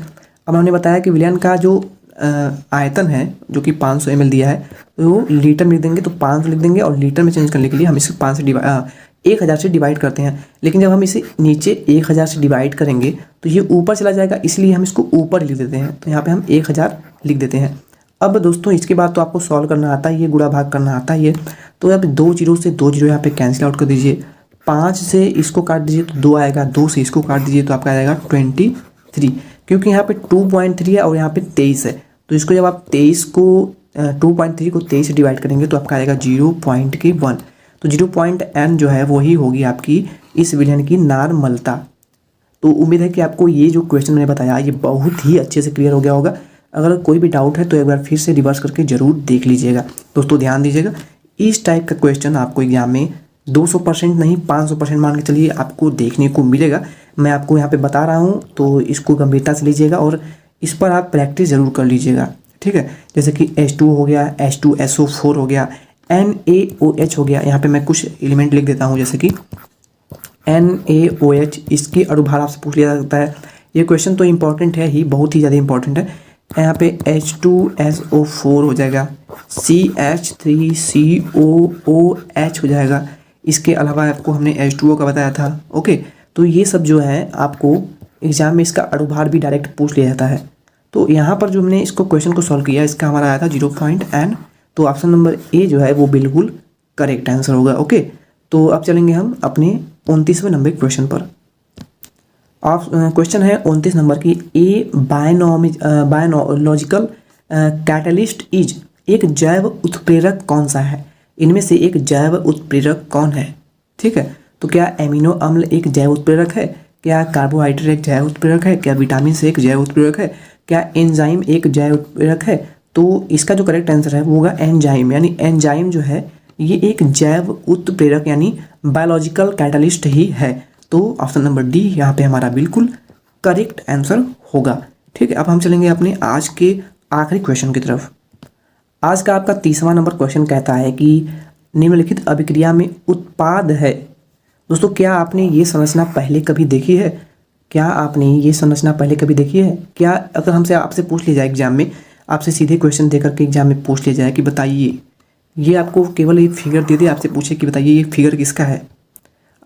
अब हमने बताया कि विलयन का जो आयतन है जो कि 500 ml दिया है, तो वो लीटर में लिख देंगे, तो 500 लिख देंगे, और लीटर में चेंज करने के लिए हम इसे 1000 से डिवाइड करते हैं। लेकिन जब हम इसे नीचे 1000 से डिवाइड करेंगे तो ये ऊपर चला जाएगा, इसलिए हम इसको ऊपर लिख देते हैं। तो यहाँ पे हम 1000 लिख देते हैं। अब दोस्तों इसके बाद तो आपको सॉल्व करना आता ही है, गुणा भाग करना आता ही है। तो अब 2 जीरो से 2 जीरो यहाँ पे कैंसिल आउट कर दीजिए, 5 से इसको काट दीजिए तो 2 आएगा, 2 से इसको काट दीजिए तो आपका आएगा 23, क्योंकि यहाँ पे 2.3 है और यहाँ पे 23 है। तो इसको जब आप 23 को 2.3 को 23 से डिवाइड करेंगे तो आपका आएगा 0.1। तो 0.n जो है वही होगी आपकी इस विलयन की नार्मलता। तो उम्मीद है कि आपको ये जो क्वेश्चन मैंने बताया ये बहुत ही अच्छे से क्लियर हो गया होगा। अगर कोई भी डाउट है तो एक बार फिर से रिवर्स करके ज़रूर देख लीजिएगा। दोस्तों ध्यान दीजिएगा, इस टाइप का क्वेश्चन आपको एग्जाम में 200% नहीं 500% मान के चलिए आपको देखने को मिलेगा। मैं आपको यहाँ पे बता रहा हूँ, तो इसको गंभीरता से लीजिएगा और इस पर आप प्रैक्टिस ज़रूर कर लीजिएगा, ठीक है। जैसे कि H2 हो गया, H2SO4 हो गया, NaOH हो गया। यहाँ पे मैं कुछ एलिमेंट लिख देता हूँ, जैसे कि NaOH, इसके अणुभार आपसे पूछ लिया जाता है। ये क्वेश्चन तो इंपॉर्टेंट है ही, बहुत ही ज़्यादा इंपॉर्टेंट है। यहाँ पे H2SO4 हो जाएगा, CH3COOH हो जाएगा। इसके अलावा आपको हमने H2O का बताया था। ओके, तो ये सब जो है आपको एग्जाम में इसका अणुभार भी डायरेक्ट पूछ लिया जाता है। तो यहाँ पर जो हमने इसको क्वेश्चन को सॉल्व किया, इसका हमारा आया था 0.n। तो ऑप्शन नंबर ए जो है वो बिल्कुल करेक्ट आंसर होगा। ओके, तो अब चलेंगे हम अपने 29वें नंबर क्वेश्चन पर। क्वेश्चन है 29 नंबर की, ए बायोलॉजिकल कैटलिस्ट इज, एक जैव उत्प्रेरक कौन सा है? इनमें से एक जैव उत्प्रेरक कौन है? ठीक है, तो क्या एमिनो अम्ल एक जैव उत्प्रेरक है? क्या कार्बोहाइड्रेट एक जैव उत्प्रेरक है? क्या विटामिन से एक जैव उत्प्रेरक है? क्या एंजाइम एक जैव उत्प्रेरक है? तो इसका जो करेक्ट आंसर है वो होगा एंजाइम, यानी एंजाइम जो है ये एक जैव उत्प्रेरक यानी बायोलॉजिकल कैटलिस्ट ही है। तो ऑप्शन नंबर डी यहाँ पे हमारा बिल्कुल करेक्ट आंसर होगा। ठीक है, अब हम चलेंगे अपने आज के आखिरी क्वेश्चन की तरफ। आज का आपका 30वां नंबर क्वेश्चन कहता है कि निम्नलिखित अभिक्रिया में उत्पाद है। दोस्तों, क्या आपने ये संरचना पहले कभी देखी है? क्या आपने ये संरचना पहले कभी देखी है? क्या अगर हमसे आपसे पूछ लिया जाए एग्जाम में, आपसे सीधे क्वेश्चन देकर के एग्जाम में पूछ लिया जाए कि बताइए, ये आपको केवल एक फिगर दे दे, आपसे पूछे कि बताइए ये फिगर किसका है,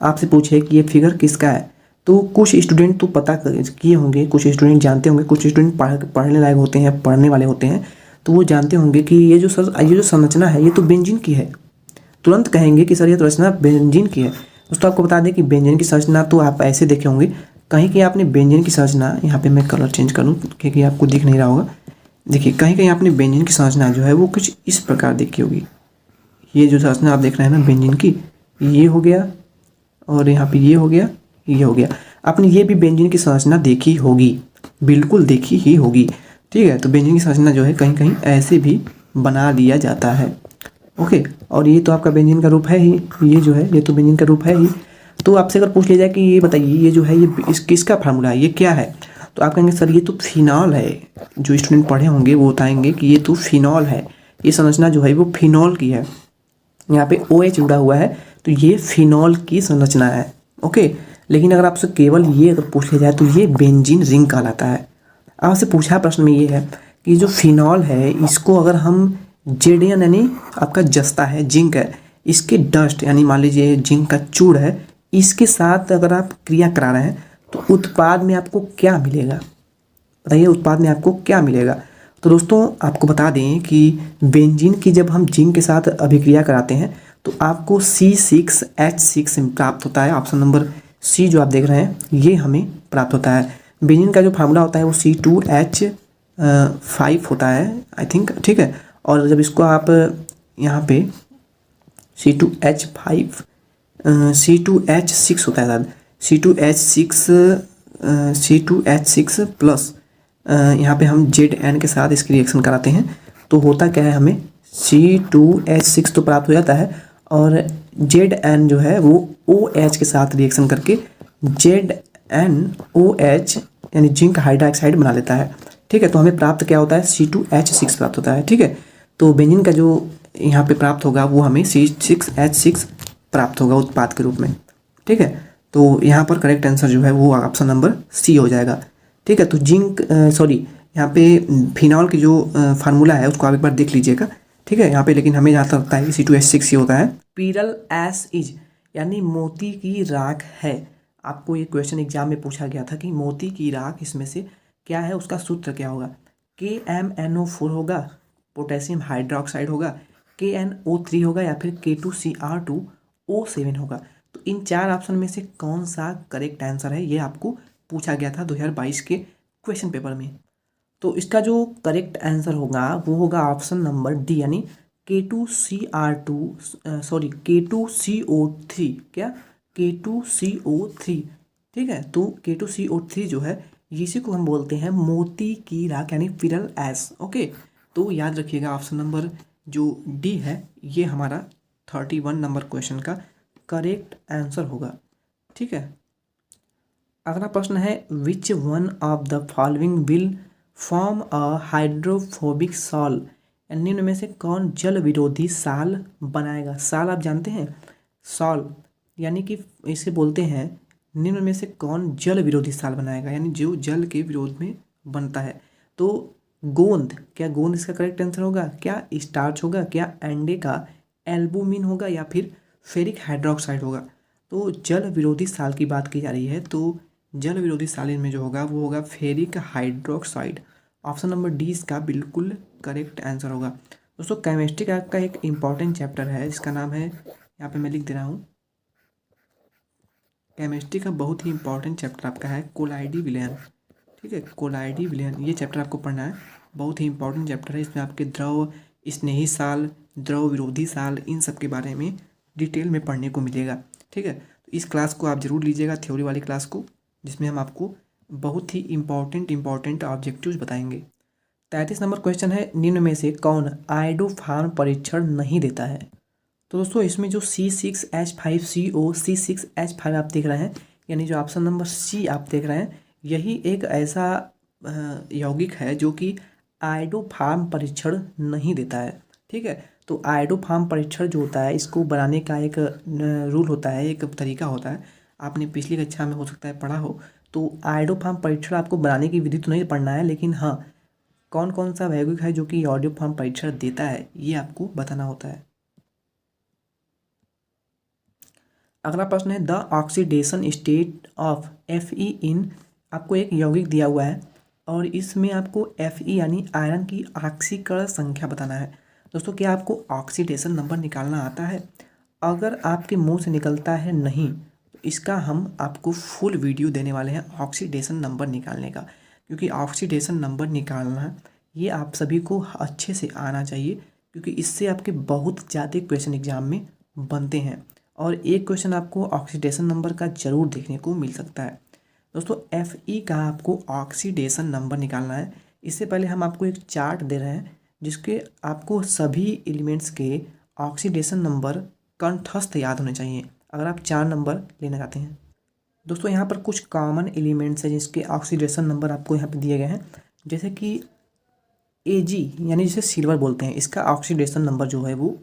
आपसे पूछे कि ये फिगर किसका है, तो कुछ स्टूडेंट तो पता किए होंगे, कुछ स्टूडेंट जानते होंगे, कुछ स्टूडेंट पढ़ने लायक होते हैं, पढ़ने वाले होते हैं, तो वो जानते होंगे कि ये जो संरचना है ये तो बेंजीन की है। तुरंत कहेंगे कि सर ये तो रचना बेंजीन की है। दोस्तों, आपको बता दें कि बेंजीन की संरचना तो आप ऐसे देखे होंगे, कहीं कहीं आपने बेंजीन की संरचना, यहाँ पे मैं कलर चेंज कर लूँ क्योंकि आपको दिख नहीं रहा होगा, देखिए कहीं कहीं आपने बेंजीन की संरचना जो है वो कुछ इस प्रकार देखी होगी। ये जो संरचना आप देख रहे हैं ना बेंजीन की, ये हो गया और यहाँ पे ये हो गया, ये हो गया। आपने ये भी बेंजीन की संरचना देखी होगी, बिल्कुल देखी ही होगी। ठीक है, तो बेंजीन की संरचना जो है कहीं कहीं ऐसे भी बना दिया जाता है। ओके, और ये तो आपका बेंजीन का रूप है ही, ये जो है ये तो बेंजीन का रूप है ही। तो आपसे अगर पूछ लिया जाए कि ये बताइए ये जो है ये किसका फार्मूला है, ये क्या है, तो आप कहेंगे सर ये तो फिनॉल है। जो स्टूडेंट पढ़े होंगे वो बताएंगे कि ये तो फिनॉल है, ये संरचना जो है वो फिनॉल की है। यहाँ पे OH जुड़ा हुआ है तो ये फिनॉल की संरचना है। ओके, लेकिन अगर आपसे केवल ये अगर पूछ लिया जाए तो ये बेंजीन रिंग कहलाता है। आपसे पूछा प्रश्न में ये है कि जो फिनॉल है इसको अगर हम जेडन यानी आपका जस्ता है, जिंक है, इसके डस्ट यानी मान लीजिए जिंक का चूड़ है, इसके साथ अगर आप क्रिया करा रहे हैं तो उत्पाद में आपको क्या मिलेगा? बताइए उत्पाद में आपको क्या मिलेगा? तो दोस्तों, आपको बता दें कि बेंजीन की जब हम जिंक के साथ अभिक्रिया कराते हैं तो आपको C6H6 प्राप्त होता है। ऑप्शन नंबर सी जो आप देख रहे हैं ये हमें प्राप्त होता है। बेंजीन का जो फार्मूला होता है वो C2H5 होता है आई थिंक। ठीक है, और जब इसको आप यहाँ पे C2H6 होता है शायद, C2H6 प्लस यहाँ पे हम ZN के साथ इसकी रिएक्शन कराते हैं तो होता क्या है, हमें C2H6 तो प्राप्त हो जाता है और ZN जो है वो OH के साथ रिएक्शन करके ZnOH यानी जिंक हाइड्रोक्साइड बना लेता है। ठीक है, तो हमें प्राप्त क्या होता है, C2H6 प्राप्त होता है। ठीक है, तो बेंजीन का जो यहाँ पे प्राप्त होगा वो हमें C6H6 प्राप्त होगा उत्पाद के रूप में। ठीक है, तो यहाँ पर करेक्ट आंसर जो है वो ऑप्शन नंबर सी हो जाएगा। ठीक है, तो जिंक यहाँ पे फिनॉल की जो फार्मूला है उसको आप एक बार देख लीजिएगा। ठीक है, यहाँ पे लेकिन हमें जहाँ तक लगता है कि C2H6 ही होता है। पीरल एस इज यानी मोती की राख है। आपको ये क्वेश्चन एग्जाम में पूछा गया था कि मोती की राख इसमें से क्या है, उसका सूत्र क्या होगा। KMnO4 होगा, पोटेशियम हाइड्रोक्साइड होगा, KNO3 होगा या फिर K2Cr2O7 होगा। तो इन चार ऑप्शन में से कौन सा करेक्ट आंसर है, ये आपको पूछा गया था 2022 के क्वेश्चन पेपर में। तो इसका जो करेक्ट आंसर होगा वो होगा ऑप्शन नंबर डी यानी K2CO3। क्या, K2CO3। ठीक है, तो K2CO3 जो है इसी को हम बोलते हैं मोती की राख यानी पिरल एस। ओके, तो याद रखिएगा ऑप्शन नंबर जो डी है ये हमारा 31 नंबर क्वेश्चन का करेक्ट आंसर होगा। ठीक है, अगला प्रश्न है which one of the following will form a hydrophobic sol, निम्न में से कौन जल विरोधी साल बनाएगा। साल आप जानते हैं, सॉल यानी कि इसे बोलते हैं निम्न में से कौन जल विरोधी साल बनाएगा, यानी जो जल के विरोध में बनता है। तो गोंद, क्या गोंद इसका करेक्ट आंसर होगा, क्या स्टार्च होगा, क्या एंडे का एल्बुमिन होगा या फिर फेरिक हाइड्रोक्साइड होगा। तो जल विरोधी साल की बात की जा रही है तो जल विरोधी साल इनमें जो होगा वो होगा ferric hydroxide. Option number D इसका बिल्कुल करेक्ट आंसर होगा। दोस्तों, केमिस्ट्री का एक इम्पॉर्टेंट चैप्टर है जिसका नाम है, यहाँ पे मैं लिख दे रहा हूँ, केमिस्ट्री का बहुत ही इंपॉर्टेंट चैप्टर आपका है कोलाइडी विलयन। ठीक है, कोलाइडी विलयन ये चैप्टर आपको पढ़ना है, बहुत ही इंपॉर्टेंट चैप्टर है। इसमें आपके द्रव स्नेही साल, द्रव विरोधी साल, इन सब के बारे में डिटेल में पढ़ने को मिलेगा। ठीक है, तो इस क्लास को आप जरूर लीजिएगा, थ्योरी वाली क्लास को, जिसमें हम आपको बहुत ही इंपॉर्टेंट ऑब्जेक्टिव्स बताएंगे। 33 नंबर क्वेश्चन है निम्न में से कौन आयोडोफार्म परीक्षण नहीं देता है। तो दोस्तों इसमें जो C6H5CO C6H5 आप देख रहे हैं, यानी जो ऑप्शन नंबर सी आप देख रहे हैं, यही एक ऐसा यौगिक है जो कि आयोडोफार्म परीक्षण नहीं देता है। ठीक है, तो आयोडोफार्म परीक्षण जो होता है, इसको बनाने का एक रूल होता है, एक तरीका होता है। आपने पिछली कक्षा में हो सकता है पढ़ा हो। तो आयोडोफार्म परीक्षण आपको बनाने की विधि तो नहीं पढ़ना है, लेकिन हाँ, कौन कौन सा यौगिक है जो कि आयोडोफार्म परीक्षण देता है, ये आपको बताना होता है। अगला प्रश्न है the oxidation state of Fe इन, आपको एक यौगिक दिया हुआ है और इसमें आपको Fe यानी आयरन की ऑक्सीकरण संख्या बताना है। दोस्तों क्या आपको ऑक्सीडेशन नंबर निकालना आता है? अगर आपके मुंह से निकलता है नहीं, तो इसका हम आपको फुल वीडियो देने वाले हैं ऑक्सीडेशन नंबर निकालने का, क्योंकि ऑक्सीडेशन नंबर निकालना ये आप सभी को अच्छे से आना चाहिए, क्योंकि इससे आपके बहुत ज़्यादा क्वेश्चन एग्जाम में बनते हैं और एक क्वेश्चन आपको ऑक्सीडेशन नंबर का जरूर देखने को मिल सकता है। दोस्तों Fe का आपको ऑक्सीडेशन नंबर निकालना है। इससे पहले हम आपको एक चार्ट दे रहे हैं जिसके आपको सभी एलिमेंट्स के ऑक्सीडेशन नंबर कंठस्थ याद होने चाहिए अगर आप 4 नंबर लेना चाहते हैं। दोस्तों यहाँ पर कुछ कॉमन एलिमेंट्स हैं जिसके ऑक्सीडेशन नंबर आपको यहाँ पे दिए गए हैं, जैसे कि Ag यानी जिसे सिल्वर बोलते हैं, इसका ऑक्सीडेशन नंबर जो है वो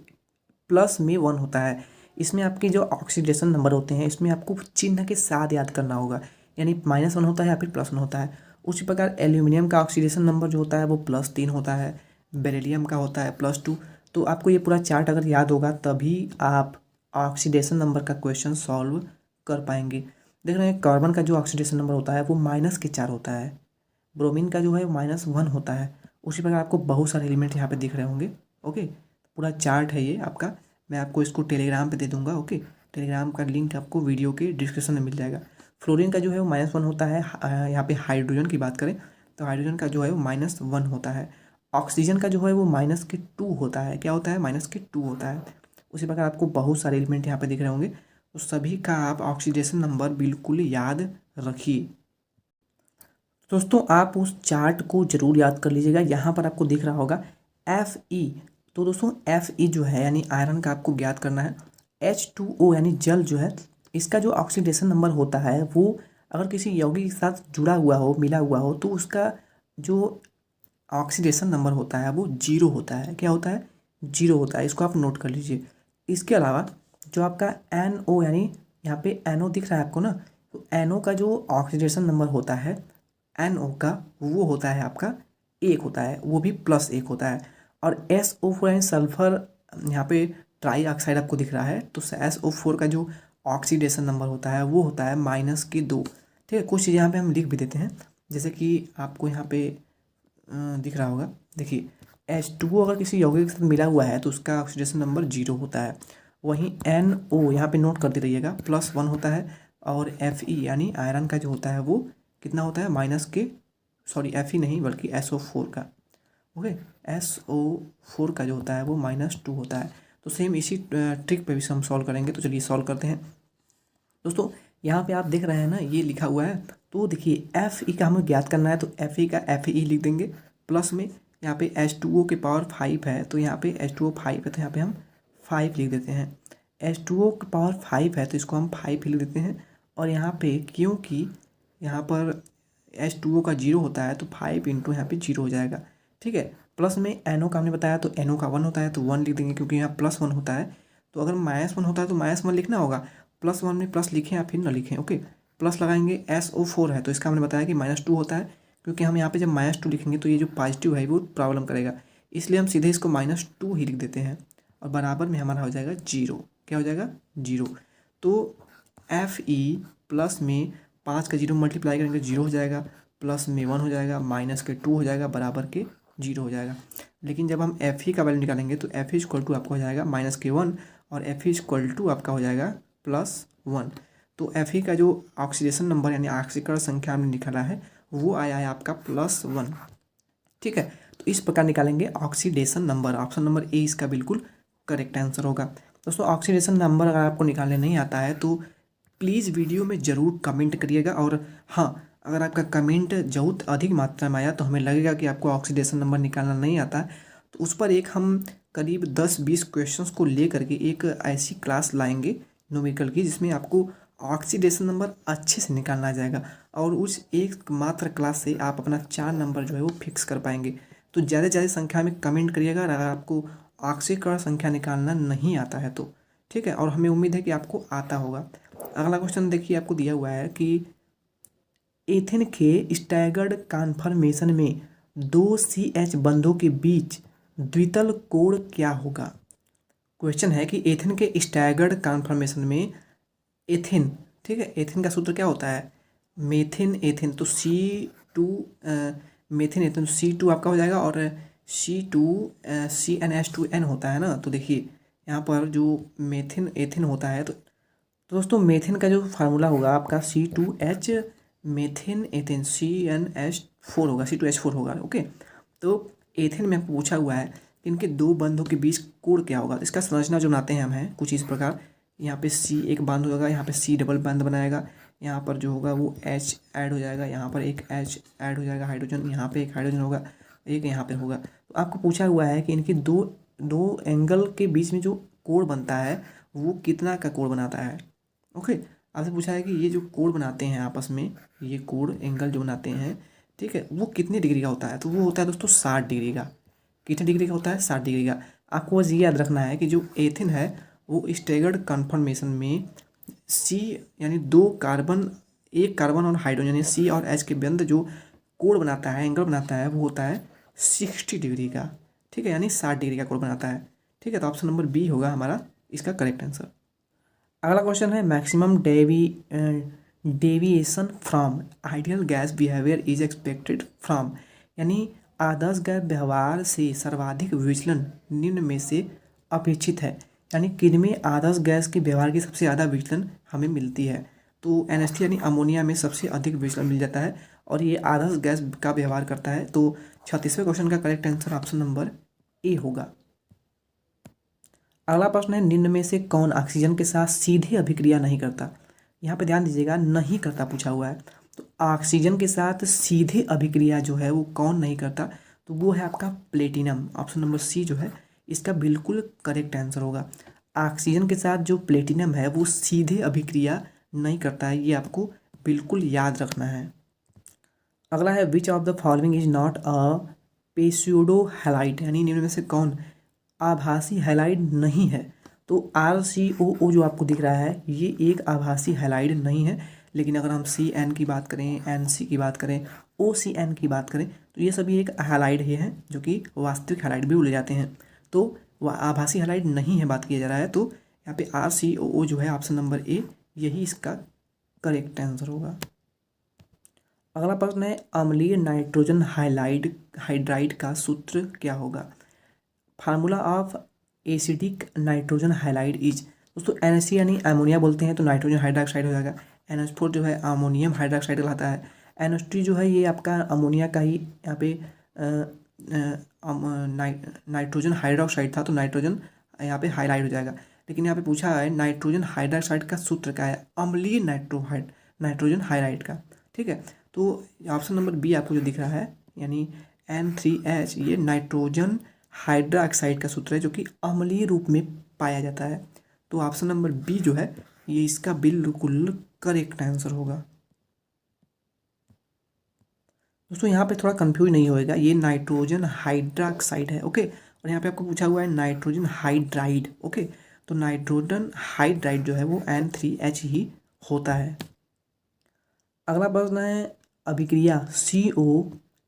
+1 होता है। इसमें आपके जो ऑक्सीडेशन नंबर होते हैं, इसमें आपको चिन्ह के साथ याद करना होगा, यानी -1 होता है या फिर +1 होता है। उसी प्रकार एल्यूमिनियम का ऑक्सीडेशन नंबर जो होता है वो +3 होता है, बेरिलियम का होता है +2। तो आपको ये पूरा चार्ट अगर याद होगा तभी आप ऑक्सीडेशन नंबर का क्वेश्चन सॉल्व कर पाएंगे। देख रहे हैं कार्बन का जो ऑक्सीडेशन नंबर होता है वो -4 होता है, ब्रोमीन का जो है -1 होता है। उसी प्रकार आपको बहुत सारे एलिमेंट यहाँ पे दिख रहे होंगे। ओके, पूरा चार्ट है ये आपका, मैं आपको इसको टेलीग्राम पे दे दूंगा। ओके, टेलीग्राम का लिंक आपको वीडियो के डिस्क्रिप्शन में मिल जाएगा। फ्लोरीन का जो है वो -1 होता है। यहाँ पे हाइड्रोजन की बात करें तो हाइड्रोजन का जो है वो -1 होता है। ऑक्सीजन का जो है वो -2 होता है। क्या होता है? -2 होता है। उसी प्रकार आपको बहुत सारे एलिमेंट यहाँ पे दिख रहे होंगे, तो सभी का आप ऑक्सीडेशन नंबर बिल्कुल याद रखिए। दोस्तों आप उस चार्ट को जरूर याद कर लीजिएगा। यहाँ पर आपको दिख रहा होगा Fe। तो दोस्तों Fe जो है यानी आयरन का आपको ज्ञात करना है। H2O यानी जल जो है, इसका जो ऑक्सीडेशन नंबर होता है वो अगर किसी यौगिक के साथ जुड़ा हुआ हो, मिला हुआ हो, तो उसका जो ऑक्सीडेशन नंबर होता है वो 0 होता है। क्या होता है? 0 होता है। इसको आप नोट कर लीजिए। इसके अलावा जो आपका NO यानी यहाँ पे NO दिख रहा है आपको ना, तो NO का जो ऑक्सीडेशन नंबर होता है NO का, वो होता है आपका 1 होता है, वो भी +1 होता है। और SO4 यानी सल्फर, यहाँ पे ट्राई ऑक्साइड आपको दिख रहा है, तो SO4 का जो ऑक्सीडेशन नंबर होता है वो होता है -2। ठीक है, कुछ चीज़ यहाँ पे हम लिख भी देते हैं, जैसे कि आपको यहाँ पे दिख रहा होगा। देखिए H2O अगर किसी यौगिक के साथ मिला हुआ है तो उसका ऑक्सीडेशन नंबर 0 होता है। वहीं NO यहाँ पे नोट करते रहिएगा, +1 होता है। और Fe यानी आयरन का जो होता है वो कितना होता है? Fe नहीं बल्कि SO4 का। ओके, SO4 का जो होता है वो -2 होता है। तो सेम इसी ट्रिक पे भी हम सॉल्व करेंगे। तो चलिए सॉल्व करते हैं। दोस्तों यहाँ पे आप देख रहे हैं ना, ये लिखा हुआ है, तो देखिए Fe का हमें ज्ञात करना है, तो Fe का Fe लिख देंगे। प्लस में यहाँ पे H2O के पावर 5 है, तो यहाँ पे H2O 5 है, तो यहाँ पे हम 5 लिख देते हैं। H2O के पावर 5 है तो इसको हम 5 लिख देते हैं। और यहाँ पे क्योंकि यहाँ पर H2O का 0 होता है तो 5 इंटू यहाँ पे 0 हो जाएगा। ठीक है, प्लस में NO का हमने बताया तो NO का 1 होता है, तो 1 लिख देंगे क्योंकि यहाँ +1 होता है। तो अगर -1 होता है तो -1 लिखना होगा, +1 में प्लस लिखें या फिर ना लिखें। ओके, प्लस लगाएंगे। SO4 है तो इसका हमने बताया कि -2 होता है, क्योंकि हम यहाँ पे जब -2 लिखेंगे तो ये जो पॉजिटिव है वो प्रॉब्लम करेगा, इसलिए हम सीधे इसको -2 ही लिख देते हैं। और बराबर में हमारा हो जाएगा 0। क्या हो जाएगा? 0। तो Fe प्लस में 5 का 0 मल्टीप्लाई करेंगे 0 हो जाएगा, प्लस में 1 हो जाएगा, -2 हो जाएगा, बराबर के 0 हो जाएगा। लेकिन जब हम Fe का वैल्यू निकालेंगे तो Fe = आपका हो जाएगा -1 और Fe = आपका हो जाएगा +1। तो Fe का जो ऑक्सीडेशन नंबर यानी ऑक्सीकरण संख्या हमने निकाला है वो आया है आपका +1। ठीक है, तो इस प्रकार निकालेंगे oxidation number. Option number A इसका बिल्कुल करेक्ट आंसर होगा। दोस्तों ऑक्सीडेशन नंबर अगर आपको निकालने नहीं आता है तो प्लीज़ वीडियो में ज़रूर कमेंट करिएगा। और हाँ, अगर आपका कमेंट बहुत अधिक मात्रा में आया तो हमें लगेगा कि आपको ऑक्सीडेशन नंबर निकालना नहीं आता, तो उस पर एक हम करीब 10-20 क्वेश्चंस को ले करके एक ऐसी क्लास लाएंगे न्यूमेरिकल की, जिसमें आपको ऑक्सीडेशन नंबर अच्छे से निकालना आ जाएगा और उस एक मात्र क्लास से आप अपना 4 नंबर जो है वो फिक्स कर पाएंगे। तो ज़्यादा से ज़्यादा संख्या में कमेंट करिएगा अगर आपको ऑक्सीकरण संख्या निकालना नहीं आता है तो, ठीक है। और हमें उम्मीद है कि आपको आता होगा। अगला क्वेश्चन देखिए, आपको दिया हुआ है कि एथेन के स्टैगर्ड कॉन्फर्मेशन में 2 CH बंधों के बीच द्वितल कोण क्या होगा। क्वेश्चन है कि एथेन के स्टैगर्ड कॉन्फर्मेशन में एथेन, ठीक है, एथेन का सूत्र क्या होता है, मेथिन एथेन, तो C2 मेथिन एथेन C2 आपका हो जाएगा और C2 CnH2n होता है ना। तो देखिए यहाँ पर जो मेथिन एथेन होता है, तो दोस्तों मेथिन का जो फार्मूला होगा आपका C2H मेथिन एथेन CnH4 होगा, C2H4 होगा, ओके। तो एथेन में पूछा हुआ है कि इनके दो बंधों के बीच कोण क्या होगा। इसका संरचना जो बनाते हैं हम हैं कुछ इस प्रकार, यहाँ पे C एक बांध होगा, यहाँ पे C डबल बांध बनाएगा, यहाँ पर जो होगा वो H ऐड हो जाएगा, यहाँ पर एक H ऐड हो जाएगा हाइड्रोजन, यहाँ पे एक हाइड्रोजन होगा, एक यहाँ पे होगा। तो आपको पूछा हुआ है कि इनके दो एंगल के बीच में जो कोण बनता है वो कितना का कोण बनाता है, ओके। आपसे पूछा है कि ये जो कोण बनाते हैं आपस में, ये कोण एंगल जो बनाते हैं, ठीक है, वो कितने डिग्री का होता है। तो वो होता है दोस्तों 60 डिग्री का। कितने डिग्री का होता है, 60 डिग्री का। आपको बस ये याद रखना है कि जो एथेन है वो स्टैगर्ड कन्फर्मेशन में C यानी 2 कार्बन, एक कार्बन और हाइड्रोजन यानी C और H के बंध जो कोण बनाता है, एंगल बनाता है, वो होता है 60 डिग्री का, ठीक है, यानी 60 डिग्री का कोण बनाता है, ठीक है। तो ऑप्शन नंबर बी होगा हमारा इसका करेक्ट आंसर। अगला क्वेश्चन है maximum deviation from ideal gas behaviour is expected from, यानी आदर्श गैस व्यवहार से सर्वाधिक विचलन निम्न में से अपेक्षित है, यानी किनमें आदर्श गैस के व्यवहार की सबसे ज़्यादा विचलन हमें मिलती है। तो NH3 यानी अमोनिया में सबसे अधिक विचलन मिल जाता है और ये आदर्श गैस का व्यवहार करता है। तो 36वें क्वेश्चन का करेक्ट आंसर ऑप्शन नंबर ए होगा। अगला प्रश्न है निम्न में से कौन ऑक्सीजन के साथ सीधे अभिक्रिया नहीं करता। यहाँ पे ध्यान दीजिएगा, नहीं करता पूछा हुआ है। तो ऑक्सीजन के साथ सीधे अभिक्रिया जो है वो कौन नहीं करता, तो वो है आपका प्लेटिनम। ऑप्शन नंबर सी जो है इसका बिल्कुल करेक्ट आंसर होगा। ऑक्सीजन के साथ जो प्लेटिनम है वो सीधे अभिक्रिया नहीं करता है, ये आपको बिल्कुल याद रखना है। अगला है which of the following is not a pseudo halide, यानी निम्न में से कौन आभासी हैलाइड नहीं है। तो RCOO जो आपको दिख रहा है ये एक आभासी हैलाइड नहीं है, लेकिन अगर हम CN की बात करें, NC की बात करें, OCN की बात करें, तो ये सभी एक हैलाइड ही हैं जो कि वास्तविक हैलाइड भी बोले जाते हैं। तो वह आभासी हैलाइड नहीं है बात किया जा रहा है। तो यहाँ पे RCOO जो है ऑप्शन नंबर ए यही इसका करेक्ट आंसर होगा। अगला प्रश्न है अम्लीय नाइट्रोजन हाइड्राइड का सूत्र क्या होगा। Formula of acidic nitrogen halide is, दोस्तों NaC यानी अमोनिया बोलते हैं तो नाइट्रोजन हाइड्रोक्साइड हो जाएगा। NH4 जो है अमोनियम हाइड्रोक्साइड कहलाता है। NH3 जो है ये आपका अमोनिया का ही यहाँ पे नाइट्रोजन हाइड्रोक्साइड था, तो नाइट्रोजन यहाँ पे हाइलाइड हो जाएगा। लेकिन यहाँ पे पूछा है नाइट्रोजन हाइड्रोक्साइड का सूत्र क्या है, अम्लीय नाइट्रोजन हाइलाइड का, ठीक है। तो ऑप्शन नंबर बी आपको जो दिख रहा है यानी N3H, ये नाइट्रोजन हाइड्रोक्साइड का सूत्र है जो कि अम्लीय रूप में पाया जाता है। तो ऑप्शन नंबर बी जो है ये इसका बिल्कुल करेक्ट आंसर होगा। दोस्तों यहाँ पे थोड़ा कंफ्यूज नहीं होएगा, ये नाइट्रोजन हाइड्रोक्साइड है, ओके। और यहाँ पे आपको पूछा हुआ है नाइट्रोजन हाइड्राइड, ओके। तो नाइट्रोजन हाइड्राइड जो है वो N3H ही होता है। अगला प्रश्न है अभिक्रिया CO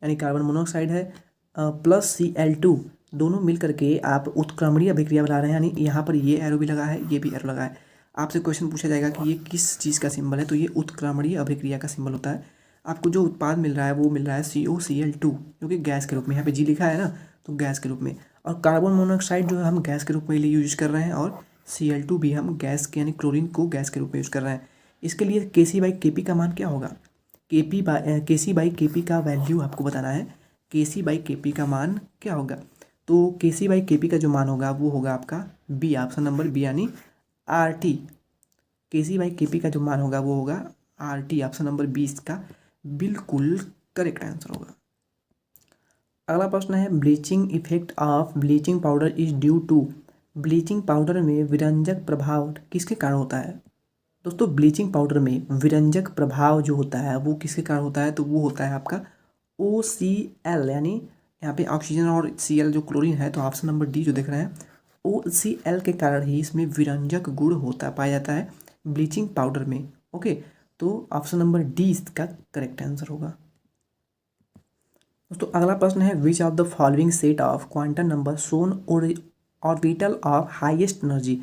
यानी कार्बन मोनोऑक्साइड है प्लस Cl2 दोनों मिल करके आप उत्क्रमणीय अभिक्रिया बना रहे हैं, यानी यहाँ पर ये एरो भी लगा है, ये भी एरो लगा है। आपसे क्वेश्चन पूछा जाएगा कि ये किस चीज़ का सिंबल है, तो ये उत्क्रमणीय अभिक्रिया का सिंबल होता है। आपको जो उत्पाद मिल रहा है वो मिल रहा है COCl2 जो कि गैस के रूप में, यहाँ पे G लिखा है ना, तो गैस के रूप में। और कार्बन मोनोऑक्साइड जो है हम गैस के रूप में यूज कर रहे हैं और Cl2 भी हम गैस के यानी क्लोरीन को गैस के रूप में यूज कर रहे हैं। इसके लिए Kc/Kp का मान क्या होगा, Kc/Kp का वैल्यू आपको बताना है। Kc/Kp का मान क्या होगा, तो Kc/Kp का जो मान होगा वो होगा आपका बी, ऑप्शन नंबर बी यानी RT। Kc/Kp का जो मान होगा वो होगा RT, ऑप्शन नंबर बी इसका बिल्कुल करेक्ट आंसर होगा। अगला प्रश्न है bleaching effect of bleaching powder is due to. Bleaching powder में विरंजक प्रभाव किसके कारण होता है? दोस्तों ब्लीचिंग पाउडर में विरंजक प्रभाव जो होता है वो किसके कारण होता है? तो वो होता है आपका OCl, यानी यहाँ पे ऑक्सीजन और Cl जो क्लोरीन है, तो ऑप्शन नंबर डी जो दिख रहे हैं OCl के कारण ही इसमें विरंजक गुण होता पाया जाता है ब्लीचिंग पाउडर में। ओके, तो ऑप्शन नंबर डी इसका करेक्ट आंसर होगा। दोस्तों अगला प्रश्न है which of the following set of quantum number shown orbital of highest energy.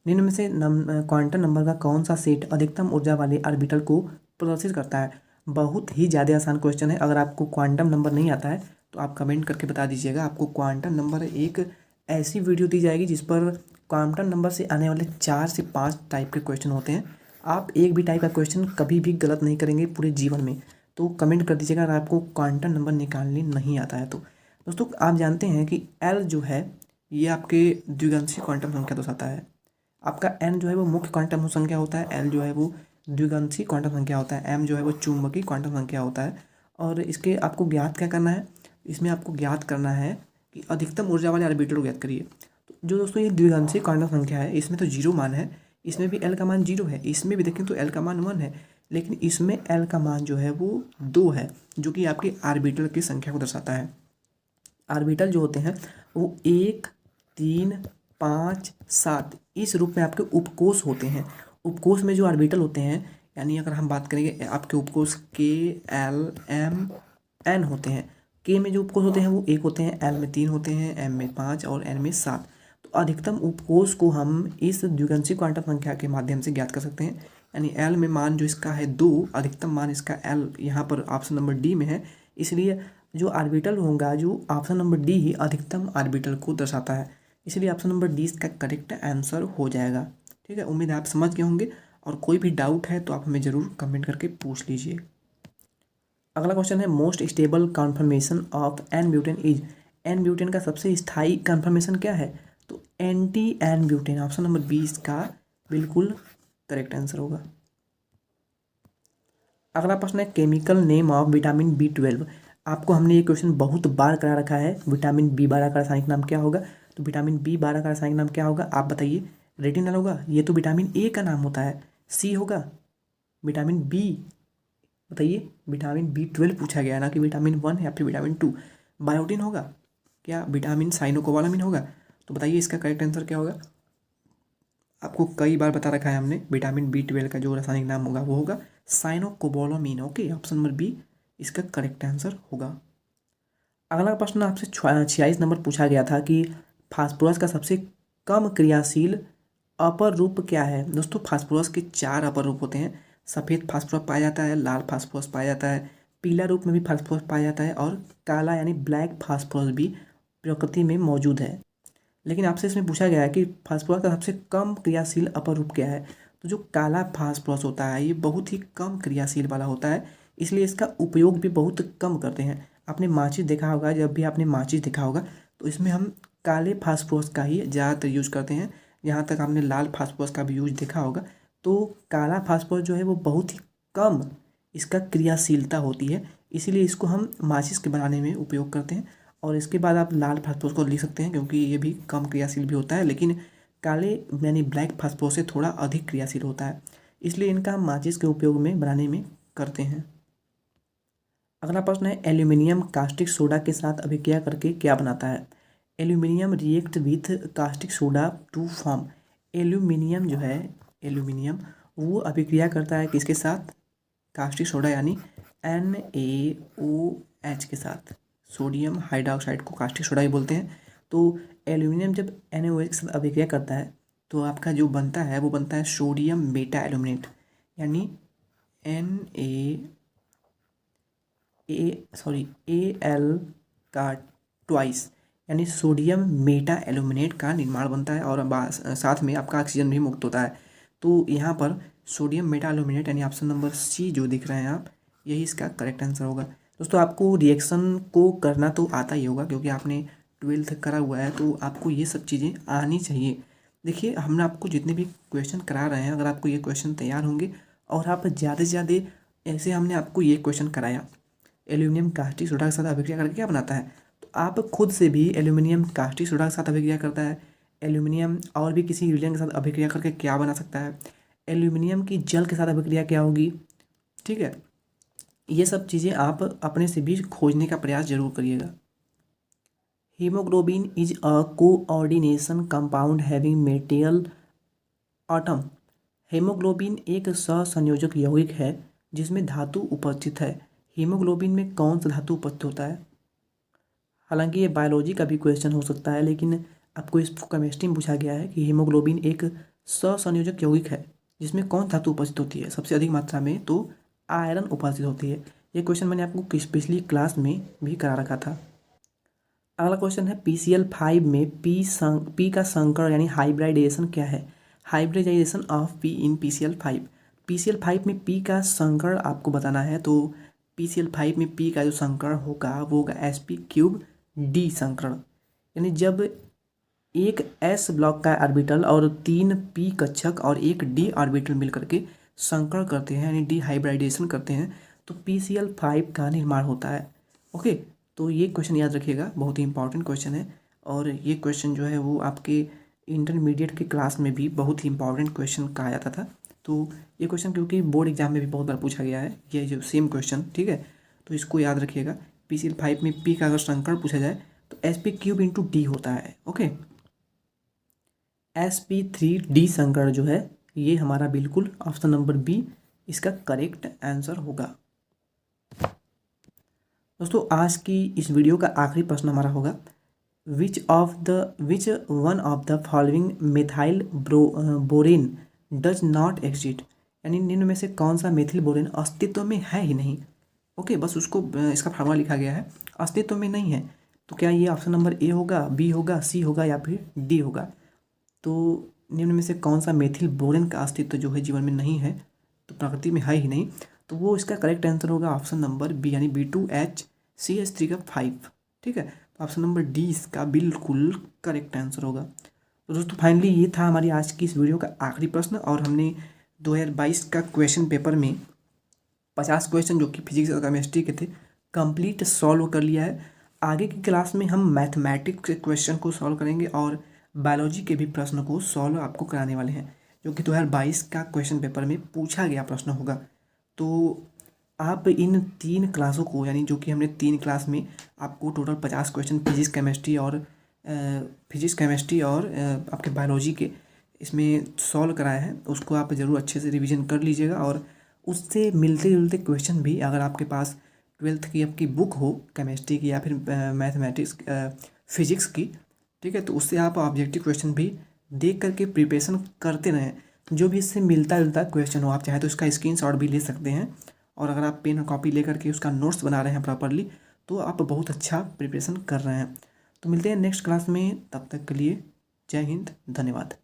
निम्न में से क्वांटम नंबर का कौन सा सेट अधिकतम ऊर्जा वाले ऑर्बिटल को प्रदर्शित करता है? बहुत ही ज़्यादा आसान क्वेश्चन है। अगर आपको क्वांटम नंबर नहीं आता है तो आप कमेंट करके बता दीजिएगा। आपको क्वांटम नंबर एक ऐसी वीडियो दी जाएगी जिस पर क्वांटम नंबर से आने वाले 4 से 5 टाइप के क्वेश्चन होते हैं। आप एक भी टाइप का क्वेश्चन कभी भी गलत नहीं करेंगे पूरे जीवन में। तो कमेंट कर दीजिएगा अगर आपको क्वांटम नंबर निकालने नहीं आता है तो। दोस्तों आप जानते हैं कि एल जो है ये आपके द्विगंशी क्वांटम संख्या दर्शाता है। आपका एन जो है वो मुख्य क्वांटम संख्या होता है, एल जो है वो द्विगंशी क्वांटम संख्या होता है, एम जो है वो चुंबकीय क्वांटम संख्या होता है। और इसके आपको ज्ञात क्या करना है? इसमें आपको ज्ञात करना है कि अधिकतम ऊर्जा वाले ऑर्बिटल को ज्ञात करिए। तो जो दोस्तों ये द्विगंशी क्वांटम संख्या है इसमें तो 0 मान है, इसमें भी एल का मान 0 है, इसमें भी देखें तो एल का मान 1 है, लेकिन इसमें एल का मान जो है वो 2 है, जो कि आपके ऑर्बिटल की संख्या को दर्शाता है। ऑर्बिटल जो होते हैं वो 1, 3, 5, 7 इस रूप में आपके उपकोष होते हैं। उपकोष में जो ऑर्बिटल होते हैं, यानी अगर हम बात करेंगे आपके उपकोष के L, M, N होते हैं। के में जो उपकोष होते हैं वो 1 होते हैं, L में 3 होते हैं, M में 5 और N में 7। तो अधिकतम उपकोष को हम इस द्विगंशी क्वांटम संख्या के माध्यम से ज्ञात कर सकते हैं। यानी L में मान जो इसका है 2, अधिकतम मान इसका L यहाँ पर ऑप्शन नंबर डी में है, इसलिए जो ऑर्बिटल होगा जो ऑप्शन नंबर डी ही अधिकतम ऑर्बिटल को दर्शाता है, इसलिए ऑप्शन नंबर डी इसका करेक्ट आंसर हो जाएगा। ठीक है, उम्मीद है आप समझ गए होंगे, और कोई भी डाउट है तो आप हमें ज़रूर कमेंट करके पूछ लीजिए। अगला क्वेश्चन है most stable conformation of N butane is. N butane का सबसे स्थायी कॉन्फर्मेशन क्या है? तो anti N butane, option number B इसका बिल्कुल करेक्ट आंसर होगा। अगला प्रश्न है chemical name of vitamin B12। आपको हमने ये क्वेश्चन बहुत बार करा रखा है। विटामिन B12 का रासायनिक नाम क्या होगा? तो विटामिन B12 का रासायनिक नाम क्या होगा आप बताइए। रेटिनल होगा, ये तो विटामिन ए का नाम होता है। सी होगा विटामिन बी, बताइए। विटामिन B12 पूछा गया ना कि विटामिन 1 या फिर विटामिन 2। बायोटिन होगा क्या? विटामिन साइनोकोबालामिन होगा। तो बताइए इसका करेक्ट आंसर क्या होगा? आपको कई बार बता रखा है हमने, विटामिन B12 का जो रासायनिक नाम होगा वो होगा cyanocobalamin. Okay, option number B इसका करेक्ट आंसर होगा। अगला प्रश्न आपसे 46 नंबर पूछा गया था कि फास्फोरस का सबसे कम क्रियाशील अपर रूप क्या है? दोस्तों फास्फोरस के 4 अपर रूप होते हैं। सफ़ेद फास्फोरस पाया जाता है, लाल फास्फोरस पाया जाता है, पीला रूप में भी फास्फोरस पाया जाता है, और काला यानी ब्लैक फास्फोरस भी प्रकृति में मौजूद है। लेकिन आपसे इसमें पूछा गया है कि फास्फोरस का सबसे कम क्रियाशील अपर रूप क्या है? तो जो काला फास्फोरस होता है ये बहुत ही कम क्रियाशील वाला होता है, इसलिए इसका उपयोग भी बहुत कम करते हैं। आपने माचिस देखा होगा, जब भी आपने माचिस देखा होगा तो इसमें हम काले फास्फोरस का ही ज़्यादातर यूज करते हैं। यहाँ तक आपने लाल फास्फोरस का भी यूज देखा होगा। तो काला फास्फोरस जो है वो बहुत ही कम इसका क्रियाशीलता होती है, इसीलिए इसको हम माचिस के बनाने में उपयोग करते हैं। और इसके बाद आप लाल फास्फोरस को लिख सकते हैं क्योंकि ये भी कम क्रियाशील भी होता है, लेकिन काले यानी ब्लैक फास्फोरस से थोड़ा अधिक क्रियाशील होता है, इसलिए इनका हम माचिस के उपयोग में बनाने में करते हैं। अगला प्रश्न है एल्यूमिनियम कास्टिक सोडा के साथ अभिक्रिया करके क्या बनाता है? Aluminium react with caustic soda to form. Aluminium जो है, एल्यूमिनियम वो अभिक्रिया करता है किसके साथ? कास्टिक सोडा यानी NaOH के साथ। सोडियम हाइड्रोक्साइड को कास्टिक सोडा ही बोलते हैं। तो एल्यूमिनियम जब NaOH के साथ अभिक्रिया करता है तो आपका जो बनता है वो बनता है सोडियम मेटा एल्यूमिनेट, यानी Al का ट्वाइस, यानी सोडियम मेटा एल्यूमिनेट का निर्माण बनता है, और साथ में आपका ऑक्सीजन भी मुक्त होता है। तो यहाँ पर सोडियम मेटा एल्यूमिनेट यानी ऑप्शन नंबर सी जो दिख रहे हैं आप, यही इसका करेक्ट आंसर होगा। दोस्तों आपको रिएक्शन को करना तो आता ही होगा क्योंकि आपने 12th करा हुआ है, तो आपको ये सब चीज़ें आनी चाहिए। देखिए हमने आपको जितने भी क्वेश्चन करा रहे हैं, अगर आपको ये क्वेश्चन तैयार होंगे और आप ज़्यादा से ज़्यादा, ऐसे हमने आपको ये क्वेश्चन कराया एल्यूमिनियम कास्टिक सोडा के साथ अभिक्रिया करके क्या बनाता है, तो आप खुद से भी एल्यूमिनियम कास्टिक सोडा के साथ अभिक्रिया करता है, एल्यूमिनियम और भी किसी रिएजेंट के साथ अभिक्रिया करके क्या बना सकता है, एल्यूमिनियम की जल के साथ अभिक्रिया क्या होगी, ठीक है। ये सब चीज़ें आप अपने से भी खोजने का प्रयास जरूर करिएगा। Haemoglobin is a coordination compound having material atom. Haemoglobin एक सहसंयोजक यौगिक है जिसमें धातु उपस्थित है। हीमोग्लोबिन में कौन सा धातु उपस्थित होता है? हालांकि ये बायोलॉजी का भी क्वेश्चन हो सकता है, लेकिन आपको इसको केमिस्ट्री में पूछा गया है कि हीमोग्लोबिन एक सहसंयोजक यौगिक है जिसमें कौन धातु उपस्थित होती है सबसे अधिक मात्रा में, तो आयरन उपस्थित होती है। ये क्वेश्चन मैंने आपको पिछली क्लास में भी करा रखा था। अगला क्वेश्चन है PCl5 में पी का संकर यानी हाइब्रिडाइजेशन क्या है? Hybridisation of P in PCl5। PCl5 में पी का संकर आपको बताना है, तो PCl5 में पी का जो संकर होगा वो होगा sp3d संकरण। यानी जब एक s ब्लॉक का ऑर्बिटल और 3 p कक्षक और एक d ऑर्बिटल मिलकर के संकरण करते हैं यानी डिहाइब्रिडाइजेशन करते हैं, तो PCl5 का निर्माण होता है। ओके, तो ये क्वेश्चन याद रखिएगा, बहुत ही इंपॉर्टेंट क्वेश्चन है। और ये क्वेश्चन जो है वो आपके इंटरमीडिएट के क्लास में भी बहुत ही इंपॉर्टेंट क्वेश्चन कहा जाता था। तो ये क्वेश्चन क्योंकि बोर्ड एग्जाम में भी बहुत बार पूछा गया है, ये जो सेम क्वेश्चन, ठीक है, तो इसको याद रखिएगा। PCl5 में पी का अगर संकरण पूछा जाए तो sp3 इंटू डी होता है। ओके, sp3d संकरण जो है ये हमारा बिल्कुल ऑप्शन नंबर बी इसका करेक्ट आंसर होगा। दोस्तों आज की इस वीडियो का आखिरी प्रश्न हमारा होगा, विच one of the following methyl borane does not exist. यानी निम्न में से कौन सा मेथिल बोरेन अस्तित्व में है ही नहीं। ओके, बस उसको इसका फार्मूला लिखा गया है, अस्तित्व में नहीं है। तो क्या ये ऑप्शन नंबर ए होगा, बी होगा, सी होगा या फिर डी होगा? तो निम्न में से कौन सा मेथिल बोरेन का अस्तित्व जो है जीवन में नहीं है, तो प्रकृति में है ही नहीं, तो वो इसका करेक्ट आंसर होगा ऑप्शन नंबर बी यानी B2HCH3 का 5। ठीक है, तो ऑप्शन नंबर डी इसका बिल्कुल करेक्ट आंसर होगा। तो दोस्तों फाइनली ये था हमारी आज की इस वीडियो का आखिरी प्रश्न, और हमने 2022 का क्वेश्चन पेपर में 50 क्वेश्चन जो कि फिजिक्स और केमिस्ट्री के थे कंप्लीट सॉल्व कर लिया है। आगे की क्लास में हम मैथमेटिक्स के क्वेश्चन को सॉल्व करेंगे और बायोलॉजी के भी प्रश्न को सॉल्व आपको कराने वाले हैं, जो कि 2022 का क्वेश्चन पेपर में पूछा गया प्रश्न होगा। तो आप इन 3 क्लासों को, यानी जो कि हमने 3 क्लास में आपको टोटल 50 क्वेश्चन फिजिक्स केमिस्ट्री और आपके बायोलॉजी के इसमें सॉल्व कराए हैं, उसको आप ज़रूर अच्छे से रिवीजन कर लीजिएगा। और उससे मिलते जुलते क्वेश्चन भी अगर आपके पास 12th की आपकी बुक हो केमिस्ट्री की या फिर मैथमेटिक्स फिजिक्स की, ठीक है, तो उससे आप ऑब्जेक्टिव क्वेश्चन भी देख करके प्रिपरेशन करते रहें। जो भी इससे मिलता जुलता क्वेश्चन हो, आप चाहे तो इसका स्क्रीनशॉट भी ले सकते हैं, और अगर आप पेन और कॉपी लेकर के उसका नोट्स बना रहे हैं प्रॉपरली, तो आप बहुत अच्छा प्रिपरेशन कर रहे हैं। तो मिलते हैं नेक्स्ट क्लास में, तब तक के लिए जय हिंद, धन्यवाद।